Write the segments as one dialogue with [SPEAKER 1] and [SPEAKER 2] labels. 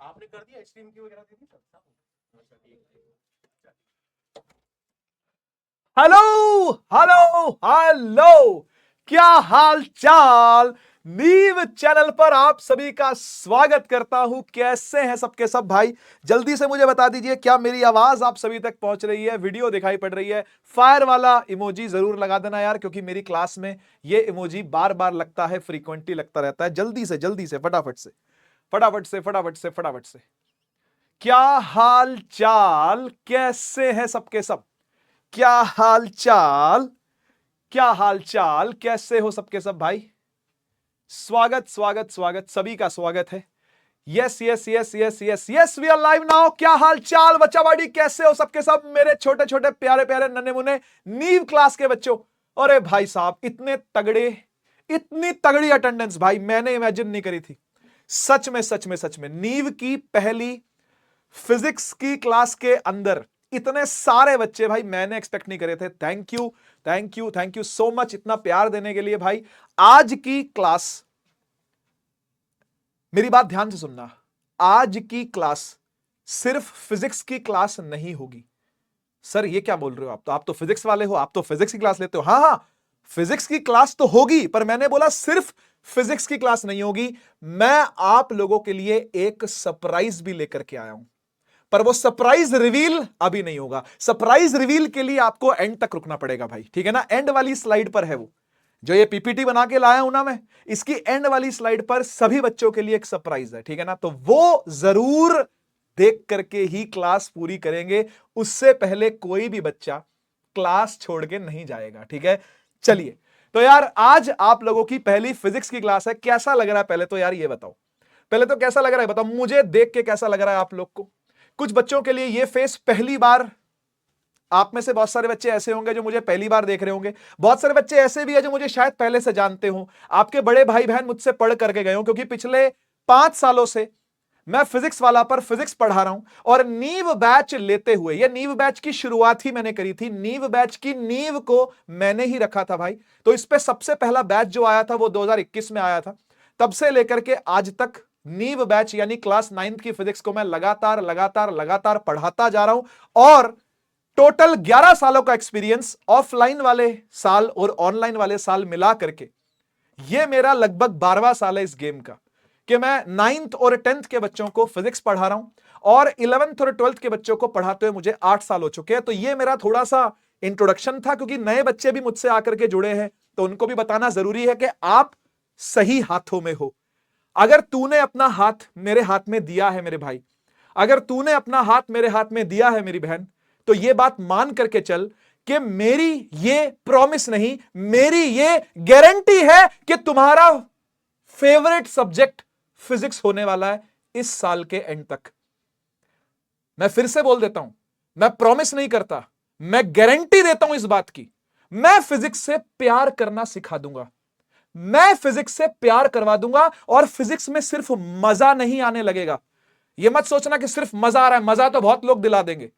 [SPEAKER 1] आपने कर दिया स्ट्रीम की वगैरह दे दी सब? हेलो हेलो हेलो, क्या हाल चाल। नीव चैनल पर आप सभी का स्वागत करता हूं। कैसे हैं सबके सब भाई? जल्दी से मुझे बता दीजिए, क्या मेरी आवाज आप सभी तक पहुंच रही है, वीडियो दिखाई पड़ रही है? फायर वाला इमोजी जरूर लगा देना यार, क्योंकि मेरी क्लास में ये इमोजी बार बार लगता है, फ्रीक्वेंटली लगता रहता है। जल्दी से फटाफट से फटाफट से फटाफट से फटाफट से। क्या हाल चाल, कैसे हैं सबके सब? क्या हाल चाल, क्या हाल चाल, कैसे हो सबके सब भाई? स्वागत स्वागत स्वागत, सभी का स्वागत है। Yes yes yes yes yes yes, we are live now. क्या हाल चाल बच्चा बाड़ी, कैसे हो सबके सब मेरे छोटे छोटे प्यारे प्यारे नन्हे मुन्ने नीव क्लास के बच्चों? अरे भाई साहब, इतने तगड़े, इतनी तगड़ी अटेंडेंस भाई मैंने इमेजिन नहीं करी थी। सच में सच में सच में, नीव की पहली फिजिक्स की क्लास के अंदर इतने सारे बच्चे भाई मैंने एक्सपेक्ट नहीं करे थे। Thank you thank you thank you so much, इतना प्यार देने के लिए भाई। आज की क्लास, मेरी बात ध्यान से सुनना, आज की क्लास सिर्फ फिजिक्स की क्लास नहीं होगी। सर ये क्या बोल रहे हो आप तो फिजिक्स वाले हो, आप तो फिजिक्स की क्लास लेते हो। हाँ हाँ, फिजिक्स की क्लास तो होगी, पर मैंने बोला सिर्फ फिजिक्स की क्लास नहीं होगी। मैं आप लोगों के लिए एक सरप्राइज भी लेकर के आया हूं, पर वो सरप्राइज रिवील अभी नहीं होगा। सरप्राइज रिवील के लिए आपको एंड तक रुकना पड़ेगा भाई, ठीक है ना? एंड वाली स्लाइड पर है वो, जो ये पीपीटी बना के लाया हूं ना मैं, इसकी एंड वाली स्लाइड पर सभी बच्चों के लिए एक सरप्राइज है, ठीक है ना? तो वो जरूर देख करके ही क्लास पूरी करेंगे, उससे पहले कोई भी बच्चा क्लास छोड़ के नहीं जाएगा, ठीक है? चलिए, तो यार आज आप लोगों की पहली फिजिक्स की क्लास है। कैसा लग रहा है पहले तो यार ये बताओ, पहले तो कैसा लग रहा है बताओ मुझे देख के, कैसा लग रहा है आप लोग को? कुछ बच्चों के लिए ये फेस पहली बार, आप में से बहुत सारे बच्चे ऐसे होंगे जो मुझे पहली बार देख रहे होंगे, बहुत सारे बच्चे ऐसे भी हैं जो मुझे शायद पहले से जानते हो, आपके बड़े भाई बहन मुझसे पढ़ करके गए हो, क्योंकि पिछले 5 सालों से मैं फिजिक्स वाला पर फिजिक्स पढ़ा रहा हूं। और नीव बैच लेते हुए, ये नीव बैच की शुरुआत ही मैंने करी थी, नीव बैच की नीव को मैंने ही रखा था भाई। तो इस पे सबसे पहला बैच जो आया था वो 2021 में आया था। तब से लेकर के आज तक नीव बैच यानी क्लास 9th की फिजिक्स को मैं लगातार लगातार लगातार पढ़ाता जा रहा हूं। और टोटल 11 सालों का एक्सपीरियंस, ऑफलाइन वाले साल और ऑनलाइन वाले साल मिला करके यह मेरा लगभग 12वां साल है इस गेम का, कि मैं 9th और 10th के बच्चों को फिजिक्स पढ़ा रहा हूं, और 11th और 12th के बच्चों को पढ़ाते हुए मुझे 8 साल हो चुके हैं। तो यह मेरा थोड़ा सा इंट्रोडक्शन था, क्योंकि नए बच्चे भी मुझसे आकर के जुड़े हैं, तो उनको भी बताना जरूरी है कि आप सही हाथों में हो। अगर तूने अपना हाथ मेरे हाथ में दिया है मेरे भाई, अगर तूने अपना हाथ मेरे हाथ में दिया है मेरी बहन, तो यह बात मान करके चल कि मेरी ये प्रॉमिस नहीं, मेरी ये गारंटी है कि तुम्हारा फेवरेट सब्जेक्ट फिजिक्स होने वाला है इस साल के एंड तक। मैं फिर से बोल देता हूं, मैं प्रॉमिस नहीं करता, मैं गारंटी देता हूं इस बात की। मैं फिजिक्स से प्यार करना सिखा दूंगा, मैं फिजिक्स से प्यार करवा दूंगा, और फिजिक्स में सिर्फ मजा नहीं आने लगेगा। यह मत सोचना कि सिर्फ मजा आ रहा है, मजा तो बहुत लोग दिला देंगे,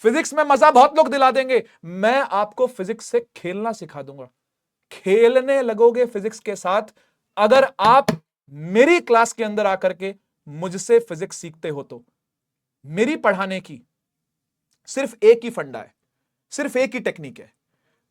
[SPEAKER 1] फिजिक्स में मजा बहुत लोग दिला देंगे। मैं आपको फिजिक्स से खेलना सिखा दूंगा, खेलने लगोगे फिजिक्स के साथ अगर आप मेरी क्लास के अंदर आकर के मुझसे फिजिक्स सीखते हो तो। मेरी पढ़ाने की सिर्फ एक ही फंडा है, सिर्फ एक ही टेक्निक है,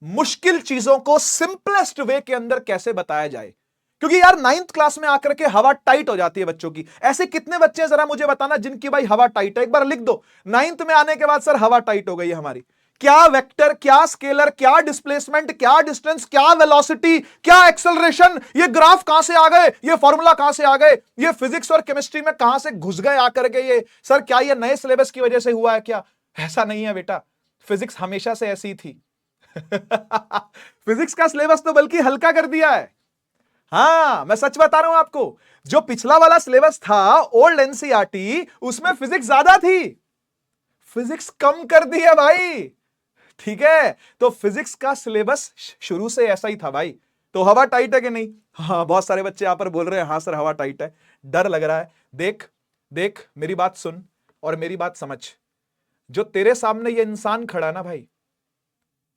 [SPEAKER 1] मुश्किल चीजों को सिंपलेस्ट वे के अंदर कैसे बताया जाए। क्योंकि यार 9th क्लास में आकर के हवा टाइट हो जाती है बच्चों की। ऐसे कितने बच्चे हैं जरा मुझे बताना जिनकी भाई हवा टाइट है? एक बार लिख दो, 9th में आने के बाद सर हवा टाइट हो गई है हमारी। क्या वेक्टर, क्या स्केलर, क्या डिस्प्लेसमेंट, क्या डिस्टेंस, क्या वेलोसिटी, क्या एक्सेलरेशन, ये ग्राफ कहां से आ गए, ये फॉर्मूला कहां से आ गए, ये फिजिक्स और केमिस्ट्री में कहां से घुस गए आकर के ये? सर क्या ये नए सिलेबस की वजह से हुआ है क्या? ऐसा नहीं है बेटा, फिजिक्स हमेशा से ऐसी थी। फिजिक्स का सिलेबस तो बल्कि हल्का कर दिया है। हां, मैं सच बता रहा हूं आपको, जो पिछला वाला सिलेबस था ओल्ड एनसीईआरटी, उसमें फिजिक्स ज्यादा थी, फिजिक्स कम कर दी है भाई, ठीक है? तो फिजिक्स का सिलेबस शुरू से ऐसा ही था भाई। तो हवा टाइट है कि नहीं? हाँ, बहुत सारे बच्चे यहां पर बोल रहे हैं हाँ सर हवा टाइट है, डर लग रहा है। देख देख, मेरी बात सुन और मेरी बात समझ। जो तेरे सामने ये इंसान खड़ा ना भाई,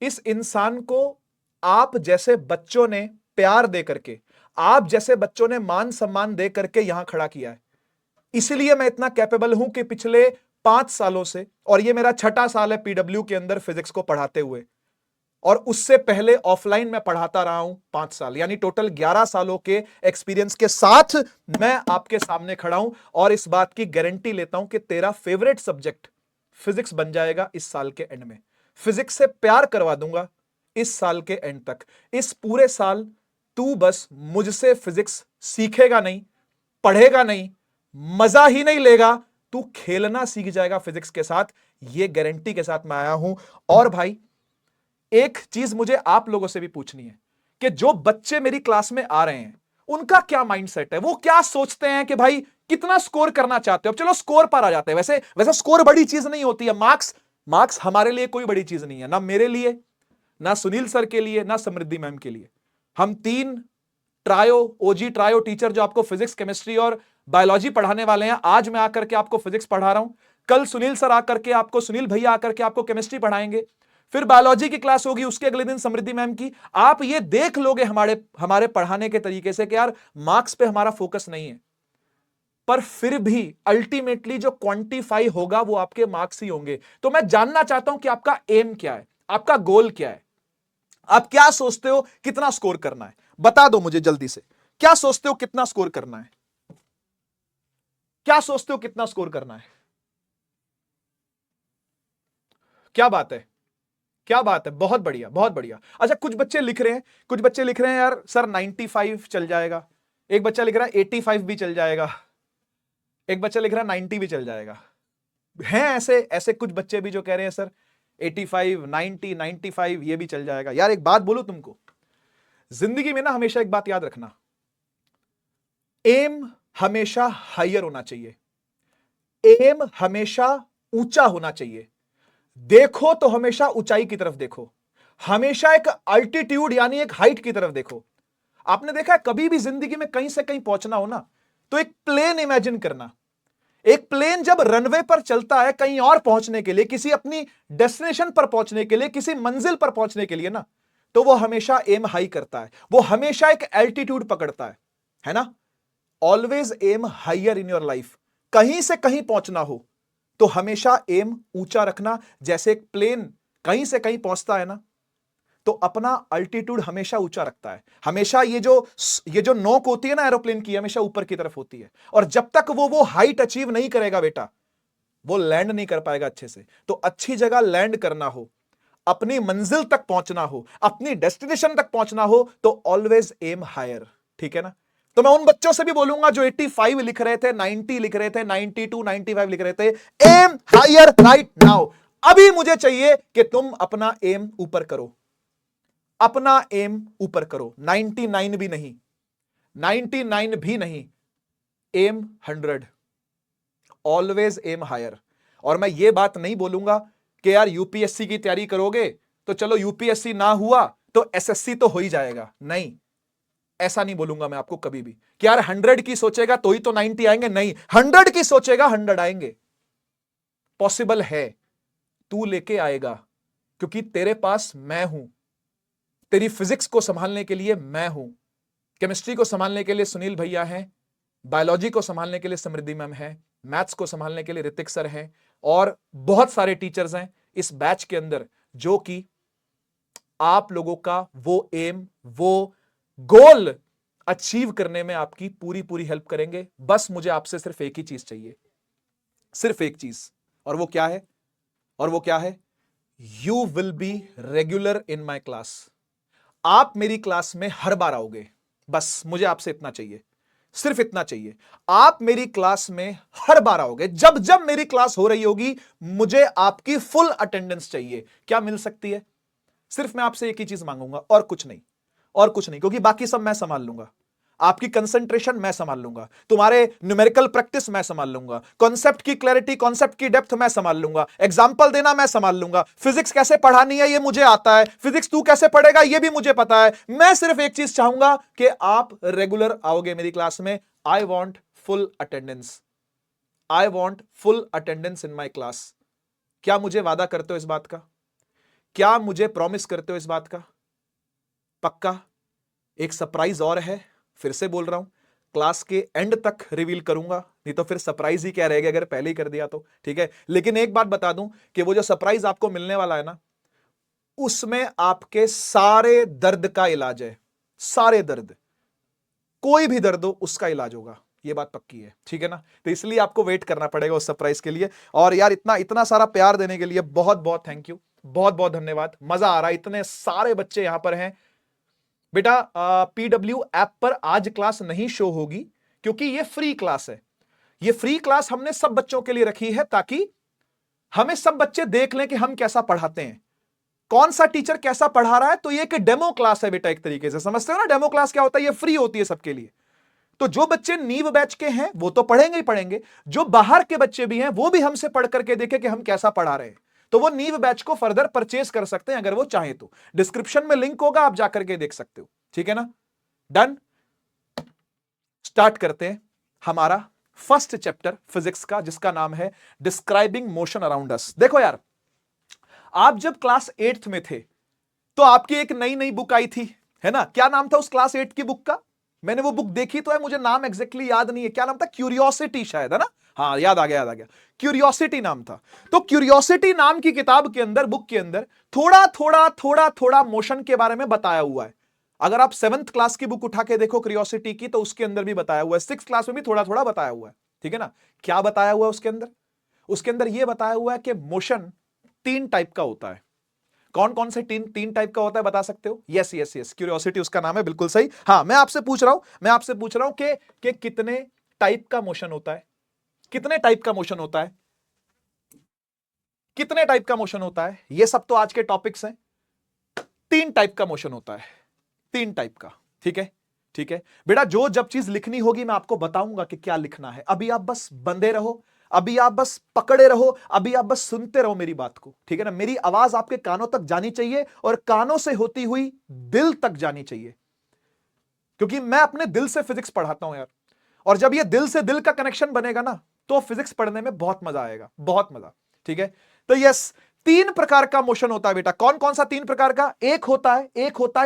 [SPEAKER 1] इस इंसान को आप जैसे बच्चों ने प्यार दे करके, आप जैसे बच्चों ने मान सम्मान दे करके यहां खड़ा किया है। इसलिए मैं इतना कैपेबल हूं कि पिछले 5 सालों से, और ये मेरा 6ठा साल है पीडब्ल्यू के अंदर फिजिक्स को पढ़ाते हुए, और उससे पहले ऑफलाइन में पढ़ाता रहा हूं 5 साल, यानी टोटल 11 सालों के एक्सपीरियंस के साथ मैं आपके सामने खड़ा हूं और इस बात की गारंटी लेता हूं कि तेरा फेवरेट सब्जेक्ट फिजिक्स बन जाएगा इस साल के एंड में। फिजिक्स से प्यार करवा दूंगा इस साल के एंड तक। इस पूरे साल तू बस मुझसे फिजिक्स सीखेगा नहीं, पढ़ेगा नहीं, मजा ही नहीं लेगा, तू खेलना सीख जाएगा फिजिक्स के साथ, यह गारंटी के साथ मैं आया हूं। और भाई एक चीज मुझे आप लोगों से भी पूछनी है कि जो बच्चे मेरी क्लास में आ रहे हैं उनका क्या माइंडसेट है, वो क्या सोचते हैं कि भाई कितना स्कोर करना चाहते हो। अब चलो स्कोर पर आ जाते हैं। वैसे स्कोर बड़ी चीज नहीं होती है। मार्क्स हमारे लिए कोई बड़ी चीज नहीं है, ना मेरे लिए, ना सुनील सर के लिए, ना समृद्धि मैम के लिए। हम 3 ओजी ट्रायो टीचर जो आपको फिजिक्स, केमिस्ट्री और बायोलॉजी पढ़ाने वाले हैं, आज मैं आकर के आपको फिजिक्स पढ़ा रहा हूं, कल सुनील सर आकर के आपको, सुनील भैया आकर के आपको केमिस्ट्री पढ़ाएंगे, फिर बायोलॉजी की क्लास होगी, उसके अगले दिन समृद्धि मैम की। आप ये देख लोगे हमारे पढ़ाने के तरीके से कि यार मार्क्स पे हमारा फोकस नहीं है, पर फिर भी अल्टीमेटली जो क्वांटिफाई होगा वो आपके मार्क्स ही होंगे। तो मैं जानना चाहता हूं कि आपका एम क्या है, आपका गोल क्या है, आप क्या सोचते हो कितना स्कोर करना है, बता दो मुझे जल्दी से। क्या सोचते हो कितना स्कोर करना है, क्या सोचते हो कितना स्कोर करना है? क्या बात है, क्या बात है, बहुत बढ़िया बहुत बढ़िया। अच्छा कुछ बच्चे लिख रहे हैं यार सर 95 चल जाएगा, एक बच्चा लिख रहा है 85 भी चल जाएगा, एक बच्चा लिख रहा है 90 भी चल जाएगा। हैं ऐसे ऐसे कुछ बच्चे भी जो कह रहे हैं सर 85, 90, 95 ये भी चल जाएगा। यार एक बात बोलूं तुमको, जिंदगी में ना हमेशा एक बात याद रखना, एम हमेशा हायर होना चाहिए, एम हमेशा ऊंचा होना चाहिए। देखो तो हमेशा ऊंचाई की तरफ देखो, हमेशा एक अल्टीट्यूड यानी एक हाइट की तरफ देखो। आपने देखा है कभी भी जिंदगी में कहीं से कहीं पहुंचना हो ना, तो एक प्लेन इमेजिन करना। एक प्लेन जब रनवे पर चलता है कहीं और पहुंचने के लिए, किसी अपनी डेस्टिनेशन पर पहुंचने के लिए, किसी मंजिल पर पहुंचने के लिए ना, तो वो हमेशा एम हाई करता है, वो हमेशा एक एल्टीट्यूड पकड़ता है ना। Always aim higher in your life. कहीं से कहीं पहुंचना हो तो हमेशा एम ऊंचा रखना। जैसे एक प्लेन कहीं से कहीं पहुंचता है ना, तो अपना अल्टीट्यूड हमेशा ऊंचा रखता है। हमेशा ये जो नोक होती है ना एरोप्लेन की, हमेशा ऊपर की तरफ होती है। और जब तक वो हाइट अचीव नहीं करेगा बेटा, वो लैंड नहीं कर पाएगा अच्छे से। तो अच्छी जगह लैंड करना हो, अपनी मंजिल तक पहुंचना हो, अपनी डेस्टिनेशन तक पहुंचना हो, तो ऑलवेज एम हायर। ठीक है ना। तो मैं उन बच्चों से भी बोलूंगा जो 85 लिख रहे थे, 90 लिख रहे थे, 92, 95 लिख रहे थे, एम हायर राइट नाउ। अभी मुझे चाहिए कि तुम अपना एम ऊपर करो, अपना एम ऊपर करो। 99 भी नहीं, 99 भी नहीं, एम 100, ऑलवेज एम हायर। और मैं ये बात नहीं बोलूंगा कि यार यूपीएससी की तैयारी करोगे तो चलो यूपीएससी ना हुआ तो एसएससी तो हो ही जाएगा, नहीं, ऐसा नहीं बोलूंगा मैं आपको कभी भी कि यार 100 की सोचेगा तो ही तो 90 आएंगे। नहीं, 100 की सोचेगा 100 आएंगे। पॉसिबल है, तू लेके आएगा, क्योंकि तेरे पास मैं हूं। तेरी फिजिक्स को संभालने के लिए मैं हूं, केमिस्ट्री को संभालने के लिए सुनील भैया हैं, बायोलॉजी को संभालने के लिए समृद्धि मैम है, मैथ्स को संभालने के लिए ऋतिक सर हैं, और बहुत सारे टीचर्स हैं इस बैच के अंदर जो कि आप लोगों का वो एम, वो गोल अचीव करने में आपकी पूरी पूरी हेल्प करेंगे। बस मुझे आपसे सिर्फ एक ही चीज चाहिए, सिर्फ एक चीज, और वो क्या है, और वो क्या है, you will be regular in my class. आप मेरी क्लास में हर बार आओगे, बस मुझे आपसे इतना चाहिए, सिर्फ इतना चाहिए। आप मेरी क्लास में हर बार आओगे, जब जब मेरी क्लास हो रही होगी मुझे आपकी फुल अटेंडेंस चाहिए। क्या मिल सकती है? सिर्फ मैं आपसे एक ही चीज मांगूंगा, और कुछ नहीं, और कुछ नहीं, क्योंकि बाकी सब मैं संभाल लूंगा। आपकी कंसंट्रेशन मैं संभाल लूंगा, तुम्हारे न्यूमेरिकल प्रैक्टिस मैं संभाल लूंगा, कॉन्सेप्ट की क्लैरिटी, कॉन्सेप्ट की डेप्थ मैं संभाल लूंगा, एग्जांपल देना मैं संभाल लूंगा, फिजिक्स कैसे पढ़ानी है ये मुझे आता है, फिजिक्स तू कैसे पढ़ेगा ये भी मुझे पता है। मैं सिर्फ एक चीज चाहूंगा कि आप रेगुलर आओगे मेरी क्लास में। I want full attendance, I want full attendance in my class. क्या मुझे वादा करते हो इस बात का? क्या मुझे प्रॉमिस करते हो इस बात का? पक्का? एक सरप्राइज और है, फिर से बोल रहा हूं, क्लास के एंड तक रिवील करूंगा, नहीं तो फिर सरप्राइज ही क्या रहेगा अगर पहले ही कर दिया तो, ठीक है। लेकिन एक बात बता दूं कि वो जो सरप्राइज आपको मिलने वाला है ना, उसमें आपके सारे दर्द का इलाज है, सारे दर्द, कोई भी दर्द हो उसका इलाज होगा, ये बात पक्की है, ठीक है ना। तो इसलिए आपको वेट करना पड़ेगा उस सरप्राइज के लिए। और यार इतना इतना सारा प्यार देने के लिए बहुत बहुत थैंक यू, बहुत बहुत धन्यवाद, मजा आ रहा है, इतने सारे बच्चे यहां पर हैं। बेटा पीडब्ल्यू ऐप पर आज क्लास नहीं शो होगी क्योंकि ये फ्री क्लास है। ये फ्री क्लास हमने सब बच्चों के लिए रखी है ताकि हमें सब बच्चे देख लें कि हम कैसा पढ़ाते हैं, कौन सा टीचर कैसा पढ़ा रहा है। तो ये एक डेमो क्लास है बेटा, एक तरीके से समझते हो ना डेमो क्लास क्या होता है, ये फ्री होती है सबके लिए। तो जो बच्चे नीव बैच के हैं वो तो पढ़ेंगे ही पढ़ेंगे, जो बाहर के बच्चे भी हैं वो भी हमसे पढ़ करके देखें कि हम कैसा पढ़ा रहे हैं, तो वो नीव बैच को फर्दर परचेज कर सकते हैं अगर वो चाहे तो। डिस्क्रिप्शन में लिंक होगा, आप जाकर के देख सकते हो, ठीक है ना। डन, स्टार्ट करते हैं हमारा फर्स्ट चैप्टर फिजिक्स का, जिसका नाम है डिस्क्राइबिंग मोशन अराउंड अस। देखो यार, आप जब क्लास 8th में थे तो आपकी एक नई नई बुक आई थी, है ना। क्या नाम था उस क्लास 8 की बुक का? मैंने वो बुक देखी तो है, मुझे नाम एग्जैक्टली याद नहीं है, क्या नाम था, क्यूरियोसिटी शायद, है ना। हाँ याद आ गया, याद आ गया, क्यूरियोसिटी नाम था। तो क्यूरियोसिटी नाम की किताब के अंदर, बुक के अंदर थोड़ा थोड़ा थोड़ा थोड़ा मोशन के बारे में बताया हुआ है। अगर आप 7th क्लास की बुक उठा के देखो क्यूरियोसिटी की, तो उसके अंदर भी बताया हुआ है, 6th क्लास में भी थोड़ा थोड़ा बताया हुआ है, ठीक है ना। क्या बताया हुआ है उसके अंदर? उसके अंदर यह बताया हुआ है कि मोशन 3 टाइप का होता है। कौन कौन से तीन टाइप का होता है बता सकते हो? यस यस यस, क्यूरियोसिटी उसका नाम है, बिल्कुल सही। हाँ, मैं आपसे पूछ रहा हूं कि कितने टाइप का मोशन होता है, कितने टाइप का मोशन होता है, कितने टाइप का मोशन होता है। ये सब तो आज के टॉपिक्स हैं। 3 टाइप का मोशन होता है, 3 टाइप का, ठीक है। ठीक है बेटा, जो जब चीज लिखनी होगी मैं आपको बताऊंगा कि क्या लिखना है, अभी आप बस बंधे रहो, अभी आप बस पकड़े रहो, अभी आप बस सुनते रहो मेरी बात को, ठीक है ना। मेरी आवाज आपके कानों तक जानी चाहिए और कानों से होती हुई दिल तक जानी चाहिए, क्योंकि मैं अपने दिल से फिजिक्स पढ़ाता हूं यार। और जब ये दिल से दिल का कनेक्शन बनेगा ना, तो फिजिक्स पढ़ने में बहुत मजा आएगा, बहुत मजा, ठीक है। तो यस, 3 प्रकार का मोशन होता है बेटा। कौन कौन सा 3 प्रकार का? एक होता है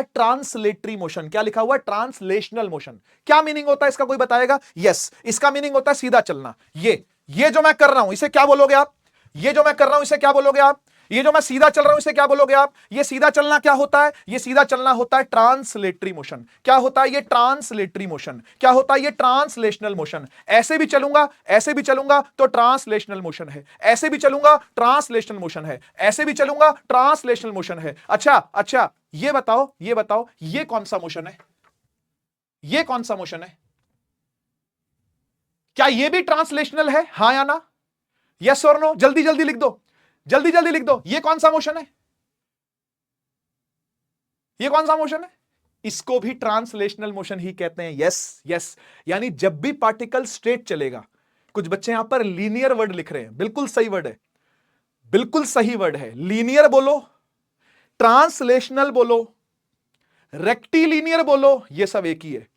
[SPEAKER 1] ट्रांसलेटरी मोशन। क्या लिखा हुआ है? Translational motion. क्या मीनिंग होता है इसका, कोई बताएगा? यस, इसका मीनिंग होता है सीधा चलना। ये जो मैं कर रहा हूं इसे क्या बोलोगे आप? ये जो मैं कर रहा हूं इसे क्या बोलोगे आप? ये जो मैं सीधा चल रहा हूं इसे क्या बोलोगे आप? ये सीधा चलना क्या होता है? ये सीधा चलना होता है ट्रांसलेटरी मोशन। क्या होता है ये? Translatory motion. क्या होता है ये? Translational motion. ऐसे भी चलूंगा, ऐसे भी चलूंगा तो ट्रांसलेशनल मोशन है, ऐसे भी चलूंगा ट्रांसलेशनल मोशन है, ऐसे भी चलूंगा ट्रांसलेशनल मोशन है। अच्छा, ये बताओ, ये कौन सा मोशन है? ये कौन सा मोशन है? क्या ये भी ट्रांसलेशनल है, हां या ना? यस और नो, जल्दी जल्दी लिख दो, जल्दी जल्दी लिख दो। ये कौन सा मोशन है? ये कौन सा मोशन है? इसको भी ट्रांसलेशनल मोशन ही कहते हैं। यस, यानी जब भी पार्टिकल स्ट्रेट चलेगा, कुछ बच्चे यहां पर लीनियर वर्ड लिख रहे हैं, बिल्कुल सही वर्ड है, बिल्कुल सही वर्ड है। लीनियर बोलो, ट्रांसलेशनल बोलो, रेक्टिलीनियर बोलो, ये सब एक ही है,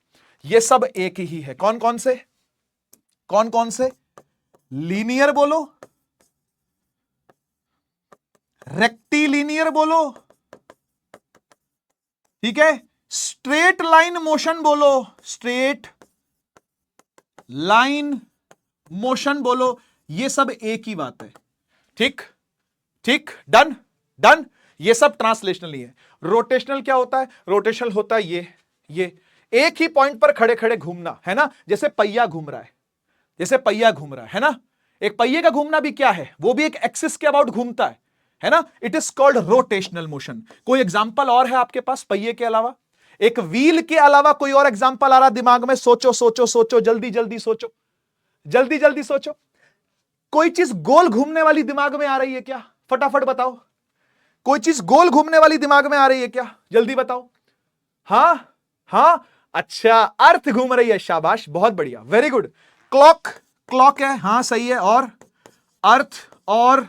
[SPEAKER 1] ये सब एक ही है। कौन कौन से? कौन कौन से? लीनियर बोलो, रेक्टिलीनियर बोलो, ठीक है, स्ट्रेट लाइन मोशन बोलो, स्ट्रेट लाइन मोशन बोलो, ये सब एक ही बात है। ठीक ठीक, डन डन। ये सब ट्रांसलेशनल ही है। रोटेशनल क्या होता है? रोटेशनल होता है ये एक ही पॉइंट पर खड़े खड़े घूमना, है ना। जैसे पहिया घूम रहा है, जैसे पहिया घूम रहा है ना। एक पहिए का घूमना भी क्या है? वो भी एक एक्सिस के अबाउट घूमता है ना। It is called rotational motion. कोई एग्जांपल और है आपके पास पहिए के अलावा? एक व्हील के अलावा कोई और एग्जांपल आ रहा दिमाग में? सोचो सोचो सोचो, जल्दी जल्दी सोचो, जल्दी जल्दी सोचो। कोई चीज गोल घूमने वाली दिमाग में आ रही है क्या? फटाफट बताओ। कोई चीज गोल घूमने वाली दिमाग में आ रही है क्या? जल्दी बताओ। हां, अच्छा, अर्थ घूम रही है, शाबाश, बहुत बढ़िया, वेरी गुड। क्लॉक है, हां सही है। और अर्थ, और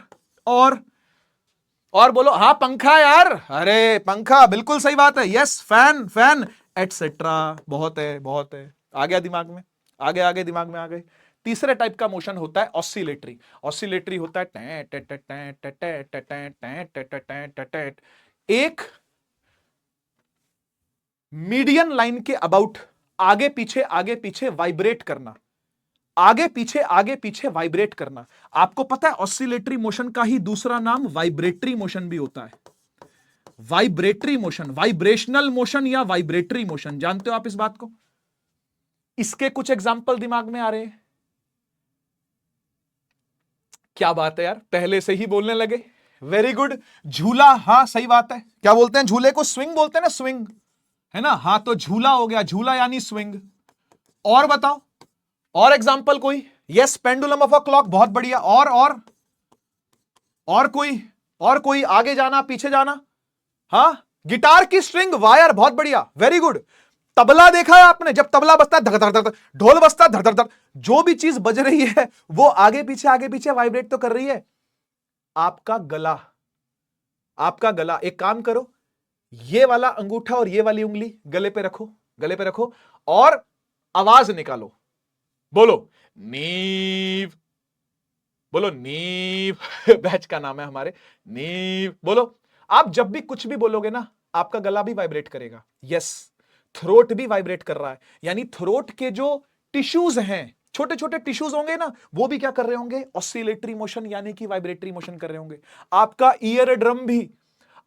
[SPEAKER 1] बोलो। हां, पंखा यार, अरे पंखा, बिल्कुल सही बात है। यस, फैन एटसेट्रा, बहुत है। आ गया दिमाग में, आगे दिमाग में आ गए। तीसरे टाइप का मोशन होता है ऑसिलेटरी। ऑसिलेटरी होता है एक मीडियन लाइन के अबाउट आगे पीछे वाइब्रेट करना, आगे पीछे वाइब्रेट करना। आपको पता है ऑसिलेटरी मोशन का ही दूसरा नाम वाइब्रेटरी मोशन भी होता है। वाइब्रेटरी मोशन, वाइब्रेशनल मोशन या वाइब्रेटरी मोशन, जानते हो आप इस बात को? इसके कुछ एग्जाम्पल दिमाग में आ रहे हैं? क्या बात है यार, पहले से ही बोलने लगे। Very good. झूला, हां सही बात है। क्या बोलते हैं झूले को? स्विंग बोलते हैं ना, स्विंग, है ना? हाँ तो झूला हो गया, झूला यानी स्विंग। और बताओ, और एग्जाम्पल कोई? Yes, pendulum of a clock, बहुत बढ़िया। और कोई आगे जाना पीछे जाना? हाँ, गिटार की स्ट्रिंग, वायर, बहुत बढ़िया, वेरी गुड। तबला देखा है आपने? जब तबला बजता है धक धक धक, ढोल बजता है धक धक धक, जो भी चीज बज रही है वो आगे पीछे वाइब्रेट तो कर रही है। आपका गला, आपका गला, एक काम करो, ये वाला अंगूठा और ये वाली उंगली गले पे रखो, गले पे रखो और आवाज निकालो, बोलो नीव, बोलो नीव। बैच का नाम है हमारे, नीव बोलो। आप जब भी कुछ भी बोलोगे ना, आपका गला भी वाइब्रेट करेगा। यस, थ्रोट भी वाइब्रेट कर रहा है, यानी थ्रोट के जो टिश्यूज हैं, छोटे छोटे टिश्यूज होंगे ना, वो भी क्या कर रहे होंगे? ऑसिलेटरी मोशन यानी कि वाइब्रेटरी मोशन कर रहे होंगे। आपका ईयर ड्रम भी,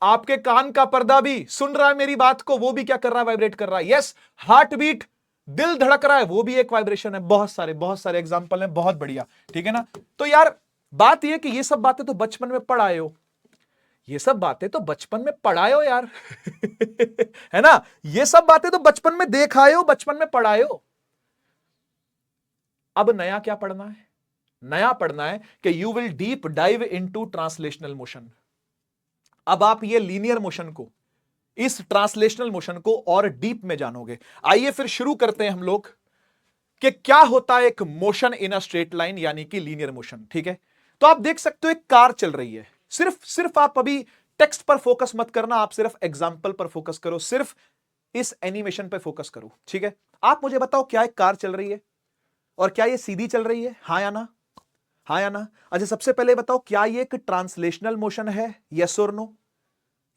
[SPEAKER 1] आपके कान का पर्दा भी सुन रहा है मेरी बात को, वो भी क्या कर रहा है? वाइब्रेट कर रहा है। यस, हार्ट बीट, दिल धड़क रहा है, वो भी एक वाइब्रेशन है। बहुत सारे एग्जांपल हैं, बहुत बढ़िया, ठीक है ना? तो यार बात ये कि ये सब बातें तो बचपन में पढ़ आए हो, ये सब बातें तो बचपन में पढ़ाए हो यार। है ना? ये सब बातें तो बचपन में देख आए हो, बचपन में पढ़ाए हो। अब नया क्या पढ़ना है? नया पढ़ना है कि you will deep dive into translational motion. अब आप ये लीनियर मोशन को, इस ट्रांसलेशनल मोशन को और डीप में जानोगे। आइए फिर शुरू करते हैं हम लोग कि क्या होता है एक motion in a straight line, यानी कि लीनियर मोशन। ठीक है, तो आप देख सकते हो एक कार चल रही है। सिर्फ आप अभी टेक्स्ट पर फोकस मत करना, आप सिर्फ एग्जाम्पल पर फोकस करो, सिर्फ इस एनिमेशन पर फोकस करो। ठीक है, आप मुझे बताओ क्या एक कार चल रही है और क्या ये सीधी चल रही है? हाँ या ना? हाँ या ना? अच्छा, सबसे पहले बताओ क्या ये एक ट्रांसलेशनल मोशन है? यस और नो?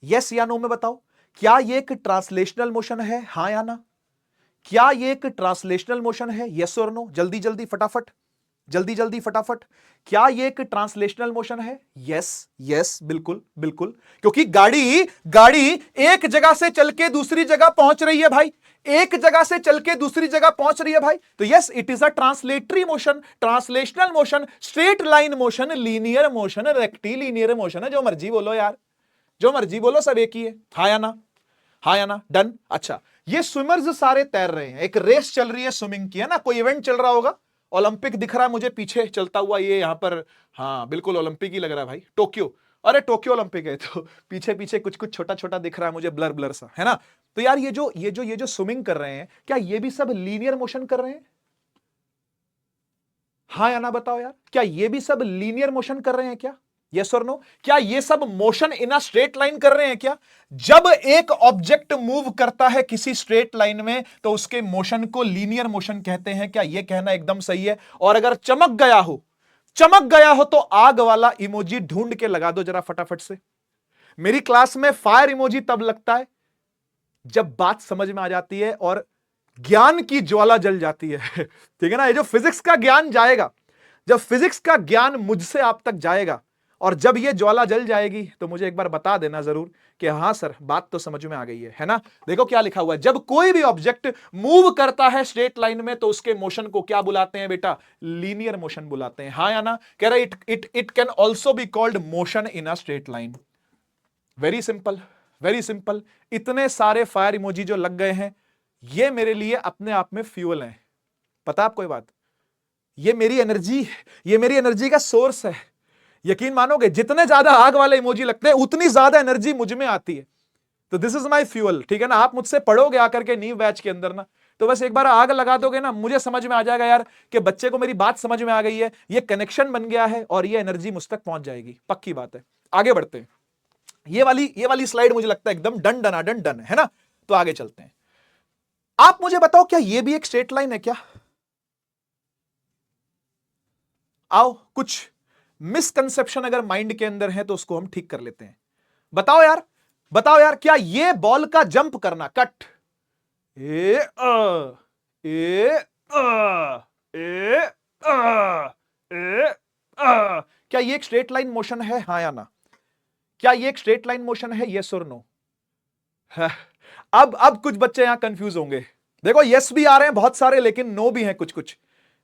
[SPEAKER 1] यस या नो में बताओ, क्या ये एक ट्रांसलेशनल मोशन है? हाँ या ना? क्या ये एक ट्रांसलेशनल मोशन है? यस और नो? जल्दी जल्दी फटाफट, जल्दी जल्दी फटाफट। क्या ये एक ट्रांसलेशनल मोशन है? यस, यस, बिल्कुल बिल्कुल, क्योंकि गाड़ी गाड़ी एक जगह से चल के दूसरी जगह पहुंच रही है भाई, एक जगह से चल के दूसरी जगह पहुंच रही है भाई। तो yes, it is a translatory motion, translational motion, straight line motion, linear motion, rectilinear motion है, जो मर्जी बोलो यार, जो मर्जी बोलो, सब एक ही है। हाँ या ना? हाँ या ना? डन। अच्छा, ये स्विमर्स सारे तैर रहे हैं, एक रेस चल रही है स्विमिंग की, है ना? कोई इवेंट चल रहा होगा, ओलंपिक दिख रहा है मुझे पीछे चलता हुआ ये यहां पर। हाँ बिल्कुल ओलंपिक ही लग रहा है भाई, टोक्यो, अरे टोक्यो ओलंपिक है। तो पीछे पीछे कुछ कुछ छोटा छोटा दिख रहा है मुझे, ब्लर ब्लर सा, है ना? तो यार ये जो स्विमिंग कर रहे हैं, क्या ये भी सब लीनियर मोशन कर रहे हैं? हाँ या ना बताओ यार, क्या ये भी सब लीनियर मोशन कर रहे हैं क्या? यस और नो? क्या ये सब motion in a straight line कर रहे हैं क्या? जब एक ऑब्जेक्ट मूव करता है किसी स्ट्रेट लाइन में तो उसके मोशन को लीनियर मोशन कहते हैं। क्या यह कहना एकदम सही है? और अगर चमक गया हो तो आग वाला इमोजी ढूंढ के लगा दो जरा फटाफट से। मेरी क्लास में फायर इमोजी तब लगता है जब बात समझ में आ जाती है और ज्ञान की ज्वाला जल जाती है। ठीक है ना? ये जो फिजिक्स का ज्ञान जाएगा, जब फिजिक्स का ज्ञान मुझसे आप तक जाएगा और जब ये ज्वाला जल जाएगी तो मुझे एक बार बता देना जरूर कि हां सर बात तो समझ में आ गई है ना? देखो क्या लिखा हुआ है, जब कोई भी ऑब्जेक्ट मूव करता है स्ट्रेट लाइन में तो उसके मोशन को क्या बुलाते हैं बेटा? लीनियर मोशन बुलाते हैं। हाँ या ना? कह रहा है it can also be called motion in a straight line. Very simple, very simple. इतने सारे फायर इमोजी जो लग गए हैं, ये मेरे लिए अपने आप में फ्यूल है। पता आपको ये बात? ये मेरी एनर्जी का सोर्स है। यकीन मानोगे, जितने ज्यादा आग वाले इमोजी लगते हैं उतनी ज्यादा एनर्जी मुझ में आती है। तो दिस इज माई फ्यूल। ठीक है ना? आप मुझसे पढ़ोगे आकर के नीव बैच के अंदर ना, तो बस एक बार आग लगा दोगे ना, मुझे समझ में आ जाएगा यार कि बच्चे को मेरी बात समझ में आ गई है, ये कनेक्शन बन गया है और ये एनर्जी मुझ तक पहुंच जाएगी। पक्की बात है। आगे बढ़ते हैं। ये वाली स्लाइड मुझे लगता है एकदम डन डनाडन डन है ना? तो आगे चलते हैं। आप मुझे बताओ क्या ये भी एक स्ट्रेट लाइन है क्या? आओ, कुछ मिसकंसेप्शन अगर माइंड के अंदर है तो उसको हम ठीक कर लेते हैं। बताओ यार, बताओ यार, क्या ये बॉल का जंप करना, कट ए अ, ए अ, ए क्या ये एक स्ट्रेट लाइन मोशन है, हाँ या ना? क्या ये एक स्ट्रेट लाइन मोशन है, यस और नो? अब कुछ बच्चे यहां कंफ्यूज होंगे। देखो यस भी आ रहे हैं बहुत सारे, लेकिन नो भी हैं कुछ कुछ,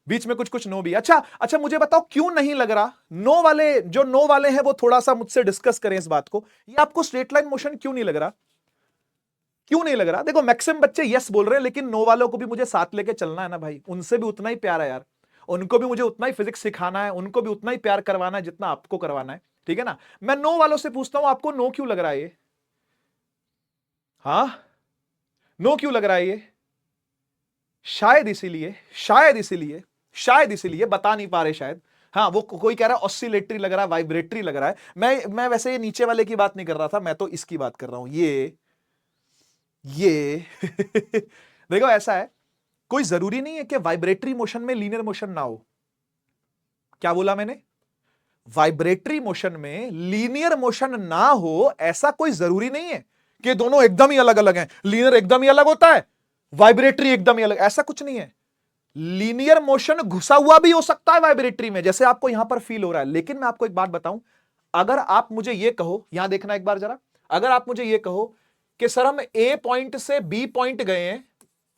[SPEAKER 1] बीच में कुछ कुछ नो भी। अच्छा मुझे बताओ क्यों नहीं लग रहा? नो वाले, जो नो वाले हैं वो थोड़ा सा मुझसे डिस्कस करें इस बात को। ये आपको स्ट्रेट लाइन मोशन क्यों नहीं लग रहा? क्यों नहीं लग रहा? देखो मैक्सिमम बच्चे यस बोल रहे हैं, लेकिन नो वालों को भी मुझे साथ लेके चलना है ना भाई, उनसे भी उतना ही प्यार है यार, उनको भी मुझे उतना ही फिजिक्स सिखाना है, उनको भी उतना ही प्यार करवाना है जितना आपको करवाना है, ठीक है ना? मैं नो वालों से पूछता हूं, आपको नो क्यों लग रहा है ये? हाँ, नो क्यों लग रहा है ये? शायद इसीलिए, शायद इसीलिए बता नहीं पा रहे शायद। हाँ, वो कोई कह रहा है ऑसिलेटरी लग रहा है, वाइब्रेटरी लग रहा है। मैं वैसे ये नीचे वाले की बात नहीं कर रहा था, मैं तो इसकी बात कर रहा हूं, ये देखो ऐसा है, कोई जरूरी नहीं है कि वाइब्रेटरी मोशन में लीनियर मोशन ना हो। क्या बोला मैंने? वाइब्रेटरी मोशन में लीनियर मोशन ना हो ऐसा कोई जरूरी नहीं है कि दोनों एकदम ही अलग अलग हैं। लीनियर एकदम ही अलग होता है, वाइब्रेटरी एकदम ही अलग, ऐसा कुछ नहीं है। लीनियर मोशन घुसा हुआ भी हो सकता है वाइब्रेटरी में, जैसे आपको यहां पर फील हो रहा है। लेकिन मैं आपको एक बात बताऊं, अगर आप मुझे यह कहो, यहां देखना एक बार जरा, अगर आप मुझे यह कहो कि सर हम ए पॉइंट से बी पॉइंट गए हैं,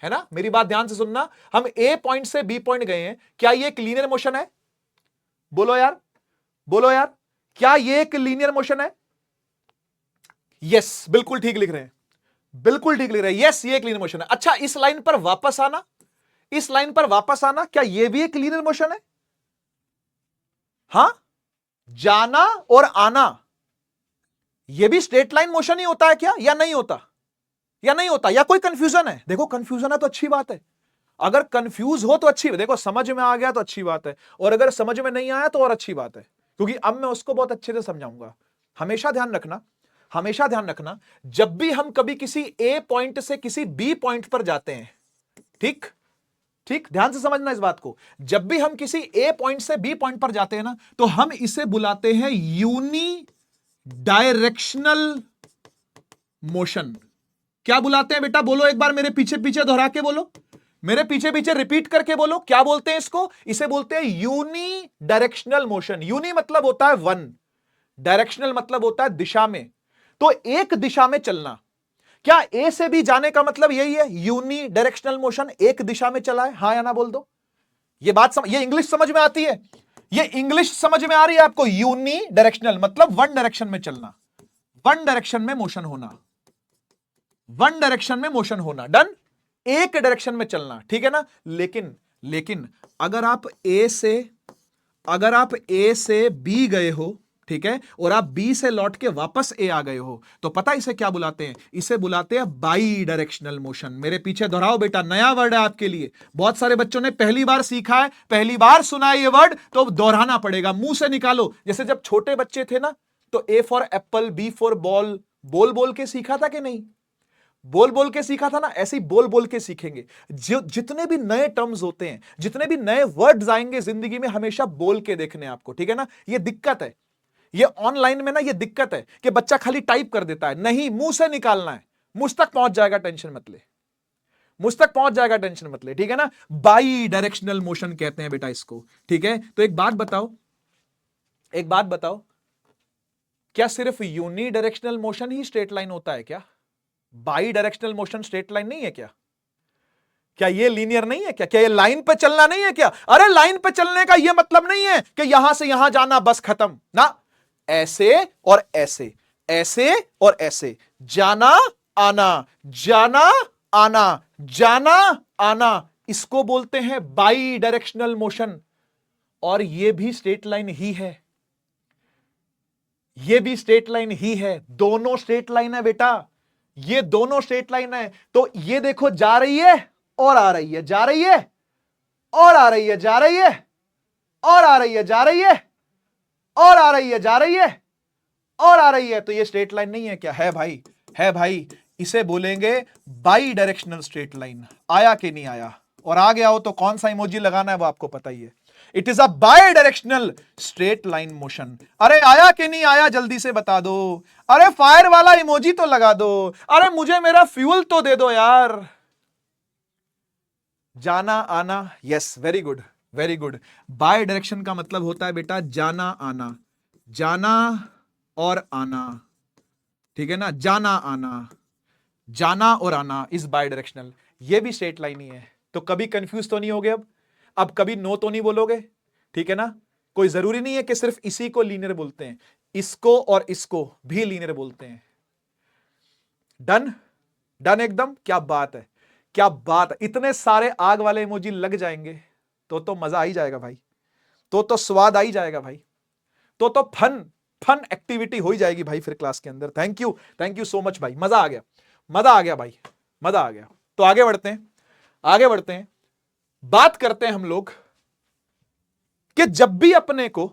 [SPEAKER 1] है ना, मेरी बात ध्यान से सुनना, हम ए पॉइंट से बी पॉइंट गए हैं, क्या ये एक लीनियर मोशन है? बोलो यार, बोलो यार, क्या ये एक लीनियर मोशन है? यस, बिल्कुल ठीक लिख रहे हैं, बिल्कुल ठीक लिख रहे हैं, यस ये एक लीनियर मोशन है। अच्छा, इस लाइन पर वापस आना, इस लाइन पर वापस आना, क्या यह भी एक लीनियर मोशन है? हां, जाना और आना, यह भी स्ट्रेट लाइन मोशन ही होता है क्या, या नहीं होता? या नहीं होता, या कोई कंफ्यूजन है? देखो कंफ्यूजन है तो अच्छी बात है, अगर कंफ्यूज हो तो अच्छी, देखो समझ में आ गया तो अच्छी बात है, और अगर समझ में नहीं आया तो और अच्छी बात है, क्योंकि अब मैं उसको बहुत अच्छे से समझाऊंगा। हमेशा ध्यान रखना, हमेशा ध्यान रखना, जब भी हम कभी किसी ए पॉइंट से किसी बी पॉइंट पर जाते हैं, ठीक ठीक, ध्यान से समझना इस बात को, जब भी हम किसी ए पॉइंट से बी पॉइंट पर जाते हैं ना, तो हम इसे बुलाते हैं यूनी डायरेक्शनल मोशन। क्या बुलाते हैं बेटा? बोलो एक बार, मेरे पीछे पीछे दोहरा के बोलो, मेरे पीछे पीछे रिपीट करके बोलो, क्या बोलते हैं इसको? इसे बोलते हैं यूनी डायरेक्शनल मोशन। यूनी मतलब होता है वन, डायरेक्शनल मतलब होता है दिशा में, तो एक दिशा में चलना। क्या ए से बी जाने का मतलब यही है, यूनी डायरेक्शनल मोशन, एक दिशा में चला है? हाँ या ना बोल दो। ये बात ये इंग्लिश समझ में आती है? ये इंग्लिश समझ में आ रही है आपको? यूनी डायरेक्शनल मतलब वन डायरेक्शन में चलना, वन डायरेक्शन में मोशन होना, वन डायरेक्शन में मोशन होना, डन, एक डायरेक्शन में चलना, ठीक है ना? लेकिन अगर आप ए से बी गए हो, ठीक है, और आप बी से लौट के वापस ए आ गए हो, तो पता इसे क्या बुलाते हैं? इसे बुलाते हैं बाई डायरेक्शनल मोशन। मेरे पीछे दोहराओ बेटा, नया वर्ड है आपके लिए, बहुत सारे बच्चों ने पहली बार सीखा है, पहली बार सुना है ये वर्ड, तो दोहराना पड़ेगा, मुंह से निकालो। जैसे जब छोटे बच्चे थे ना, तो A for apple, B for ball, बोल बोल के सीखा था कि नहीं? बोल बोल के सीखा था ना, ऐसे ही बोल बोल के सीखेंगे। जितने भी नए टर्म्स होते हैं, जितने भी नए वर्ड्स आएंगे जिंदगी में, हमेशा बोल के देखने आपको, ठीक है ना? ये दिक्कत है, ये ऑनलाइन में ना ये दिक्कत है कि बच्चा खाली टाइप कर देता है, नहीं, मुंह से निकालना है, मुझ तक पहुंच जाएगा, टेंशन मत ले, मुझ तक पहुंच जाएगा, टेंशन मत ले, ठीक है ना? बाई डायरेक्शनल मोशन कहते हैं बेटा इसको, ठीक है? तो एक बात बताओ, एक बात बताओ, क्या सिर्फ यूनी डायरेक्शनल मोशन ही स्ट्रेट लाइन होता है क्या? By directional motion straight line नहीं है क्या? क्या ये लीनियर नहीं है क्या? क्या ये लाइन पे चलना नहीं है क्या? अरे लाइन पे चलने का ये मतलब नहीं है कि यहां से यहां जाना बस खत्म ना, ऐसे और ऐसे, ऐसे और ऐसे, जाना आना, जाना आना, जाना आना, इसको बोलते हैं बाई डायरेक्शनल मोशन। और ये भी स्ट्रेट लाइन ही है, ये भी स्ट्रेट लाइन ही है, दोनों स्ट्रेट लाइन है बेटा, ये दोनों स्ट्रेट लाइन है। तो ये देखो, जा रही है और आ रही है, जा रही है और आ रही है, जा रही है और आ रही है, जा रही है और आ रही है, जा रही है और आ रही है, तो ये स्ट्रेट लाइन नहीं है क्या? है भाई, है भाई, इसे बोलेंगे बाई डायरेक्शनल स्ट्रेट लाइन। आया कि नहीं आया? और आ गया हो तो कौन सा इमोजी लगाना है वो आपको पता ही है। It is a by directional straight line motion. अरे आया कि नहीं आया, जल्दी से बता दो। अरे फायर वाला इमोजी तो लगा दो, अरे मुझे मेरा फ्यूल तो दे दो यार। जाना आना, yes, very good, very good. By direction का मतलब होता है बेटा जाना आना, जाना और आना, ठीक है ना, जाना आना, जाना और आना इज बाय डायरेक्शनल। ये भी स्ट्रेट लाइन ही है, तो कभी कंफ्यूज तो नहीं होगे अब कभी नो तो नहीं बोलोगे, ठीक है ना। कोई जरूरी नहीं है कि सिर्फ इसी को लीनियर बोलते हैं, इसको और इसको भी लीनियर बोलते हैं। डन, डन एकदम। क्या बात है, क्या बात है। इतने सारे आग वाले इमोजी लग जाएंगे तो मजा आ ही जाएगा भाई, तो स्वाद आ ही जाएगा भाई, तो फन फन एक्टिविटी हो ही जाएगी भाई फिर क्लास के अंदर। थैंक यू सो मच भाई, मजा आ गया, मजा आ गया भाई, मजा आ गया। तो आगे बढ़ते हैं, आगे बढ़ते हैं। बात करते हैं हम लोग कि जब भी अपने को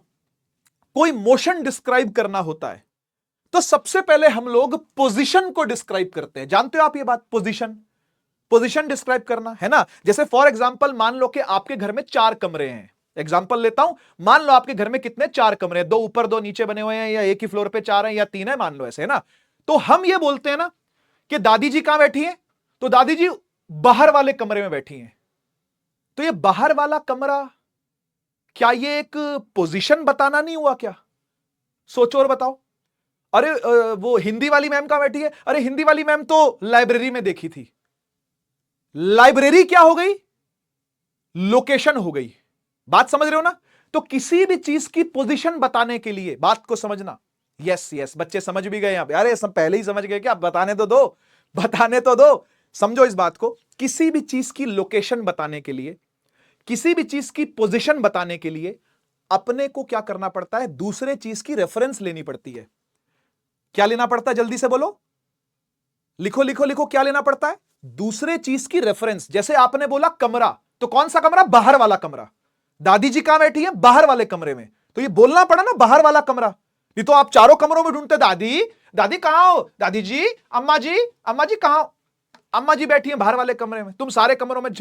[SPEAKER 1] कोई मोशन डिस्क्राइब करना होता है तो सबसे पहले हम लोग पोजीशन को डिस्क्राइब करते हैं। जानते हो आप ये बात, पोजीशन, पोजीशन डिस्क्राइब करना है ना। जैसे फॉर एग्जांपल मान लो कि आपके घर में 4 कमरे हैं, एग्जांपल लेता हूं, मान लो आपके घर में कितने 4 कमरे हैं, 2 ऊपर 2 नीचे बने हुए हैं, या एक ही फ्लोर पे 4 हैं, या 3 है, मान लो ऐसे, है ना। तो हम ये बोलते हैं ना कि दादी जी कहां बैठी हैं, तो दादी जी बाहर वाले कमरे में बैठी हैं। तो ये बाहर वाला कमरा, क्या ये एक पोजीशन बताना नहीं हुआ क्या? सोचो और बताओ। अरे वो हिंदी वाली मैम कहां बैठी है, अरे हिंदी वाली मैम तो लाइब्रेरी में देखी थी। लाइब्रेरी क्या हो गई, लोकेशन हो गई। बात समझ रहे हो ना। तो किसी भी चीज की पोजीशन बताने के लिए, बात को समझना। यस यस, बच्चे समझ भी गए यहां पे, अरे सब पहले ही समझ गए क्या, बताने तो दो, बताने तो दो। समझो इस बात को, किसी भी चीज की लोकेशन बताने के लिए, किसी भी चीज की पोजीशन बताने के लिए अपने को क्या करना पड़ता है, दूसरे चीज की रेफरेंस लेनी पड़ती है। क्या लेना पड़ता है, जल्दी से बोलो, लिखो लिखो लिखो, क्या लेना पड़ता है, दूसरे चीज की रेफरेंस। जैसे आपने बोला कमरा, तो कौन सा कमरा, बाहर वाला कमरा। दादी जी कहां बैठी है, बाहर वाले कमरे में, तो ये बोलना पड़ा ना बाहर वाला कमरा। नहीं तो आप चारों कमरों में ढूंढते, दादी दादी कहां हो, दादी जी, अम्मा जी, अम्मा जी कहां हो, अम्मा जी बैठी है बाहर वाले कमरे में, तुम सारे कमरों में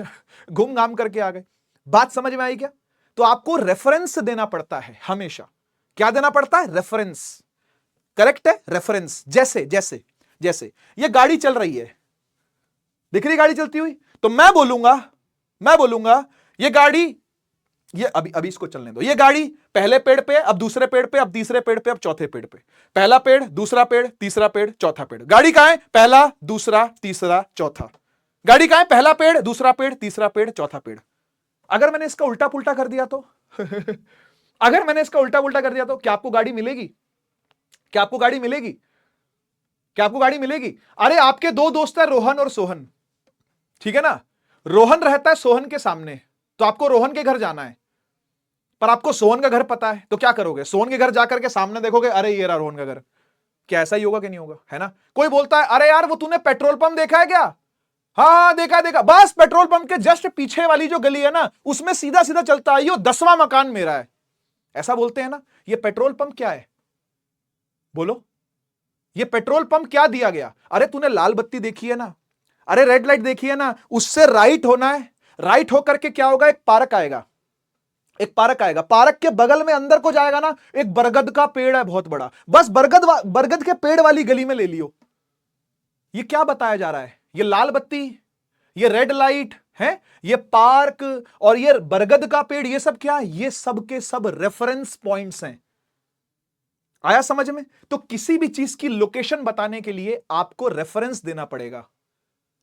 [SPEAKER 1] घूम घाम करके आ गए। बात समझ में आई क्या? तो आपको रेफरेंस देना पड़ता है हमेशा। क्या देना पड़ता है, रेफरेंस। करेक्ट है, रेफरेंस। जैसे जैसे जैसे ये गाड़ी चल रही है, दिख रही गाड़ी चलती हुई, तो मैं बोलूंगा ये गाड़ी, ये अभी इसको चलने दो, ये गाड़ी पहले पेड़ पे, अब दूसरे पेड़ पे, अब तीसरे पेड़ पे, अब चौथे पेड़ पे। पहला पेड़, दूसरा पेड़, तीसरा पेड़, चौथा पेड़। गाड़ी कहां है, पहला दूसरा तीसरा चौथा। गाड़ी कहां है, पहला पेड़, दूसरा पेड़, तीसरा पेड़, चौथा पेड़। अगर मैंने इसका उल्टा पुल्टा कर दिया तो अगर मैंने इसका उल्टा पुल्टा कर दिया तो क्या आपको गाड़ी मिलेगी, क्या आपको गाड़ी मिलेगी, क्या आपको गाड़ी मिलेगी? अरे आपके 2 दोस्त हैं, रोहन और सोहन, ठीक है ना। रोहन रहता है सोहन के सामने, तो आपको रोहन के घर जाना है, पर आपको सोहन का घर पता है, तो क्या करोगे, सोहन के घर जाकर के सामने देखोगे, अरे ये रहा रोहन का घर। क्या ऐसा ही होगा कि नहीं होगा, है ना। कोई बोलता है, अरे यार वो तूने पेट्रोल पंप देखा है क्या, हाँ हाँ देखा देखा, बस पेट्रोल पंप के जस्ट पीछे वाली जो गली है ना, उसमें सीधा सीधा चलता है, यो 10वां मकान मेरा है। ऐसा बोलते हैं ना। ये पेट्रोल पंप क्या है, बोलो, ये पेट्रोल पंप क्या दिया गया? अरे तूने लाल बत्ती देखी है ना, अरे रेड लाइट देखी है ना, उससे राइट होना है, राइट होकर के क्या होगा, एक पार्क आएगा, एक पार्क आएगा, पार्क के बगल में अंदर को जाएगा ना, एक बरगद का पेड़ है बहुत बड़ा, बस बरगद के पेड़ वाली गली में ले लियो। ये क्या बताया जा रहा है, ये लाल बत्ती, ये रेड लाइट है, ये पार्क और ये बरगद का पेड़, ये सब क्या है, ये सब के सब रेफरेंस पॉइंट्स हैं। आया समझ में? तो किसी भी चीज की लोकेशन बताने के लिए आपको रेफरेंस देना पड़ेगा,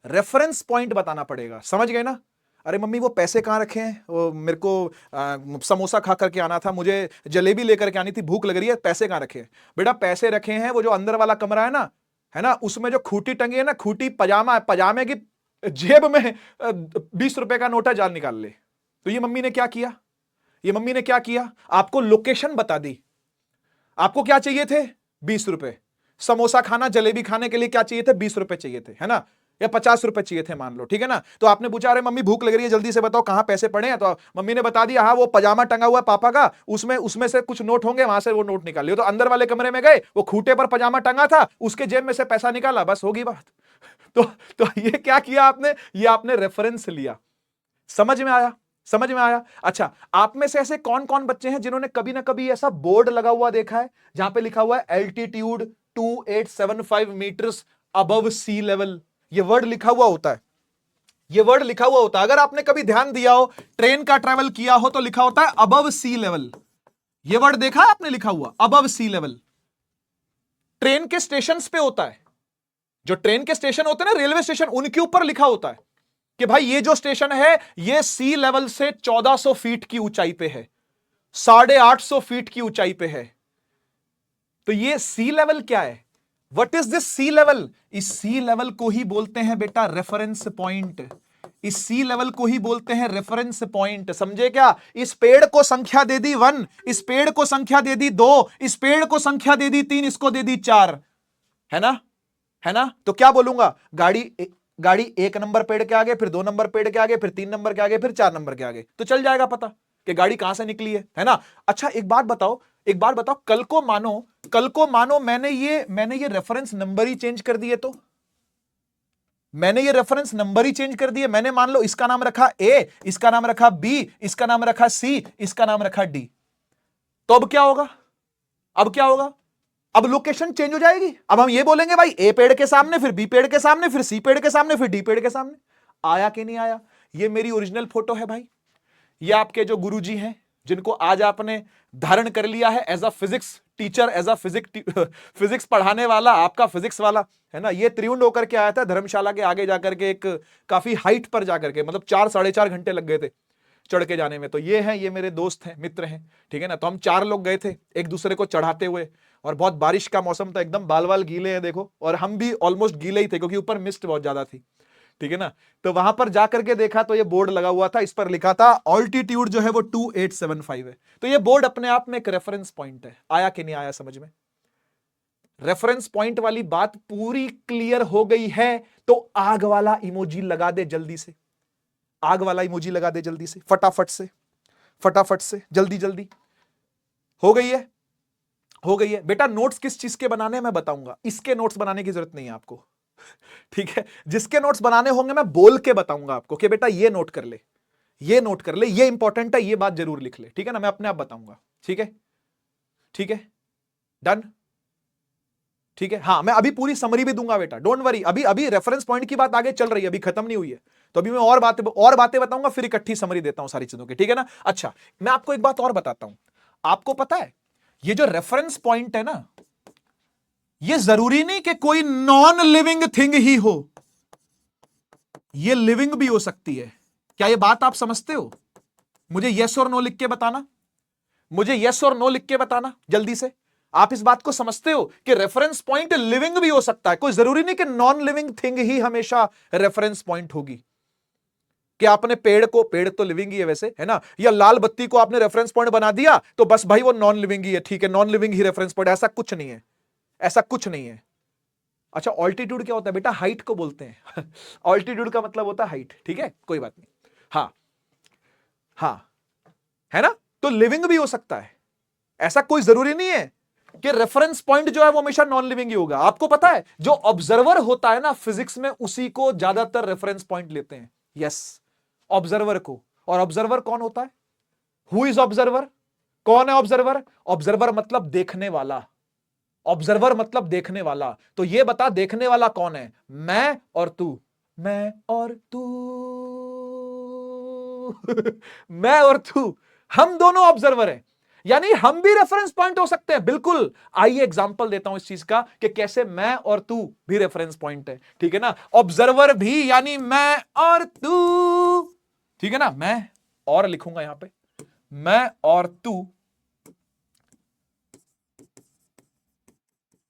[SPEAKER 1] रेफरेंस पॉइंट बताना पड़ेगा। समझ गए ना। अरे मम्मी वो पैसे कहां रखे हैं, वो मेरे को समोसा खा करके आना था, मुझे जलेबी लेकर के आनी थी, भूख लग रही है, पैसे कहां रखे हैं? बेटा पैसे रखे हैं वो जो अंदर वाला कमरा है ना, उसमें जो खूटी टंगी है ना, खूटी पजामा है, पजामे की जेब में 20 रुपए का नोट है, जान निकाल ले। तो ये मम्मी ने क्या किया, ये मम्मी ने क्या किया, आपको लोकेशन बता दी। आपको क्या चाहिए थे, 20 रुपए। समोसा खाना, जलेबी खाने के लिए क्या चाहिए थे, 20 रुपए चाहिए थे, है ना, या 50 रुपए चाहिए थे मान लो, ठीक है ना। तो आपने पूछा, अरे मम्मी भूख लग रही है, जल्दी से बताओ कहां पैसे पड़े हैं, तो मम्मी ने बता दिया, हाँ वो पजामा टंगा हुआ है पापा का, उसमें से कुछ नोट होंगे, वहां से वो नोट निकाल लियो। तो अंदर वाले कमरे में गए, वो खूटे पर पजामा टंगा था, उसके जेब में से पैसा निकाला, बस होगी बात। तो ये क्या किया आपने, ये आपने रेफरेंस लिया। समझ में आया, समझ में आया। अच्छा, आप में से ऐसे कौन कौन बच्चे हैं जिन्होंने कभी ना कभी ऐसा बोर्ड लगा हुआ देखा है जहां पे लिखा हुआ है altitude 2875 metres above sea level, ये वर्ड लिखा हुआ होता है, ये वर्ड लिखा हुआ होता है। अगर आपने कभी ध्यान दिया हो, ट्रेन का ट्रैवल किया हो, तो लिखा होता है अबव सी लेवल। ये वर्ड देखा है आपने लिखा हुआ अबव सी लेवल? ट्रेन के स्टेशन पे होता है, जो ट्रेन के स्टेशन होते हैं ना, रेलवे स्टेशन, उनके ऊपर लिखा होता है कि भाई ये जो स्टेशन है ये सी लेवल से 1400 फीट की ऊंचाई पे है, 850 फीट की ऊंचाई पे है। तो ये सी लेवल क्या है? What is this sea level? इस सी लेवल को ही बोलते हैं बेटा रेफरेंस पॉइंट। इस सी लेवल को ही बोलते हैं रेफरेंस पॉइंट। समझे क्या? इस पेड़ को संख्या दे दी 1, इस पेड़ को संख्या दे दी 2, इस पेड़ को संख्या दे दी 3, इसको दे दी 4, है ना? है ना? तो क्या बोलूंगा? गाड़ी 1 नंबर पेड़ के आगे, फिर 2 नंबर पेड़ के आगे, फिर 3 नंबर के आगे, फिर 4 नंबर के आगे, तो चल जाएगा पता कि गाड़ी कहां से निकली है ना? अच्छा एक बात बताओ, कल को मानो मैंने ये रेफरेंस नंबर ही चेंज कर दिए, तो मैंने ये रेफरेंस नंबर ही चेंज कर दिए। मैंने मान लो इसका नाम रखा ए, इसका नाम रखा बी, इसका नाम रखा सी, इसका नाम रखा डी, तो अब क्या होगा? अब लोकेशन चेंज हो जाएगी। अब हम ये बोलेंगे भाई ए पेड़ के सामने, फिर बी पेड़ के सामने, फिर सी पेड़ के सामने, फिर डी पेड़ के सामने। आया कि नहीं आया? ये मेरी ओरिजिनल फोटो है भाई। ये आपके जो गुरुजी हैं, जिनको आज आपने धारण कर लिया है as a physics teacher, as a physics पढ़ाने वाला, आपका फिजिक्स वाला, है ना? ये त्रिउंड होकर के आया था धर्मशाला के आगे जाकर के, एक काफी हाइट पर जाकर के, मतलब 4-4.5 घंटे लग गए थे चढ़ के जाने में। तो ये मेरे दोस्त हैं, मित्र हैं, ठीक है ना? तो हम 4 लोग गए थे एक दूसरे को चढ़ाते हुए, और बहुत बारिश का मौसम था, एकदम बाल बाल गीले हैं देखो, और हम भी ऑलमोस्ट गीले ही थे क्योंकि ऊपर मिस्ट बहुत ज्यादा थी, ठीक है ना? तो वहां पर जाकर के देखा तो ये बोर्ड लगा हुआ था, इस पर लिखा था ऑल्टीट्यूड जो है वो 2875 है। तो ये बोर्ड अपने आप में एक रेफरेंस पॉइंट है। आया कि नहीं आया समझ में? रेफरेंस पॉइंट वाली बात पूरी क्लियर हो गई है, तो आग वाला इमोजी लगा दे जल्दी से, आग वाला इमोजी लगा दे जल्दी से, फटाफट से, जल्दी। हो गई है बेटा। नोट्स किस चीज के बनाने हैं मैं बताऊंगा, इसके नोट्स बनाने की जरूरत नहीं है आपको, ठीक है? जिसके नोट्स बनाने होंगे मैं बोल के बताऊंगा आपको कि बेटा ये नोट कर ले, ये इंपॉर्टेंट है, ये बात जरूर लिख ले, ठीक है ना? मैं अपने आप बताऊंगा, ठीक है? डन, ठीक है? हाँ, मैं अभी पूरी समरी भी दूंगा बेटा, डोंट वरी। अभी रेफरेंस पॉइंट की बात आगे चल रही है, अभी खत्म नहीं हुई है, तो अभी मैं और बातें बताऊंगा, फिर इकट्ठी समरी देता हूं सारी चीजों की, ठीक है ना? अच्छा, मैं आपको एक बात और बताता हूं। आपको पता है ये जो रेफरेंस पॉइंट है ना, ये जरूरी नहीं कि कोई नॉन लिविंग थिंग ही हो, ये लिविंग भी हो सकती है। क्या ये बात आप समझते हो? मुझे यस और नो लिख के बताना, जल्दी से। आप इस बात को समझते हो कि रेफरेंस पॉइंट लिविंग भी हो सकता है, कोई जरूरी नहीं कि नॉन लिविंग थिंग ही हमेशा रेफरेंस पॉइंट होगी। कि आपने पेड़ तो लिविंग ही है वैसे, है ना? या लाल बत्ती को आपने रेफरेंस पॉइंट बना दिया तो बस भाई वो नॉन लिविंग ही है, ठीक है? नॉन लिविंग ही रेफरेंस पॉइंट, ऐसा कुछ नहीं है। अच्छा, ऑल्टीट्यूड क्या होता है बेटा? हाइट को बोलते हैं ऑल्टीट्यूड का मतलब होता है हाइट, ठीक है? कोई बात नहीं। हाँ, है ना? तो लिविंग भी हो सकता है, ऐसा कोई जरूरी नहीं है कि रेफरेंस पॉइंट जो है वो हमेशा नॉन लिविंग ही होगा। आपको पता है जो ऑब्जर्वर होता है ना फिजिक्स में, उसी को ज्यादातर रेफरेंस पॉइंट लेते हैं। यस, ऑब्जर्वर को। और ऑब्जर्वर कौन होता है? Who is observer? कौन है ऑब्जर्वर? ऑब्जर्वर मतलब देखने वाला। तो ये बता, देखने वाला कौन है? मैं और तू। मैं और तू, हम दोनों ऑब्जर्वर हैं, यानी हम भी रेफरेंस पॉइंट हो सकते हैं। बिल्कुल, आइए एग्जांपल देता हूं इस चीज का कि कैसे मैं और तू भी रेफरेंस पॉइंट है, ठीक है ना? ऑब्जर्वर भी, यानी मैं और तू, ठीक है ना? मैं और लिखूंगा यहां पे, मैं और तू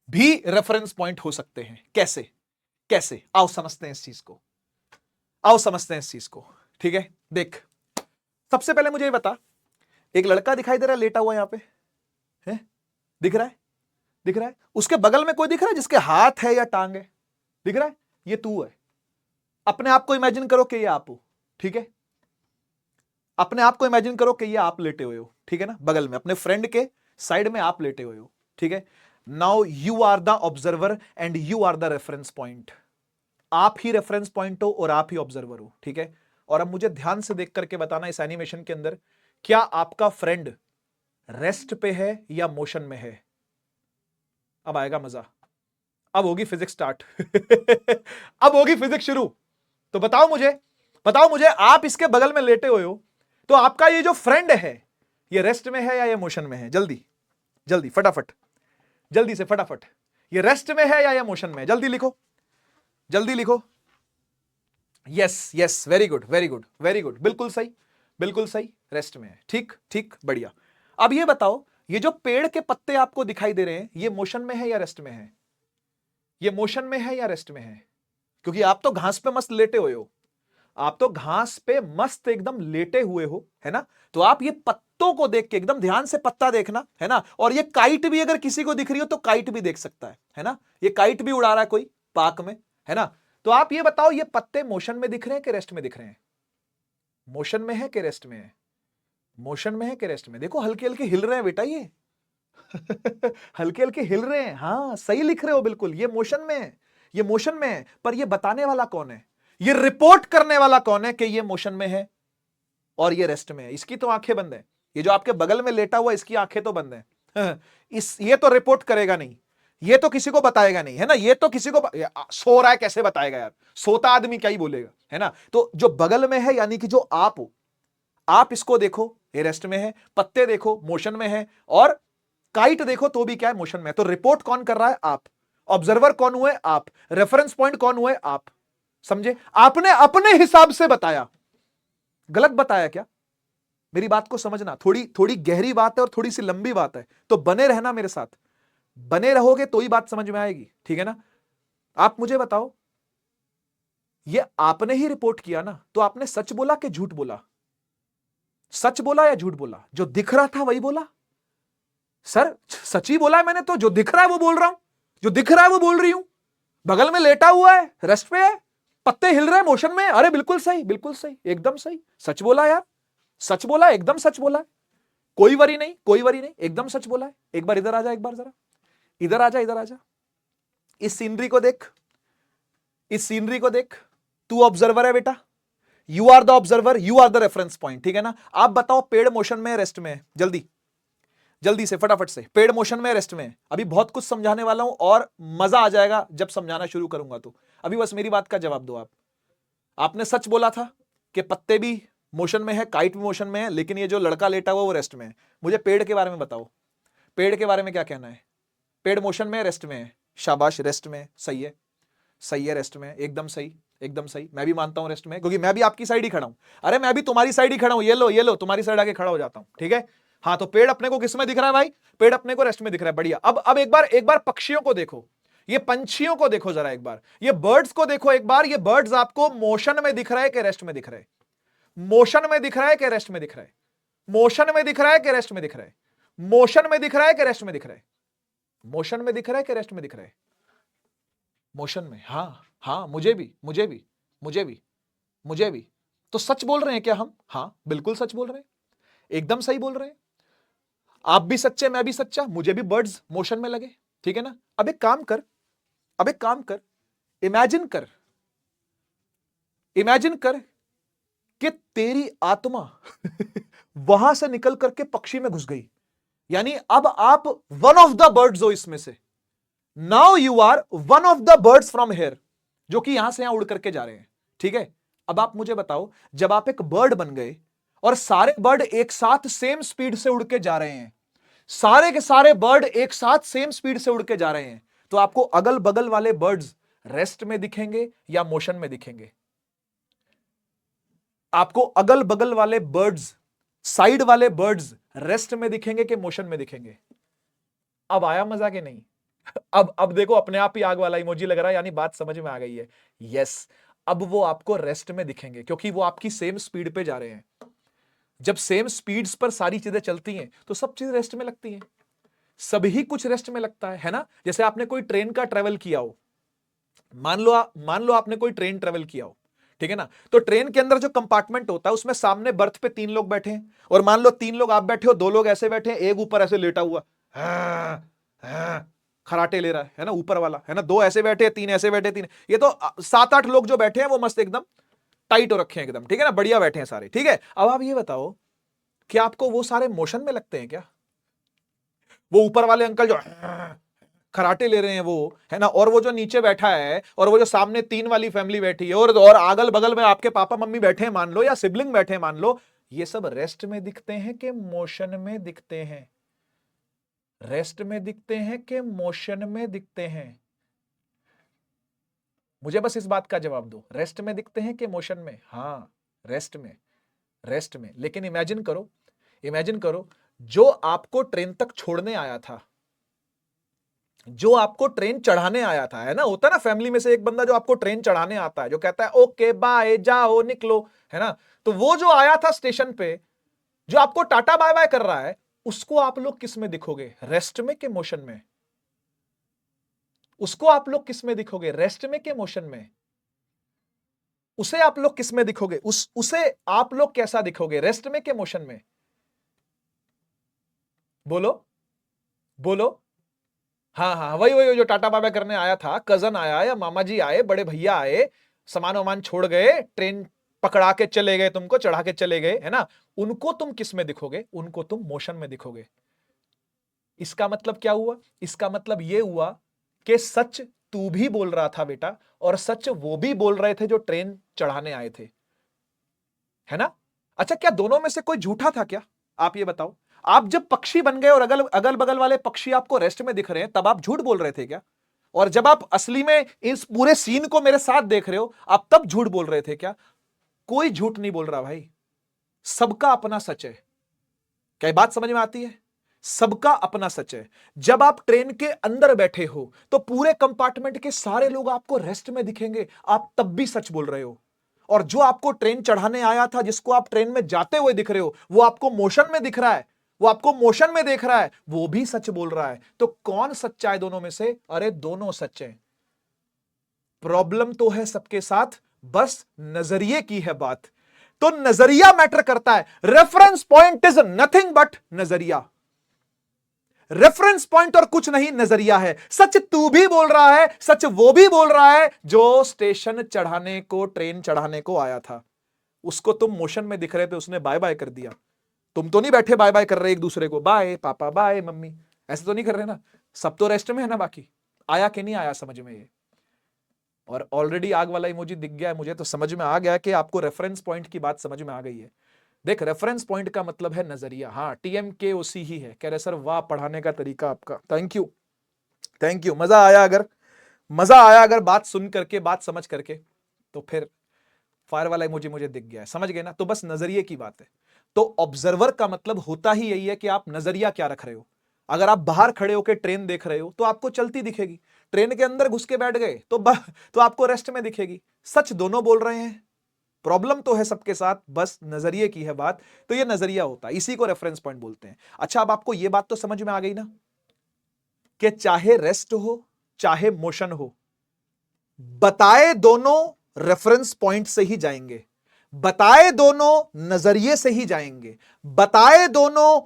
[SPEAKER 1] भी रेफरेंस पॉइंट हो सकते हैं। कैसे आओ समझते हैं इस चीज को, ठीक है? देख, सबसे पहले मुझे ये बता, एक लड़का दिखाई दे रहा है लेटा हुआ यहां पे, है? दिख रहा है? उसके बगल में कोई दिख रहा है जिसके हाथ है या टांग है? दिख रहा है? ये तू है। अपने आप को इमेजिन करो कि ये आप हो, ठीक है? अपने आप को इमेजिन करो कि ये आप लेटे हुए हो, ठीक है ना? बगल में अपने फ्रेंड के साइड में आप लेटे हुए हो, ठीक है? Now you are the observer and you are the reference point. आप ही रेफरेंस पॉइंट हो और आप ही ऑब्जर्वर हो, ठीक है? और अब मुझे ध्यान से देख करके बताना इस एनिमेशन के अंदर, क्या आपका फ्रेंड रेस्ट पे है या मोशन में है? अब आएगा मजा, अब होगी फिजिक्स स्टार्ट अब होगी फिजिक्स शुरू। तो बताओ मुझे, बताओ मुझे, आप इसके बगल में लेटे हुए हो, तो आपका ये जो फ्रेंड है ये रेस्ट में है या ये मोशन में है? जल्दी जल्दी फटाफट, जल्दी से फटाफट, ये रेस्ट में है या ये मोशन में है? जल्दी लिखो, जल्दी लिखो। Yes yes, very good very good very good, बिल्कुल सही बिल्कुल सही, रेस्ट में है। ठीक ठीक, बढ़िया। अब ये बताओ, ये जो पेड़ के पत्ते आपको दिखाई दे रहे हैं ये मोशन में है या रेस्ट में है? ये मोशन में है या रेस्ट में है? क्योंकि आप तो घास पे मस्त लेटे हुए हो, आप तो घास पे मस्त एकदम लेटे हुए हो, है ना? तो आप ये पत्तों को देख के एकदम ध्यान से पत्ता देखना, है ना? और ये काइट भी अगर किसी को दिख रही हो तो काइट भी देख सकता है ना? ये काइट भी उड़ा रहा है कोई पार्क में, है ना? तो आप ये बताओ, ये पत्ते मोशन में दिख रहे हैं कि रेस्ट में दिख रहे हैं? मोशन में है कि रेस्ट में है? मोशन में है कि रेस्ट में? देखो हल्के हल्के हिल रहे हैं बेटा ये हल्के हल्के हिल रहे हैं। हाँ सही लिख रहे हो बिल्कुल, ये मोशन में है, ये मोशन में है। पर ये बताने वाला कौन है, ये रिपोर्ट करने वाला कौन है कि ये मोशन में है और ये रेस्ट में है? इसकी तो आंखें बंद है। ये जो आपके बगल में लेटा हुआ इसकी आंखें तो बंद है ये तो रिपोर्ट करेगा नहीं, ये तो किसी को बताएगा नहीं, है ना? ये तो किसी को सो रहा है कैसे बताएगा यार, सोता आदमी क्या ही बोलेगा, है ना? तो जो बगल में है यानी कि जो आप हो, आप इसको देखो ये रेस्ट में है, पत्ते देखो मोशन में है, और काइट देखो तो भी क्या है, मोशन में है। तो रिपोर्ट कौन कर रहा है? आप। ऑब्जर्वर कौन हुए? आप। रेफरेंस पॉइंट कौन हुए? आप। समझे? आपने अपने हिसाब से बताया, गलत बताया क्या? मेरी बात को समझना, थोड़ी थोड़ी गहरी बात है और थोड़ी सी लंबी बात है, तो बने रहना मेरे साथ, बने रहोगे तो ही बात समझ में आएगी, ठीक है ना? आप मुझे बताओ, ये आपने ही रिपोर्ट किया ना, तो आपने सच बोला कि झूठ बोला? सच बोला या झूठ बोला? जो दिख रहा था वही बोला? सर सच ही बोला है मैंने तो, जो दिख रहा है वो बोल रहा हूं, जो दिख रहा है वो बोल रही हूं। बगल में लेटा हुआ है, रेस्ट पे है, पत्ते हिल रहे हैं, मोशन में है। अरे बिल्कुल सही बिल्कुल सही, एकदम सही, सच बोला यार, सच बोला, एकदम सच बोला है, कोई वरी नहीं कोई वरी नहीं, एकदम सच बोला है। एक बार इधर आ जा, एक बार जरा इधर आ जा, इधर आ जा, इस सीनरी को देख, इस सीनरी को देख, तू ऑब्जर्वर है बेटा, you are the observer, you are the reference point, ठीक है ना? आप बताओ पेड़ मोशन में है रेस्ट में है? जल्दी जल्दी से फटाफट से, पेड़ मोशन में रेस्ट में है? अभी बहुत कुछ समझाने वाला हूं और मजा आ जाएगा जब समझाना शुरू करूंगा, तो अभी बस मेरी बात का जवाब दो आप। आपने सच बोला था कि पत्ते भी मोशन में है, काइट भी मोशन में है, लेकिन ये जो लड़का लेटा हुआ वो रेस्ट में है। मुझे पेड़ के बारे में बताओ, पेड़ के बारे में क्या कहना है? पेड़ मोशन में है, रेस्ट में है? शाबाश, रेस्ट में, सही है, सही है, रेस्ट में, एकदम सही एकदम सही। मैं भी मानता हूं रेस्ट में, क्योंकि मैं भी आपकी साइड ही खड़ा हूं। अरे मैं भी तुम्हारी साइड ही खड़ा हूं, ये लो तुम्हारी साइड आके खड़ा हो जाता हूं, ठीक है? हाँ, तो पेड़ अपने को किस में दिख रहा है भाई? पेड़ अपने को रेस्ट में दिख रहा है, बढ़िया। अब एक बार पक्षियों को देखो, ये पंछियों को देखो जरा एक बार, ये बर्ड्स को देखो एक बार। ये बर्ड्स आपको मोशन में दिख रहा है कि रेस्ट में दिख रहा है? मोशन में दिख रहा है कि रेस्ट में दिख रहा है? मोशन में दिख रहा है कि रेस्ट में दिख रहा है? मोशन में दिख रहा है कि रेस्ट में दिख रहा है? मोशन में दिख रहा है कि रेस्ट में दिख रहा है? मोशन में। हाँ हाँ, मुझे भी मुझे भी मुझे भी मुझे भी। तो सच बोल रहे हैं क्या हम? हाँ बिल्कुल सच बोल रहे हैं, एकदम सही बोल रहे हैं। आप भी सच्चे, मैं भी सच्चा, मुझे भी बर्ड्स मोशन में लगे, ठीक है ना? अब एक काम कर, अब एक काम कर, इमेजिन कर, इमेजिन कर कि तेरी आत्मा वहां से निकल करके पक्षी में घुस गई, यानी अब आप वन ऑफ द बर्ड्स हो इसमें से। Now you are one of the birds from here, जो कि यहां से यहां उड़ करके जा रहे हैं, ठीक है? अब आप मुझे बताओ, जब आप एक बर्ड बन गए और सारे बर्ड एक साथ सेम स्पीड से उड़ के जा रहे हैं, सारे के सारे बर्ड एक साथ सेम स्पीड से उड़ के जा रहे हैं, तो आपको अगल बगल वाले बर्ड्स रेस्ट में दिखेंगे या मोशन में दिखेंगे? आपको अगल बगल वाले बर्ड्स, साइड वाले बर्ड्स रेस्ट में दिखेंगे कि मोशन में दिखेंगे? अब आया मजा के नहीं? अब देखो अपने आप ही आग वाला इमोजी लग रहा है, यानी बात समझ में आ गई है। यस, अब वो आपको रेस्ट में दिखेंगे, क्योंकि वो आपकी सेम स्पीड पे जा रहे हैं। जब सेम स्पीड्स पर सारी चीजें चलती हैं तो सब चीज रेस्ट में लगती हैं, सभी कुछ रेस्ट में लगता है ना? जैसे आपने कोई ट्रेन का ट्रेवल किया हो, मान लो आपने कोई ट्रेन ट्रेवल किया हो, ठीक है ना? तो ट्रेन के अंदर जो कंपार्टमेंट होता है उसमें सामने बर्थ पे 3 लोग बैठे हैं, और मान लो 3 लोग आप बैठे हो, 2 लोग ऐसे बैठे हैं, एक ऊपर ऐसे लेटा हुआ खराटे ले रहा है ना, ऊपर वाला, है ना? 2 ऐसे बैठे, 3 ऐसे बैठे, 3, ये तो 7-8 लोग जो बैठे हैं वो मस्त एकदम टाइट हो रखे हैं एकदम, ठीक है ना? बढ़िया बैठे हैं सारे, ठीक है? अब आप ये बताओ कि आपको वो सारे मोशन में लगते हैं क्या? वो ऊपर वाले अंकल जो खराटे ले रहे हैं वो, है ना, और वो जो नीचे बैठा है और वो जो सामने 3 वाली फैमिली बैठी है और अगल बगल में आपके पापा मम्मी बैठे हैं मान लो, या सिबलिंग बैठे हैं मान लो, ये सब रेस्ट में दिखते हैं कि मोशन में दिखते हैं? रेस्ट में दिखते हैं कि मोशन में दिखते हैं? मुझे बस इस बात का जवाब दो, रेस्ट में दिखते हैं कि मोशन में? हाँ, रेस्ट में, रेस्ट में। लेकिन इमेजिन करो, इमेजिन करो, जो आपको ट्रेन तक छोड़ने आया था, जो आपको ट्रेन चढ़ाने आया था, है ना, होता है ना फैमिली में से एक बंदा जो आपको ट्रेन चढ़ाने आता है, जो कहता है ओके बाय जाओ निकलो, है ना, तो वो जो आया था स्टेशन पे, जो आपको टाटा बाय बाय कर रहा है, उसको आप लोग किस में दिखोगे, रेस्ट में कि मोशन में? उसको आप लोग किस में दिखोगे, रेस्ट में कि मोशन में? उसे आप लोग किस में दिखोगे, उसे आप लोग कैसा दिखोगे, रेस्ट में कि मोशन में? बोलो बोलो। हाँ हाँ, वही वही जो टाटा बाय करने आया था, कजन आया या मामा जी आए, बड़े भैया आए, सामान वामान छोड़ गए, ट्रेन पकड़ा के चले गए, तुमको चढ़ा के चले गए, है ना, उनको तुम किस में दिखोगे, उनको तुम मोशन में दिखोगे। इसका मतलब क्या हुआ, इसका मतलब यह हुआ कि सच तू भी बोल रहा था बेटा, और सच वो भी बोल रहे थे जो ट्रेन चढ़ाने आए थे, है ना। अच्छा, क्या दोनों में से कोई झूठा था क्या? आप ये बताओ। आप जब पक्षी बन गए और अगल बगल वाले पक्षी आपको रेस्ट में दिख रहे हैं, तब आप झूठ बोल रहे थे क्या? और जब आप असली में इस पूरे सीन को मेरे साथ देख रहे हो, आप तब झूठ बोल रहे थे क्या? कोई झूठ नहीं बोल रहा भाई, सबका अपना सच है। क्या बात समझ में आती है? सबका अपना सच है। जब आप ट्रेन के अंदर बैठे हो तो पूरे कंपार्टमेंट के सारे लोग आपको रेस्ट में दिखेंगे, आप तब भी सच बोल रहे हो। और जो आपको ट्रेन चढ़ाने आया था, जिसको आप ट्रेन में जाते हुए दिख रहे हो, वो आपको मोशन में दिख रहा है, वो आपको मोशन में देख रहा है, वो भी सच बोल रहा है। तो कौन सच्चा है दोनों में से? अरे दोनों सच है। प्रॉब्लम तो है सबके साथ, बस नजरिए की है बात। तो नजरिया मैटर करता है। Reference point is nothing but नजरिया। रेफरेंस पॉइंट और कुछ नहीं, नजरिया है। सच तू भी बोल रहा है, सच वो भी बोल रहा है जो स्टेशन चढ़ाने को, ट्रेन चढ़ाने को आया था। उसको तुम मोशन में दिख रहे थे, उसने बाय बाय कर दिया। तुम तो नहीं बैठे बाय बाय कर रहे एक दूसरे को, बाय पापा बाय मम्मी, ऐसे तो नहीं कर रहे ना। सब तो रेस्ट में है ना। बाकी आया कि नहीं आया समझ में ये? और ऑलरेडी आग वाला इमोजी दिख गया है मुझे, तो समझ में आ गया कि आपको रेफरेंस पॉइंट की बात समझ में आ गई है। देख, रेफरेंस पॉइंट का मतलब है नजरिया। हाँ, TMKOC ही है। कह रहे सर वाह पढ़ाने का तरीका आपका, थैंक यू थैंक यू। मजा आया अगर बात सुन करके, बात समझ करके, तो फिर फायर वाला इमोजी मुझे दिख गया है, समझ गए ना। तो बस नजरिए की बात है। तो ऑब्जर्वर का मतलब होता ही यही है कि आप नजरिया क्या रख रहे हो। अगर आप बाहर खड़े होकर ट्रेन देख रहे हो तो आपको चलती दिखेगी, ट्रेन के अंदर घुस के बैठ गए तो आपको रेस्ट में दिखेगी। सच दोनों बोल रहे हैं, प्रॉब्लम तो है सबके साथ, बस नजरिए की है बात। तो ये नजरिया होता है, इसी को रेफरेंस पॉइंट बोलते हैं। अच्छा, अब आपको ये बात तो समझ में आ गई ना कि चाहे रेस्ट हो चाहे मोशन हो, बताए दोनों रेफरेंस पॉइंट से ही जाएंगे, बताए दोनों नजरिए से ही जाएंगे, बताए दोनों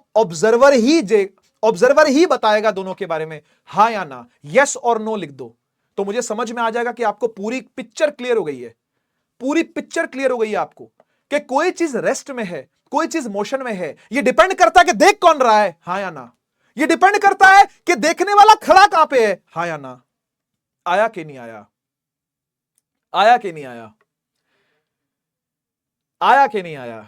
[SPEAKER 1] ऑब्जर्वर ही बताएगा दोनों के बारे में, हां या ना, यस और नो लिख दो, तो मुझे समझ में आ जाएगा कि आपको पूरी पिक्चर क्लियर हो गई है। पूरी पिक्चर क्लियर हो गई है आपको कि कोई चीज रेस्ट में है, कोई चीज मोशन में है। यह डिपेंड करता है कि देख कौन रहा है, हां या ना। यह डिपेंड करता है कि देखने वाला खड़ा कहां पे है, हां या ना। आया कि नहीं आया? आया कि नहीं आया? आया कि नहीं आया?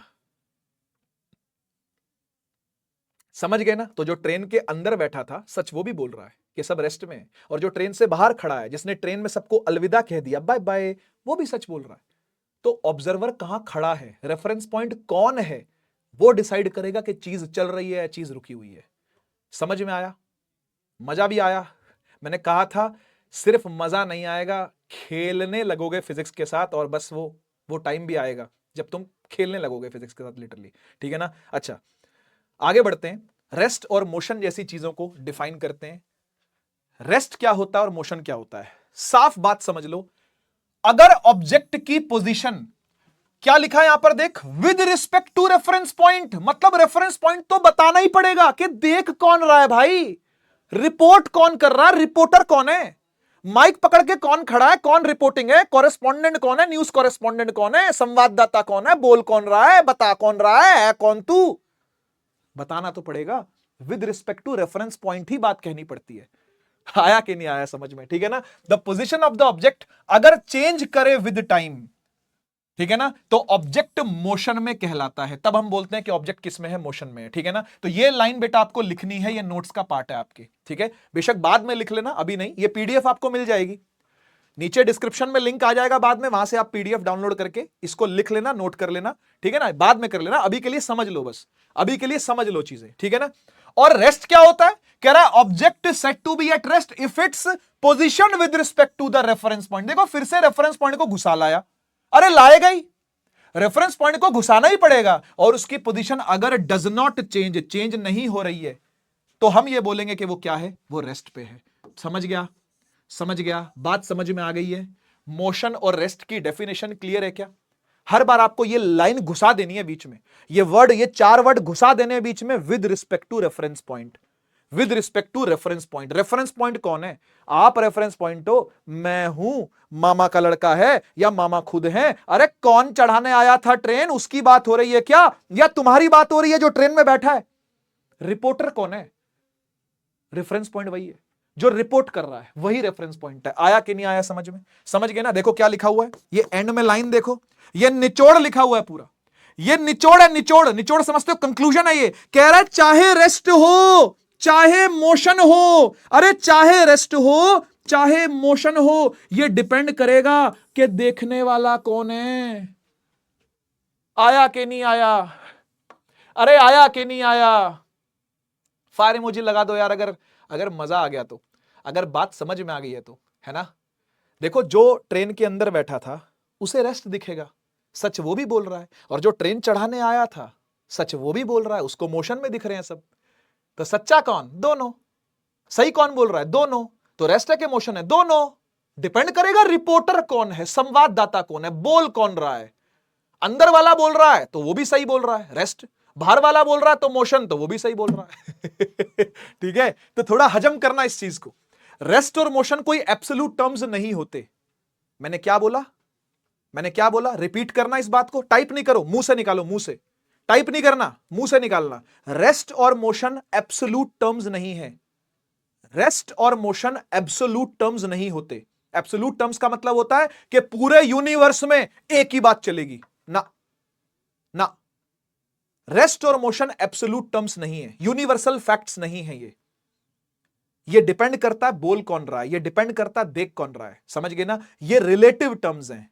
[SPEAKER 1] समझ गए ना। तो जो ट्रेन के अंदर बैठा था, सच वो भी बोल रहा है कि सब रेस्ट में है, और जो ट्रेन से बाहर खड़ा है, जिसने ट्रेन में सबको अलविदा कह दिया, बाय बाय, वो भी सच बोल रहा है। तो ऑब्जर्वर कहां खड़ा है, रेफरेंस पॉइंट कौन है, वो डिसाइड करेगा कि चीज चल रही है या चीज रुकी हुई है। समझ में आया? मजा भी आया। मैंने कहा था सिर्फ मजा नहीं आएगा, खेलने लगोगे फिजिक्स के साथ, और बस वो टाइम भी आएगा जब तुम खेलने लगोगे फिजिक्स के साथ, लिटरली। ठीक है ना। अच्छा, आगे बढ़ते हैं। रेस्ट और मोशन जैसी चीजों को डिफाइन करते हैं। रेस्ट क्या होता है और मोशन क्या होता है? साफ बात समझ लो। अगर ऑब्जेक्ट की पोजीशन, क्या लिखा है यहां पर देख, with respect to reference point, मतलब रेफरेंस पॉइंट तो बताना ही पड़ेगा कि देख कौन रहा है भाई, रिपोर्ट कौन कर रहा है, रिपोर्टर कौन है, माइक पकड़ के कौन खड़ा है, कौन रिपोर्टिंग है, कॉरेस्पॉन्डेंट कौन है, न्यूज कॉरेस्पॉन्डेंट कौन है, संवाददाता कौन है, बोल कौन रहा है, बता कौन रहा है कौन तू, बताना तो पड़ेगा। With respect to reference point ही बात कहनी पड़ती है। आया कि नहीं आया समझ में, ठीक है ना। The position of the object अगर चेंज करे विद टाइम, ठीक है ना, तो ऑब्जेक्ट मोशन में कहलाता है, तब हम बोलते हैं कि ऑब्जेक्ट किस में है, मोशन में है, ठीक है ना। तो ये लाइन बेटा आपको लिखनी है, ये नोट्स का पार्ट है आपके, ठीक है। बेशक बाद में लिख लेना, अभी नहीं। ये पीडीएफ आपको मिल जाएगी, नीचे डिस्क्रिप्शन में लिंक आ जाएगा बाद में, वहां से आप पीडीएफ डाउनलोड करके इसको लिख लेना, नोट कर लेना, ठीक है ना। बाद में कर लेना, अभी के लिए समझ लो, बस अभी के लिए समझ लो चीजें, ठीक है ना। और रेस्ट क्या होता है, कह रहा है object set to be at rest if its position with respect to the reference point. देखो फिर से रेफरेंस पॉइंट को घुसा लाया, अरे लाएगा ही, रेफरेंस पॉइंट को घुसाना ही पड़ेगा, और उसकी पोजीशन अगर डज नॉट चेंज नहीं हो रही है, तो हम ये बोलेंगे कि वो क्या है, वो रेस्ट पे है। समझ गया, समझ गया, बात समझ में आ गई है। मोशन और रेस्ट की डेफिनेशन क्लियर है क्या। हर बार आपको ये लाइन घुसा देनी है बीच में, ये वर्ड, ये 4 वर्ड घुसा देने हैं बीच में, with respect to reference point, with respect to reference point. Reference point कौन है, आप रेफरेंस पॉइंट हो, मैं हूं, मामा का लड़का है या मामा खुद हैं। अरे कौन चढ़ाने आया था ट्रेन, उसकी बात हो रही है क्या, या तुम्हारी बात हो रही है जो ट्रेन में बैठा है। रिपोर्टर कौन है, रेफरेंस पॉइंट वही है जो रिपोर्ट कर रहा है, वही रेफरेंस पॉइंट है। आया कि नहीं आया समझ में, समझ गए ना। देखो क्या लिखा हुआ है, ये एंड में लाइन देखो, ये निचोड़ लिखा हुआ है पूरा, ये निचोड़ है, निचोड़, निचोड़ समझते हो, कंक्लूजन है। ये कह रहा है चाहे रेस्ट हो चाहे मोशन हो, अरे चाहे रेस्ट हो चाहे मोशन हो, ये डिपेंड करेगा कि देखने वाला कौन है। आया कि नहीं आया, अरे आया कि नहीं आया। फायर इमोजी लगा दो यार, अगर मजा आ गया तो, अगर बात समझ में आ गई है तो, है ना। देखो जो ट्रेन के अंदर बैठा था उसे रेस्ट दिखेगा, सच वो भी बोल रहा है, और जो ट्रेन चढ़ाने आया था सच वो भी बोल रहा है, उसको मोशन में दिख रहे हैं सब। तो सच्चा कौन, दोनों। सही कौन बोल रहा है, दोनों। तो रेस्ट है कि मोशन है, दोनों। डिपेंड करेगा रिपोर्टर कौन है, संवाददाता कौन है, बोल कौन रहा है। अंदर वाला बोल रहा है तो वो भी सही बोल रहा है, रेस्ट। बाहर वाला बोल रहा है तो मोशन, तो वो भी सही बोल रहा है। ठीक है, तो थोड़ा हजम करना इस चीज को। रेस्ट और मोशन कोई एब्सोल्यूट टर्म्स नहीं होते। मैंने क्या बोला, मैंने क्या बोला, रिपीट करना इस बात को, टाइप नहीं करो, मुंह से निकालो, मुंह से टाइप नहीं करना, मुंह से निकालना। रेस्ट और मोशन एब्सोल्यूट टर्म्स नहीं है, रेस्ट और मोशन एब्सोल्यूट टर्म्स नहीं होते। एब्सोल्यूट टर्म्स का मतलब होता है कि पूरे यूनिवर्स में एक ही बात चलेगी ना, ना। रेस्ट और मोशन एब्सोल्यूट टर्म्स नहीं है, यूनिवर्सल फैक्ट्स नहीं है। ये डिपेंड करता है बोल कौन रहा है, ये डिपेंड करता है देख कौन रहा है, समझ गए ना। ये रिलेटिव टर्म्स हैं,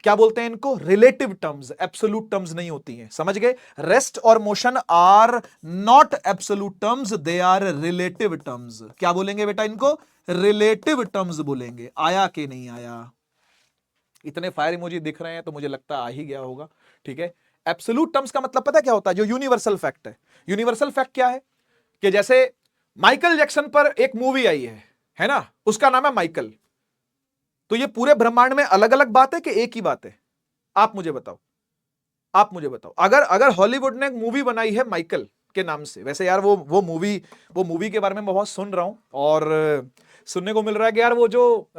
[SPEAKER 1] क्या बोलते हैं इनको, रिलेटिव टर्म्स, एब्सोल्यूट टर्म्स नहीं होती हैं, समझ गए। रेस्ट और motion are not absolute terms, they are relative terms. क्या बोलेंगे बेटा इनको, रिलेटिव टर्म्स बोलेंगे। आया कि नहीं आया, इतने फायर इमोजी दिख रहे हैं तो मुझे लगता आ ही गया होगा, ठीक है। एब्सोल्यूट टर्म्स का मतलब पता क्या होता है, जो यूनिवर्सल फैक्ट है। यूनिवर्सल फैक्ट क्या है, कि जैसे माइकल जैक्सन पर एक मूवी आई है ना, उसका नाम है माइकल। तो ये पूरे ब्रह्मांड में अलग अलग बात है कि एक ही बात है, आप मुझे बताओ, आप मुझे बताओ। अगर हॉलीवुड ने एक मूवी बनाई है माइकल के नाम से, वैसे यार वो मूवी के बारे में मैं बहुत सुन रहा हूं, और सुनने को मिल रहा है कि यार वो जो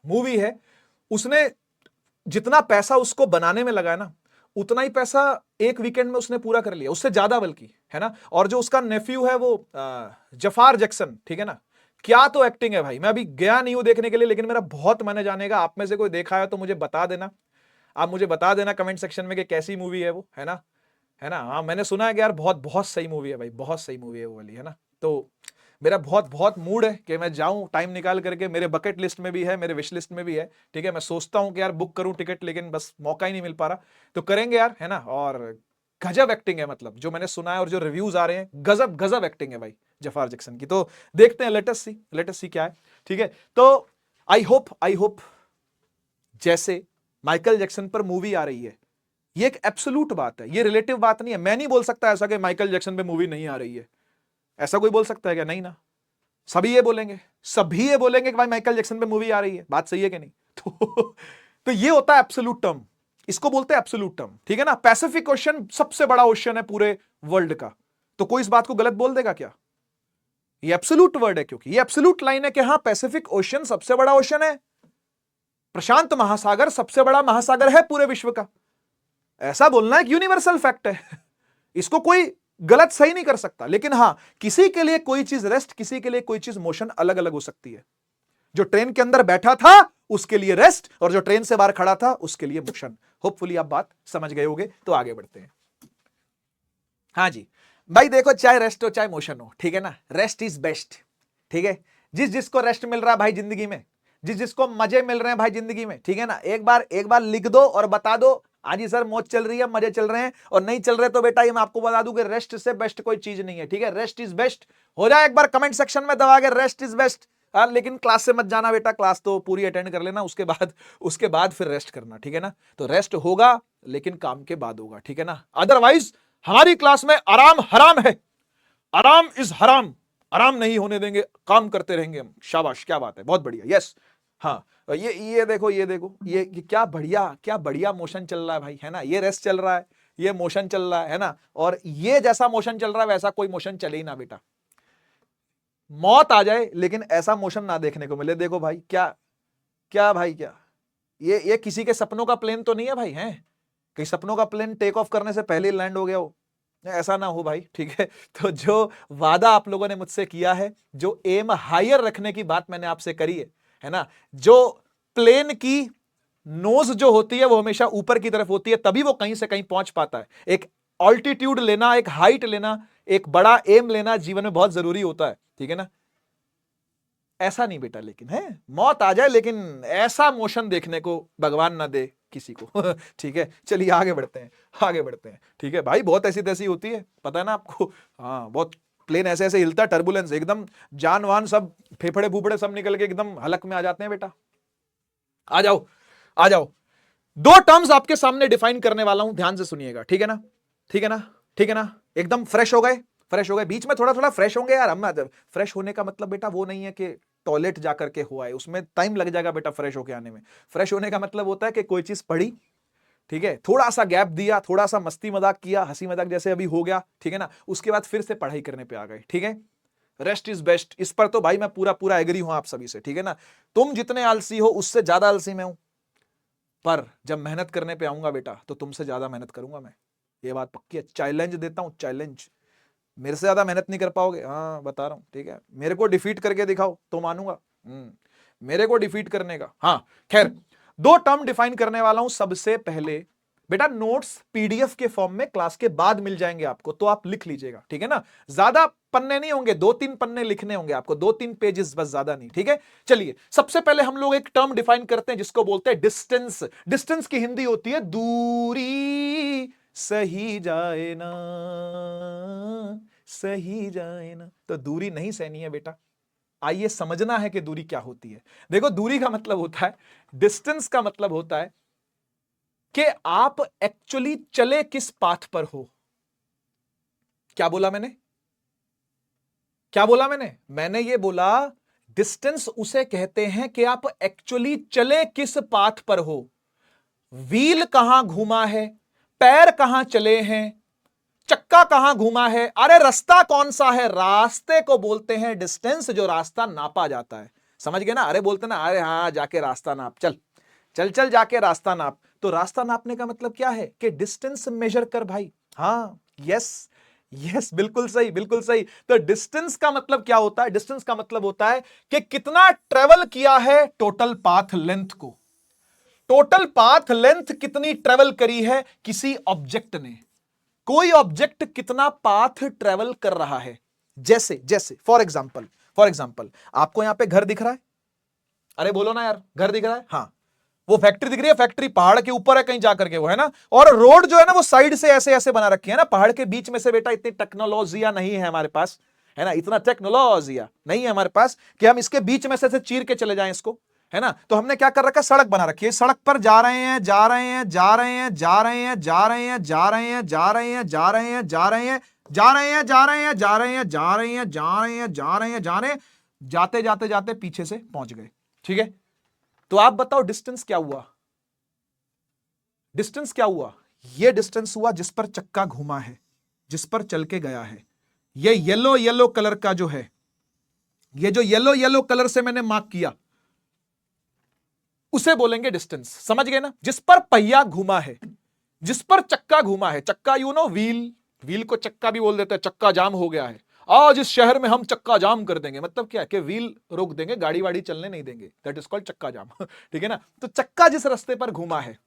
[SPEAKER 1] मूवी है, उसने जितना पैसा उसको बनाने में लगा है ना, उतना ही पैसा एक वीकेंड में उसने पूरा कर लिया, उससे ज्यादा बल्कि, है ना। और जो उसका नेफ्यू है वो जफार जैक्सन, ठीक है ना, क्या तो एक्टिंग है भाई। मैं अभी गया नहीं हूं देखने के लिए, लेकिन मेरा बहुत मन है जाने का। आप में से कोई देखा है तो मुझे बता देना, आप मुझे बता देना कमेंट सेक्शन में कि कैसी मूवी है वो, है ना, है ना। हाँ मैंने सुना है कि यार बहुत बहुत सही मूवी है भाई, बहुत सही मूवी है वो वाली, है ना। तो मेरा बहुत बहुत मूड है कि मैं जाऊं टाइम निकाल करके, मेरे बकेट लिस्ट में भी है, मेरे विश लिस्ट में भी है, ठीक है। मैं सोचता हूं कि यार बुक करूं टिकट, लेकिन बस मौका ही नहीं मिल पा रहा। तो करेंगे यार, है ना। और गजब एक्टिंग है, मतलब जो मैंने सुना है और जो रिव्यूज आ रहे हैं, गजब गजब एक्टिंग है भाई जफार जैक्सन की। तो देखते हैं, लेटेस्ट सी क्या है, ठीक है। तो आई होप जैसे माइकल जैक्सन पर मूवी आ रही है, ये एक एब्सोल्यूट बात है, ये रिलेटिव बात नहीं है। मैं नहीं बोल सकता ऐसा कि माइकल जैक्सन पे मूवी नहीं आ रही है, ऐसा कोई बोल सकता है क्या, नहीं ना। सभी ये बोलेंगे कि भाई माइकल जैक्सन पे मूवी आ रही है, बात सही है कि नहीं। तो ये होता है एब्सोल्यूट टर्म, इसको बोलते हैं एब्सोल्यूट टर्म, ठीक है ना। पैसिफिक ओशन सबसे बड़ा ओशन है पूरे वर्ल्ड का, तो कोई इस बात को गलत बोल देगा क्या। ये एब्सोल्यूट वर्ड है, क्योंकि ये एब्सोल्यूट लाइन है कि हाँ पैसिफिक ओशन सबसे बड़ा ओशन है, प्रशांत महासागर सबसे बड़ा महासागर है पूरे विश्व का। ऐसा बोलना एक यूनिवर्सल फैक्ट है, इसको कोई गलत सही नहीं कर सकता, लेकिन हां किसी के लिए कोई चीज रेस्ट, किसी के लिए कोई चीज मोशन अलग अलग हो सकती है। जो ट्रेन के अंदर बैठा था उसके लिए रेस्ट, और जो ट्रेन से बाहर खड़ा था उसके लिए मोशन। होपफुली आप बात समझ गए होंगे, तो आगे बढ़ते हैं। हाँ जी भाई, देखो चाहे रेस्ट हो चाहे मोशन हो, ठीक है ना, रेस्ट इज बेस्ट। ठीक है, जिस जिसको रेस्ट मिल रहा है भाई जिंदगी में, जिस जिसको मजे मिल रहे हैं भाई जिंदगी में, ठीक है ना, एक बार लिख दो और बता दो, हाँ जी सर मौज चल रही है, मजे चल रहे हैं, और नहीं चल रहे तो बेटा ये मैं आपको बता दूं कि रेस्ट से बेस्ट कोई चीज नहीं है। ठीक है, रेस्ट इज बेस्ट हो जाए एक बार कमेंट सेक्शन में दबा के, रेस्ट इज बेस्ट। लेकिन क्लास से मत जाना बेटा, क्लास तो पूरी अटेंड कर लेना, उसके बाद फिर रेस्ट करना। ठीक है ना, तो रेस्ट होगा लेकिन काम के बाद होगा। ठीक है ना, अदरवाइज हमारी क्लास में आराम हराम है, आराम इज हराम, आराम नहीं होने देंगे, काम करते रहेंगे हम। शाबाश, क्या बात है, बहुत बढ़िया, यस। हाँ, ये देखो ये क्या बढ़िया मोशन चल रहा है भाई, है ना, ये रेस्ट चल रहा है, ये मोशन चल रहा है ना, और ये जैसा मोशन चल रहा है वैसा कोई मोशन चले ही ना बेटा, मौत आ जाए लेकिन ऐसा मोशन ना देखने को मिले। देखो भाई क्या क्या भाई क्या, ये किसी के सपनों का प्लेन तो नहीं है भाई, है कहीं सपनों का प्लेन टेक ऑफ करने से पहले लैंड हो गया हो, ऐसा ना हो भाई। ठीक है, तो जो वादा आप लोगों ने मुझसे किया है, जो एम हायर रखने की बात मैंने आपसे करी है ना, जो प्लेन की नोज जो होती है वो हमेशा ऊपर की तरफ होती है, तभी वो कहीं से कहीं पहुंच पाता है। एक ऑल्टीट्यूड लेना, एक हाइट लेना, एक बड़ा एम लेना जीवन में बहुत जरूरी होता है। ठीक है ना, ऐसा नहीं बेटा, लेकिन है मौत आ जाए लेकिन ऐसा मोशन देखने को भगवान ना दे किसी को। ठीक है, चलिए आगे बढ़ते हैं। ठीक है भाई, बहुत ऐसी तैसी होती है, पता है ना आपको। हाँ, बहुत प्लेन ऐसे ऐसे हिलता है, टर्बुलेंस एकदम, जान वान सब, फेफड़े फूफड़े सब निकल के एकदम हलक में आ जाते हैं बेटा। आ जाओ, दो टर्म्स आपके सामने डिफाइन करने वाला हूं, ध्यान से सुनिएगा। ठीक है ना, एकदम फ्रेश हो गए, बीच में थोड़ा थोड़ा फ्रेश होंगे यार हम। फ्रेश होने का मतलब बेटा वो नहीं है कि टॉयलेट जाकर के हुआ है, उसमें टाइम लग जाएगा बेटा फ्रेश होके आने में। फ्रेश होने का मतलब होता है कि कोई चीज पढ़ी, ठीक है, थोड़ा सा गैप दिया, थोड़ा सा मस्ती मजाक किया, हंसी मजाक जैसे अभी हो गया, ठीक है ना, उसके बाद फिर से पढ़ाई करने पे आ गए। ठीक है, रेस्ट इज बेस्ट, इस पर तो भाई मैं पूरा एग्री हूं आप सभी से। ठीक है ना, तुम जितने आलसी हो उससे ज्यादा आलसी मैं हूं, पर जब मेहनत करने पे आऊंगा बेटा तो तुमसे ज्यादा मेहनत करूंगा मैं, ये बात पक्की है। चैलेंज देता हूं, चैलेंज, मेरे से ज्यादा मेहनत नहीं कर पाओगे, हाँ बता रहा हूं। ठीक है, मेरे को डिफीट करके दिखाओ तो मानूंगा, मेरे को डिफीट करने का। हाँ खैर, दो टर्म डिफाइन करने वाला हूं। सबसे पहले बेटा, नोट्स पीडीएफ के फॉर्म में क्लास के बाद मिल जाएंगे आपको, तो आप लिख लीजिएगा। ठीक है ना, ज्यादा पन्ने नहीं होंगे, 2-3 पन्ने लिखने होंगे आपको, 2-3 पेजेस बस, ज्यादा नहीं। ठीक है, चलिए सबसे पहले हम लोग एक टर्म डिफाइन करते हैं जिसको बोलते हैं डिस्टेंस। डिस्टेंस की हिंदी होती है दूरी, सही जाए ना, सही जाए ना, तो दूरी नहीं सहनी है बेटा। आइए समझना है कि दूरी क्या होती है। देखो, दूरी का मतलब होता है, डिस्टेंस का मतलब होता है कि आप एक्चुअली चले किस पाथ पर हो। क्या बोला मैंने मैंने ये बोला, डिस्टेंस उसे कहते हैं कि आप एक्चुअली चले किस पाथ पर हो। व्हील कहां घूमा है, पैर कहां चले हैं, चक्का कहां घूमा है, अरे रास्ता कौन सा है, रास्ते को बोलते हैं डिस्टेंस, जो रास्ता नापा जाता है। समझ गए ना, अरे बोलते ना, अरे हाँ जाके रास्ता नाप, चल जाके रास्ता नाप। तो रास्ता नापने का मतलब क्या है कि डिस्टेंस मेजर कर भाई। हाँ, यस, बिल्कुल सही। तो डिस्टेंस का मतलब क्या होता है, डिस्टेंस का मतलब होता है कि कितना ट्रेवल किया है, टोटल पाथ लेंथ को, टोटल पाथ लेंथ कितनी ट्रेवल करी है किसी ऑब्जेक्ट ने, कोई ऑब्जेक्ट कितना पाथ ट्रेवल कर रहा है। जैसे फॉर एग्जांपल आपको यहां पे घर दिख रहा है, अरे बोलो ना यार, घर दिख रहा है, हाँ, वो फैक्ट्री दिख रही है, फैक्ट्री पहाड़ के ऊपर है कहीं जाकर के, वो है ना, और रोड जो है ना वो साइड से ऐसे ऐसे बना रखी है ना, पहाड़ के बीच में से बेटा इतनी टेक्नोलॉजिया नहीं है हमारे पास, है ना, इतना टेक्नोलॉजिया नहीं है हमारे पास कि हम इसके बीच में से चीर के चले जाएं इसको, है ना। तो हमने क्या कर रखा है, सड़क बना रखी है, सड़क पर जा रहे हैं, जाते जाते जाते पीछे से पहुंच गए। ठीक है, तो आप बताओ डिस्टेंस क्या हुआ, ये डिस्टेंस हुआ जिस पर चक्का घूमा है, जिस पर चल के गया है। ये येलो कलर का जो है, ये जो येलो कलर से मैंने मार्क किया, उसे बोलेंगे डिस्टेंस। समझ गए ना, जिस पर पहिया घूमा है, जिस पर चक्का घूमा है, चक्का यू नो व्हील, व्हील को चक्का भी बोल देते हैं, चक्का जाम हो गया है, आज इस शहर में हम चक्का जाम कर देंगे, मतलब क्या है कि व्हील रोक देंगे, गाड़ी वाड़ी चलने नहीं देंगे, दैट इज कॉल्ड चक्का जाम। ठीक है ना। तो चक्का जिस रास्ते पर घूमा है,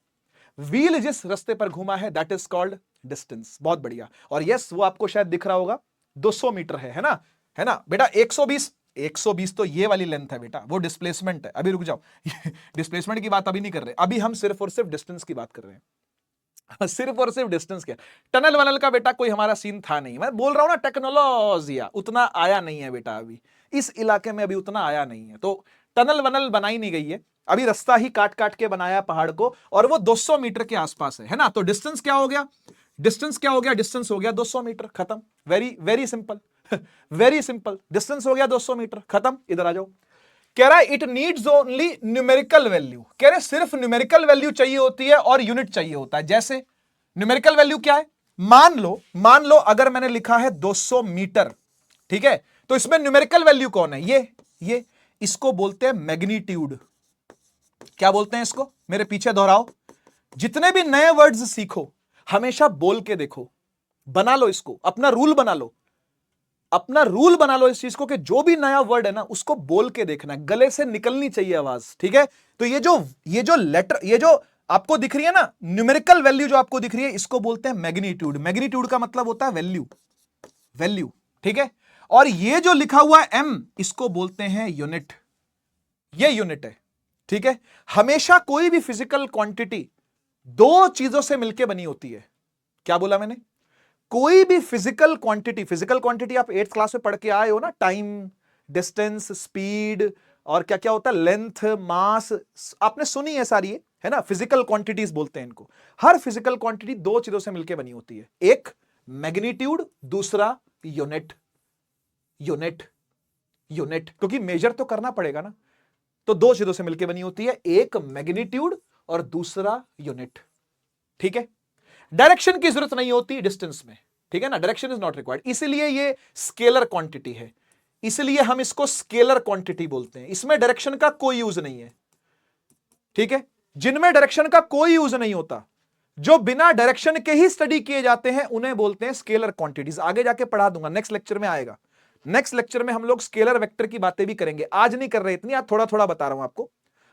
[SPEAKER 1] व्हील जिस रास्ते पर घूमा है, दैट इज कॉल्ड डिस्टेंस। बहुत बढ़िया। और यस, वो आपको शायद दिख रहा होगा 200 मीटर है ना, है ना बेटा। 120 तो ये वाली लेंथ है बेटा, वो डिस्प्लेसमेंट है। अभी रुक जाओ, डिस्प्लेसमेंट की बात अभी नहीं कर रहे, अभी हम सिर्फ और सिर्फ डिस्टेंस की बात कर रहे हैं। सिर्फ और सिर्फ डिस्टेंस क्या, टनल वनल का बेटा कोई हमारा सीन था नहीं। मैं बोल रहा हूं ना, टेक्नोलॉजी उतना आया नहीं है बेटा, अभी इस इलाके में अभी उतना आया नहीं है, तो टनल वनल बनाई नहीं गई है अभी, रास्ता ही काट काट के बनाया पहाड़ को, और वो 200 मीटर के आसपास है ना। तो डिस्टेंस क्या हो गया, डिस्टेंस हो गया 200 मीटर, खत्म। Very very simple, very simple. Distance हो गया 200 मीटर, खत्म। इधर आ जाओ। कह रहा है it needs only numerical value, कह रहे सिर्फ न्यूमेरिकल वैल्यू चाहिए होती है और यूनिट चाहिए होता है। जैसे न्यूमेरिकल वैल्यू क्या है, मान लो अगर मैंने लिखा है 200 मीटर, ठीक है, तो इसमें न्यूमेरिकल वैल्यू कौन है, ये इसको बोलते हैं मैग्नीट्यूड। क्या बोलते हैं इसको, मेरे पीछे दोहराओ। जितने भी नए वर्ड्स सीखो हमेशा बोल के देखो, बना लो इसको अपना रूल, बना लो अपना रूल, बना लो इस चीज को कि जो भी नया वर्ड है ना उसको बोल के देखना है, गले से निकलनी चाहिए आवाज, ठीक है। तो ये जो लेटर, ये जो आपको दिख रही है ना न्यूमेरिकल वैल्यू जो आपको दिख रही है, इसको बोलते हैं मैग्नीट्यूड। मैग्नीट्यूड का मतलब होता है वैल्यू, ठीक है। और ये जो लिखा हुआ है एम, इसको बोलते हैं यूनिट, ये यूनिट है, ठीक है। हमेशा कोई भी फिजिकल क्वांटिटी दो चीजों से मिलकर बनी होती है। क्या बोला मैंने, कोई भी फिजिकल क्वांटिटी आप 8th क्लास में पढ़ के आए हो ना, टाइम, डिस्टेंस, स्पीड, और क्या क्या होता है, लेंथ, मास, आपने सुनी है सारी, है ना। फिजिकल क्वांटिटीज बोलते हैं इनको। हर फिजिकल क्वांटिटी दो चीजों से मिलकर बनी होती है, एक मैग्नीट्यूड, दूसरा यूनिट। क्योंकि मेजर तो करना पड़ेगा ना, तो दो चीजों से मिलकर बनी होती है, एक मैग्नीट्यूड और दूसरा यूनिट, ठीक है। डायरेक्शन की जरूरत नहीं होती डिस्टेंस में, ठीक है ना, डायरेक्शन इज नॉट रिक्वायर्ड, इसलिए ये स्केलर क्वांटिटी है, इसलिए हम इसको स्केलर क्वांटिटी बोलते हैं। इसमें डायरेक्शन का कोई यूज नहीं है, ठीक है। जिनमें डायरेक्शन का कोई यूज नहीं होता, जो बिना डायरेक्शन के ही स्टडी किए जाते हैं, उन्हें बोलते हैं स्केलर क्वांटिटीज। आगे जाके पढ़ा दूंगा, नेक्स्ट लेक्चर में आएगा। नेक्स्ट लेक्चर में हम लोग स्केलर वेक्टर की बातें भी करेंगे, आज नहीं कर रहे इतनी, आज थोड़ा थोड़ा बता रहा हूं आपको।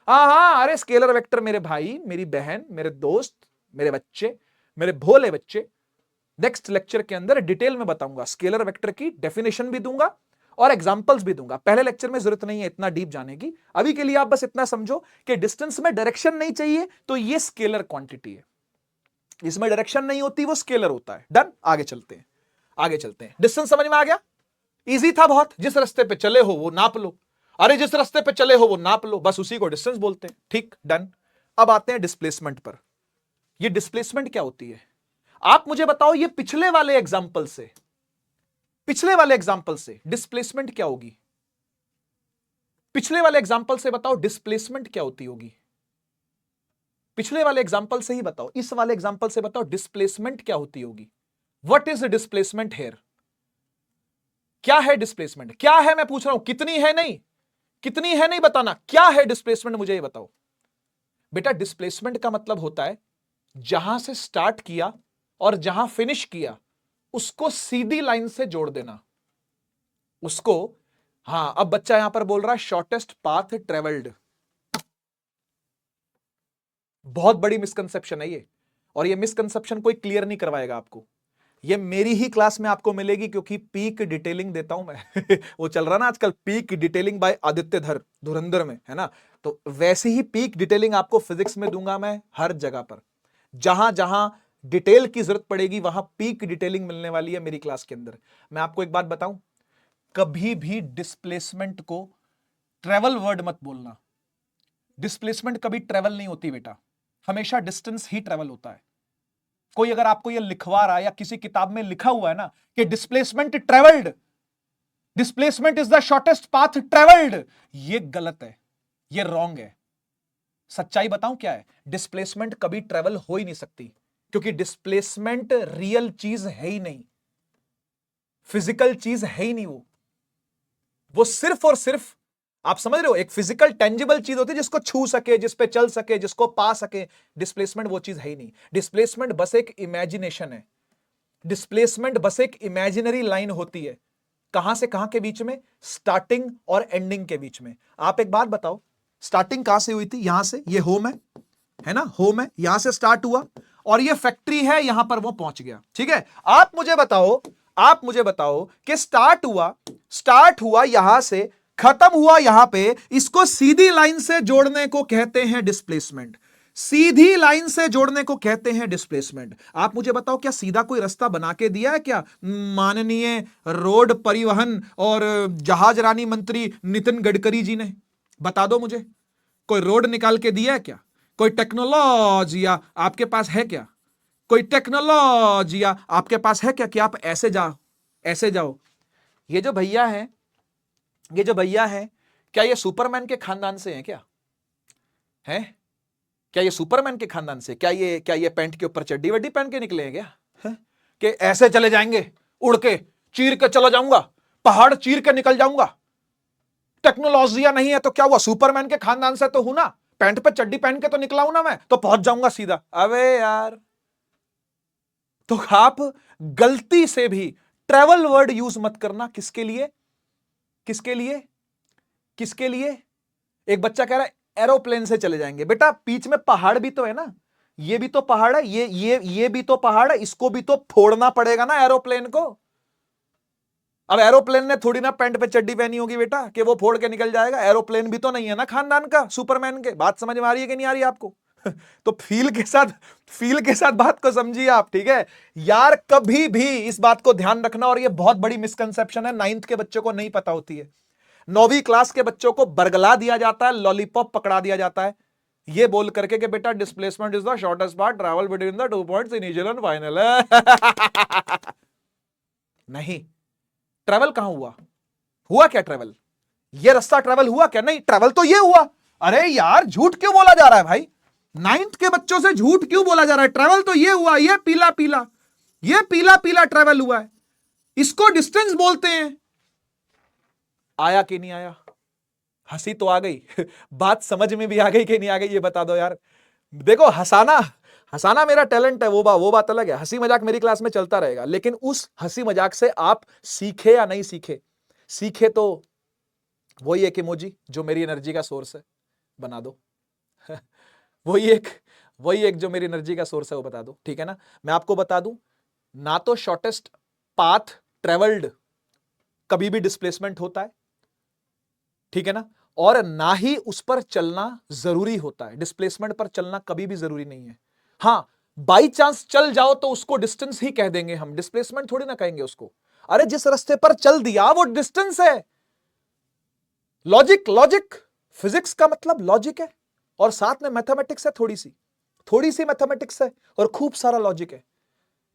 [SPEAKER 1] हाँ, अरे स्केलर वेक्टर मेरे भाई, मेरी बहन, मेरे दोस्त, मेरे बच्चे, मेरे भोले बच्चे, नेक्स्ट लेक्चर के अंदर डिटेल में बताऊंगा। स्केलर वेक्टर की डेफिनेशन भी दूंगा और एग्जांपल्स भी दूंगा। पहले लेक्चर में जरूरत नहीं है इतना डीप जाने की, अभी के लिए आप बस इतना समझो कि डिस्टेंस में डायरेक्शन नहीं चाहिए तो ये स्केलर क्वांटिटी है, इसमें डायरेक्शन नहीं होती वो स्केलर होता है। डन, आगे चलते हैं। डिस्टेंस समझ में आ गया, इजी था बहुत। जिस रास्ते पे चले हो वो नाप लो, अरे जिस रास्ते पे चले हो वो नाप लो, बस उसी को डिस्टेंस बोलते हैं, ठीक, डन। अब आते हैं डिस्प्लेसमेंट पर। ये डिस्प्लेसमेंट क्या होती है, आप मुझे बताओ। ये पिछले वाले एग्जाम्पल से डिस्प्लेसमेंट क्या होगी, पिछले वाले एग्जाम्पल से बताओ डिस्प्लेसमेंट क्या होगी। पिछले वाले एग्जाम्पल से ही बताओ, इस वाले एग्जाम्पल से बताओ डिस्प्लेसमेंट क्या होगी। व्हाट इज डिस्प्लेसमेंट हेयर, क्या है डिस्प्लेसमेंट, क्या है, मैं पूछ रहा हूं, कितनी है नहीं बताना, क्या है डिस्प्लेसमेंट, मुझे ये बताओ बेटा। डिस्प्लेसमेंट का मतलब होता है जहां से स्टार्ट किया और जहां फिनिश किया उसको सीधी लाइन से जोड़ देना उसको। हां, अब बच्चा यहां पर बोल रहा है शॉर्टेस्ट पाथ ट्रेवल्ड, बहुत बड़ी मिसकंसेप्शन है ये, और ये मिसकंसेप्शन कोई क्लियर नहीं करवाएगा आपको, ये मेरी ही क्लास में आपको मिलेगी, क्योंकि पीक डिटेलिंग देता हूं मैं। वो चल रहा ना आजकल पीक डिटेलिंग बाय आदित्य धुरंधर में, है ना। तो वैसे ही पीक डिटेलिंग आपको फिजिक्स में दूंगा मैं, हर जगह पर जहां जहां डिटेल की जरूरत पड़ेगी वहां पीक डिटेलिंग मिलने वाली है मेरी क्लास के अंदर। मैं आपको एक बात बताऊं, कभी भी डिस्प्लेसमेंट को ट्रेवल वर्ड मत बोलना। डिस्प्लेसमेंट कभी ट्रेवल नहीं होती बेटा, हमेशा डिस्टेंस ही ट्रेवल होता है। कोई अगर आपको ये लिखवा रहा है या किसी किताब में लिखा हुआ है ना कि displacement travelled, displacement is the shortest path travelled, ये गलत है, ये रॉन्ग है। सच्चाई बताऊं क्या है, डिस्प्लेसमेंट कभी ट्रेवल हो ही नहीं सकती, क्योंकि डिस्प्लेसमेंट रियल चीज है ही नहीं, फिजिकल चीज है ही नहीं। वो सिर्फ और सिर्फ, आप समझ रहे हो, एक फिजिकल टेंजिबल चीज होती है जिसको छू सके, जिस पे चल सके, जिसको पा सके। डिस्प्लेसमेंट वो चीज है ही नहीं। डिस्प्लेसमेंट बस एक इमेजिनेशन है, डिस्प्लेसमेंट बस एक इमेजिनरी लाइन होती है, कहां से कहां के बीच में, स्टार्टिंग और एंडिंग के बीच में। आप एक बात बताओ, स्टार्टिंग कहां से हुई थी, यहां से, ये होम है ना, होम है, यहां से स्टार्ट हुआ और ये फैक्ट्री है, यहां पर वो पहुंच गया, ठीक है। आप मुझे बताओ कि स्टार्ट हुआ यहां से, खत्म हुआ यहां पे, इसको सीधी लाइन से जोड़ने को कहते हैं डिस्प्लेसमेंट। सीधी लाइन से जोड़ने को कहते हैं डिस्प्लेसमेंट। आप मुझे बताओ, क्या सीधा कोई रास्ता बना के दिया है क्या माननीय रोड परिवहन और जहाजरानी मंत्री नितिन गडकरी जी ने? बता दो मुझे, कोई रोड निकाल के दिया है क्या? कोई टेक्नोलॉजी आपके पास है क्या? कोई टेक्नोलॉजी आपके पास है क्या कि आप ऐसे जाओ? ये जो भैया हैं, क्या ये सुपरमैन के खानदान से हैं क्या? हैं? क्या ये सुपरमैन के खानदान से? क्या ये पैंट के ऊपर चड्डी वड्डी पहन के निकले हैं क्या? है? कि ऐसे चले जाएंगे, उड़ के चीर के चला जाऊंगा, पहाड़ चीर के निकल जाऊंगा। टेक्नोलॉजिया नहीं है तो क्या हुआ, सुपरमैन के खानदान से तो हूं ना, पैंट पे चड्डी पहन के तो निकला हूं ना, मैं तो पहुंच जाऊंगा सीधा। अबे यार, तो आप गलती से भी ट्रैवल वर्ड यूज मत करना। किसके लिए? एक बच्चा कह रहा है एरोप्लेन से चले जाएंगे। बेटा बीच में पहाड़ भी तो है ना, ये भी तो पहाड़ है, ये भी तो पहाड़ है, इसको भी तो फोड़ना पड़ेगा ना एरोप्लेन को। अब एरोप्लेन ने थोड़ी ना पैंट पे चड्डी पहनी होगी बेटा कि वो फोड़ के निकल जाएगा। एरोप्लेन भी तो नहीं है ना खानदान का सुपरमैन के। बात समझ में आ रही है कि नहीं आ रही आपको? तो फील के साथ बात को समझिए आप, ठीक है यार। कभी भी इस बात को ध्यान रखना, और ये बहुत बड़ी मिसकंसेप्शन है, 9th के बच्चों को नहीं पता होती है। 9वीं क्लास के बच्चों को बरगला दिया जाता है, लॉलीपॉप पकड़ा दिया जाता है, ये बोल करके कि बेटा displacement is the shortest path travel between the 2 points initial and final. नहीं, ट्रैवल कहां हुआ क्या ट्रैवल? ये रास्ता ट्रैवल हुआ क्या? नहीं, ट्रैवल तो ये हुआ। अरे यार झूठ क्यों बोला जा रहा है भाई? 9th के बच्चों से झूठ क्यों बोला जा रहा है? ट्रैवल तो ये हुआ, ये पीला पीला ट्रैवल हुआ है, इसको डिस्टेंस बोलते हैं। आया कि नहीं आया? हंसी तो आ गई, बात समझ में भी आ गई कि नहीं आ गई, ये बता दो यार। देखो हंसाना मेरा टैलेंट है, वो बात अलग है। हंसी मजाक मेरी क्लास में चलता रहेगा, लेकिन उस हंसी मजाक से आप सीखे या नहीं सीखे तो वही एक इमोजी जो मेरी एनर्जी का सोर्स है, बना दो। वही एक जो मेरी एनर्जी का सोर्स है वो बता दो, ठीक है ना। मैं आपको बता दूं, ना तो शॉर्टेस्ट पाथ ट्रेवल्ड कभी भी डिस्प्लेसमेंट होता है, ठीक है ना, और ना ही उस पर चलना जरूरी होता है। डिस्प्लेसमेंट पर चलना कभी भी जरूरी नहीं है। हां, बाई चांस चल जाओ तो उसको डिस्टेंस ही कह देंगे हम, डिस्प्लेसमेंट थोड़ी ना कहेंगे उसको। अरे जिस रास्ते पर चल दिया वो डिस्टेंस है। लॉजिक फिजिक्स का मतलब लॉजिक है, और साथ में मैथमेटिक्स है, थोड़ी सी मैथमेटिक्स है और खूब सारा लॉजिक है।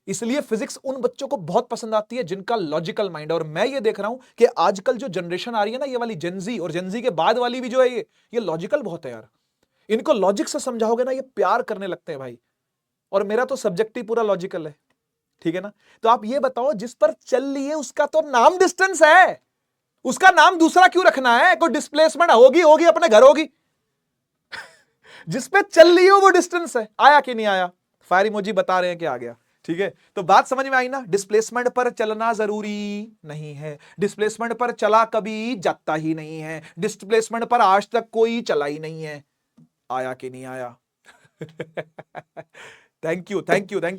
[SPEAKER 1] इसलिए फिजिक्स उन बच्चों को बहुत पसंद आती है जिनका लॉजिकल माइंड है। और मैं ये देख रहा हूं कि आजकल जो जनरेशन आ रही है ना, ये वाली जेनजी और जेनजी के बाद वाली भी जो है, ये लॉजिकल बहुत है यार। इनको लॉजिक से समझाओगे ना, ये प्यार करने लगते हैं भाई। और मेरा तो सब्जेक्ट ही पूरा लॉजिकल है, ठीक है ना। तो आप ये बताओ, जिस पर चल लिए उसका तो नाम डिस्टेंस है, उसका नाम दूसरा क्यों रखना है? कोई डिस्प्लेसमेंट होगी अपने घर होगी। जिस पे चल रही हो वो डिस्टेंस है। आया कि नहीं आया? फायर इमोजी बता रहे हैं कि आ गया, ठीक है। तो बात समझ में आई ना, डिस्प्लेसमेंट पर चलना जरूरी नहीं है। डिस्प्लेसमेंट पर चला कभी जाता ही नहीं है। डिस्प्लेसमेंट पर आज तक कोई चला ही नहीं है। आया कि नहीं आया? थैंक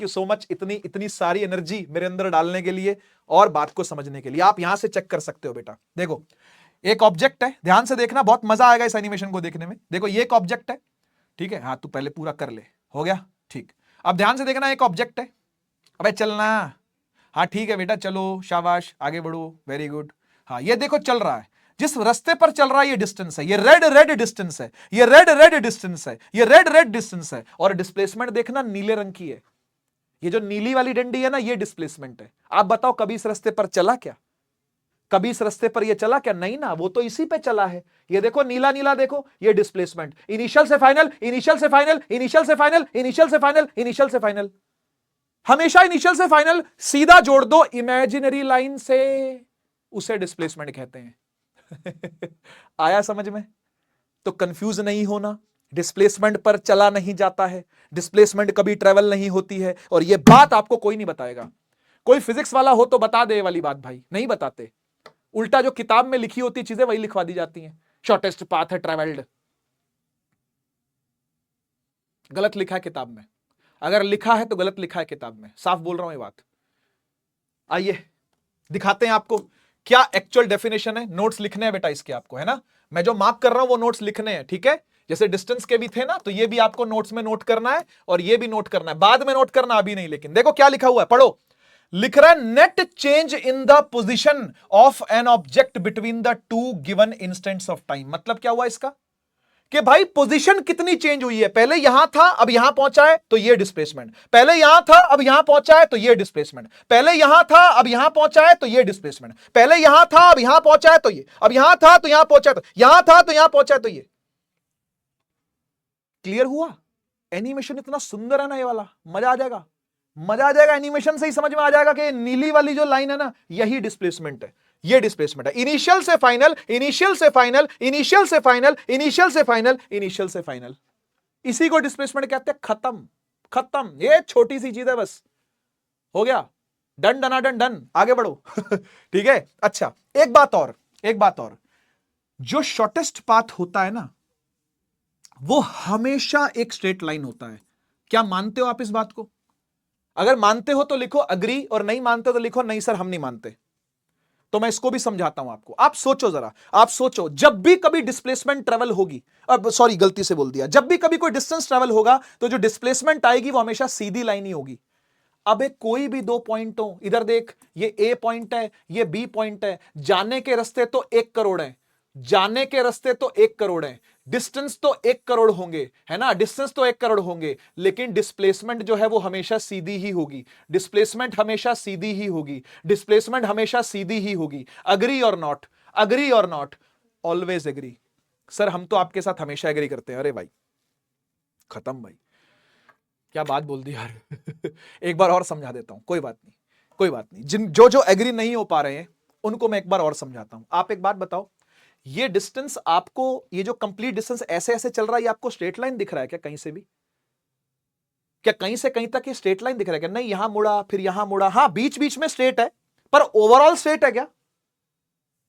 [SPEAKER 1] यू सो मच, इतनी सारी एनर्जी मेरे अंदर डालने के लिए और बात को समझने के लिए। आप यहां से चेक कर सकते हो बेटा। देखो एक ऑब्जेक्ट है, ध्यान से देखना, बहुत मजा आएगा इस एनिमेशन को देखने में। देखो ये एक ऑब्जेक्ट है, ठीक है। हाँ, तू पहले पूरा कर ले, हो गया, ठीक। अब ध्यान से देखना, एक ऑब्जेक्ट है। अबे चलना, हाँ ठीक है बेटा, चलो शाबाश, आगे बढ़ो, वेरी गुड। हाँ ये देखो चल रहा है, जिस रास्ते पर चल रहा है ये डिस्टेंस है, ये रेड डिस्टेंस है, ये रेड डिस्टेंस है, ये रेड डिस्टेंस है। और डिस्प्लेसमेंट देखना नीले रंग की है, ये जो नीली वाली डंडी है ना, ये डिस्प्लेसमेंट है। आप बताओ कभी इस रास्ते पर चला क्या? कभी इस रास्ते पर ये चला क्या? नहीं ना, वो तो इसी पे चला है। ये देखो नीला नीला, देखो ये डिस्प्लेसमेंट। इनिशियल से फाइनल, इनिशियल से फाइनल, इनिशियल से फाइनल, इनिशियल से फाइनल, इनिशियल से फाइनल। हमेशा इनिशियल से फाइनल सीधा जोड़ दो इमेजिनरी लाइन से, उसे डिस्प्लेसमेंट कहते हैं। आया समझ में? तो कंफ्यूज नहीं होना, डिस्प्लेसमेंट पर चला नहीं जाता है, डिस्प्लेसमेंट कभी ट्रेवल नहीं होती है। और यह बात आपको कोई नहीं बताएगा, कोई फिजिक्स वाला हो तो बता दे वाली बात भाई, नहीं बताते, उल्टा जो किताब में लिखी होती चीजें वही लिखवा दी जाती हैं। शॉर्टेस्ट पाथ है ट्रेवल्ड, गलत लिखा है किताब में, अगर लिखा है तो गलत लिखा है किताब में, साफ बोल रहा हूं ये बात। आइए दिखाते हैं आपको क्या एक्चुअल डेफिनेशन है। नोट्स लिखने हैं बेटा इसके आपको, है ना, मैं जो मार्क कर रहा हूं वो नोट्स लिखने हैं, ठीक है। जैसे डिस्टेंस के भी थे ना, तो ये भी आपको नोट्स में नोट करना है और ये भी नोट करना है, बाद में नोट करना, अभी नहीं। लेकिन देखो क्या लिखा हुआ है, पढ़ो। लिख रहा है net change in the position of an object between the two given instants of time. मतलब क्या हुआ इसका कि भाई पोजीशन कितनी चेंज हुई है, पहले यहां था अब यहां पहुंचा है तो ये डिस्प्लेसमेंट, पहले यहां था अब यहां पहुंचा है तो ये डिस्प्लेसमेंट, पहले यहां था अब यहां पहुंचा है तो ये डिस्प्लेसमेंट, पहले यहां था अब यहां पहुंचा है तो ये, अब यहां था तो यहां पहुंचा है तो यहां था तो यहां पहुंचा है तो ये। क्लियर हुआ? एनिमेशन इतना सुंदर है ना ये वाला, मजा आ जाएगा, मजा आ जाएगा। एनिमेशन से ही समझ में आ जाएगा कि नीली वाली जो लाइन है ना यही डिस्प्लेसमेंट है, ये डिस्प्लेसमेंट है। इनिशियल से फाइनल, इनिशियल से फाइनल, इनिशियल से फाइनल, इनिशियल से फाइनल, इनिशियल से फाइनल, इसी को डिस्प्लेसमेंट कहते हैं। खत्म, खत्म, ये छोटी सी चीज है बस, हो गया, डन डना डन डन, आगे बढ़ो। ठीक है। अच्छा एक बात और, एक बात और, जो शॉर्टेस्ट पाथ होता है ना वो हमेशा एक स्ट्रेट लाइन होता है। क्या मानते हो आप इस बात को? अगर मानते हो तो लिखो अग्री, और नहीं मानते हो तो लिखो नहीं सर हम नहीं मानते। तो मैं इसको भी समझाता हूं आपको। आप सोचो जरा, आप सोचो, जब भी कभी डिस्प्लेसमेंट ट्रेवल होगी, अब सॉरी गलती से बोल दिया, जब भी कभी कोई डिस्टेंस ट्रेवल होगा तो जो डिस्प्लेसमेंट आएगी वो हमेशा सीधी लाइन ही होगी। अब एक कोई भी दो पॉइंट हो, इधर देख, ये ए पॉइंट है, ये बी पॉइंट है, जाने के रास्ते तो 1 करोड़ है, जाने के रास्ते तो 1 करोड़ है, डिस्टेंस तो 1 करोड़ होंगे, है ना, डिस्टेंस तो 1 करोड़ होंगे, लेकिन डिस्प्लेसमेंट जो है वो हमेशा सीधी ही होगी, डिस्प्लेसमेंट हमेशा सीधी ही होगी, डिस्प्लेसमेंट हमेशा सीधी ही होगी। अग्री और नॉट, अग्री और नॉट, ऑलवेज एग्री। सर हम तो आपके साथ हमेशा एग्री करते हैं। अरे भाई खत्म भाई, क्या बात बोल दी यार। एक बार और समझा देता हूं, कोई बात नहीं, कोई बात नहीं। जिन जो एग्री नहीं हो पा रहे हैं उनको मैं एक बार और समझाता हूं। आप एक बात बताओ, ये डिस्टेंस आपको, ये जो कंप्लीट डिस्टेंस ऐसे ऐसे चल रहा है, ये आपको स्ट्रेट लाइन दिख रहा है क्या कहीं से भी? क्या कहीं से कहीं तक ये स्ट्रेट लाइन दिख रहा है क्या? नहीं, यहां मुड़ा फिर यहां मुड़ा, हां बीच बीच में स्ट्रेट है, पर ओवरऑल स्ट्रेट है क्या?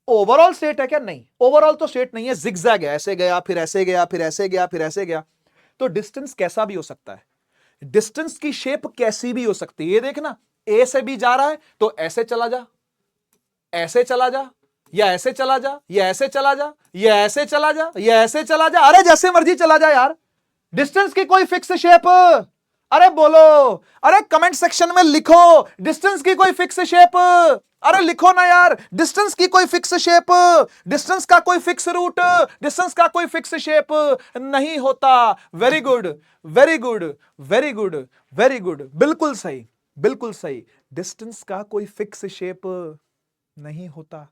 [SPEAKER 1] ओवरऑल स्ट्रेट है क्या? नहीं, ओवरऑल तो स्ट्रेट नहीं है, जिगजैग है, ऐसे गया फिर ऐसे गया फिर ऐसे गया फिर ऐसे गया। तो डिस्टेंस कैसा भी हो सकता है, डिस्टेंस की शेप कैसी भी हो सकती है। ये देखना, ए से भी जा रहा है तो ऐसे चला जा, ऐसे चला जा, या ऐसे चला जा, या ऐसे चला जा, या ऐसे चला जा, या ऐसे चला जा, अरे जैसे मर्जी चला जा यार। डिस्टेंस की कोई फिक्स शेप, अरे बोलो, अरे कमेंट सेक्शन में लिखो डिस्टेंस की कोई फिक्स शेप, अरे लिखो ना यार, डिस्टेंस की कोई फिक्स शेप, डिस्टेंस का कोई फिक्स रूट, डिस्टेंस का कोई फिक्स शेप नहीं होता। Very good, very good, very good, very good, बिल्कुल सही, बिल्कुल सही। डिस्टेंस का कोई फिक्स शेप नहीं होता,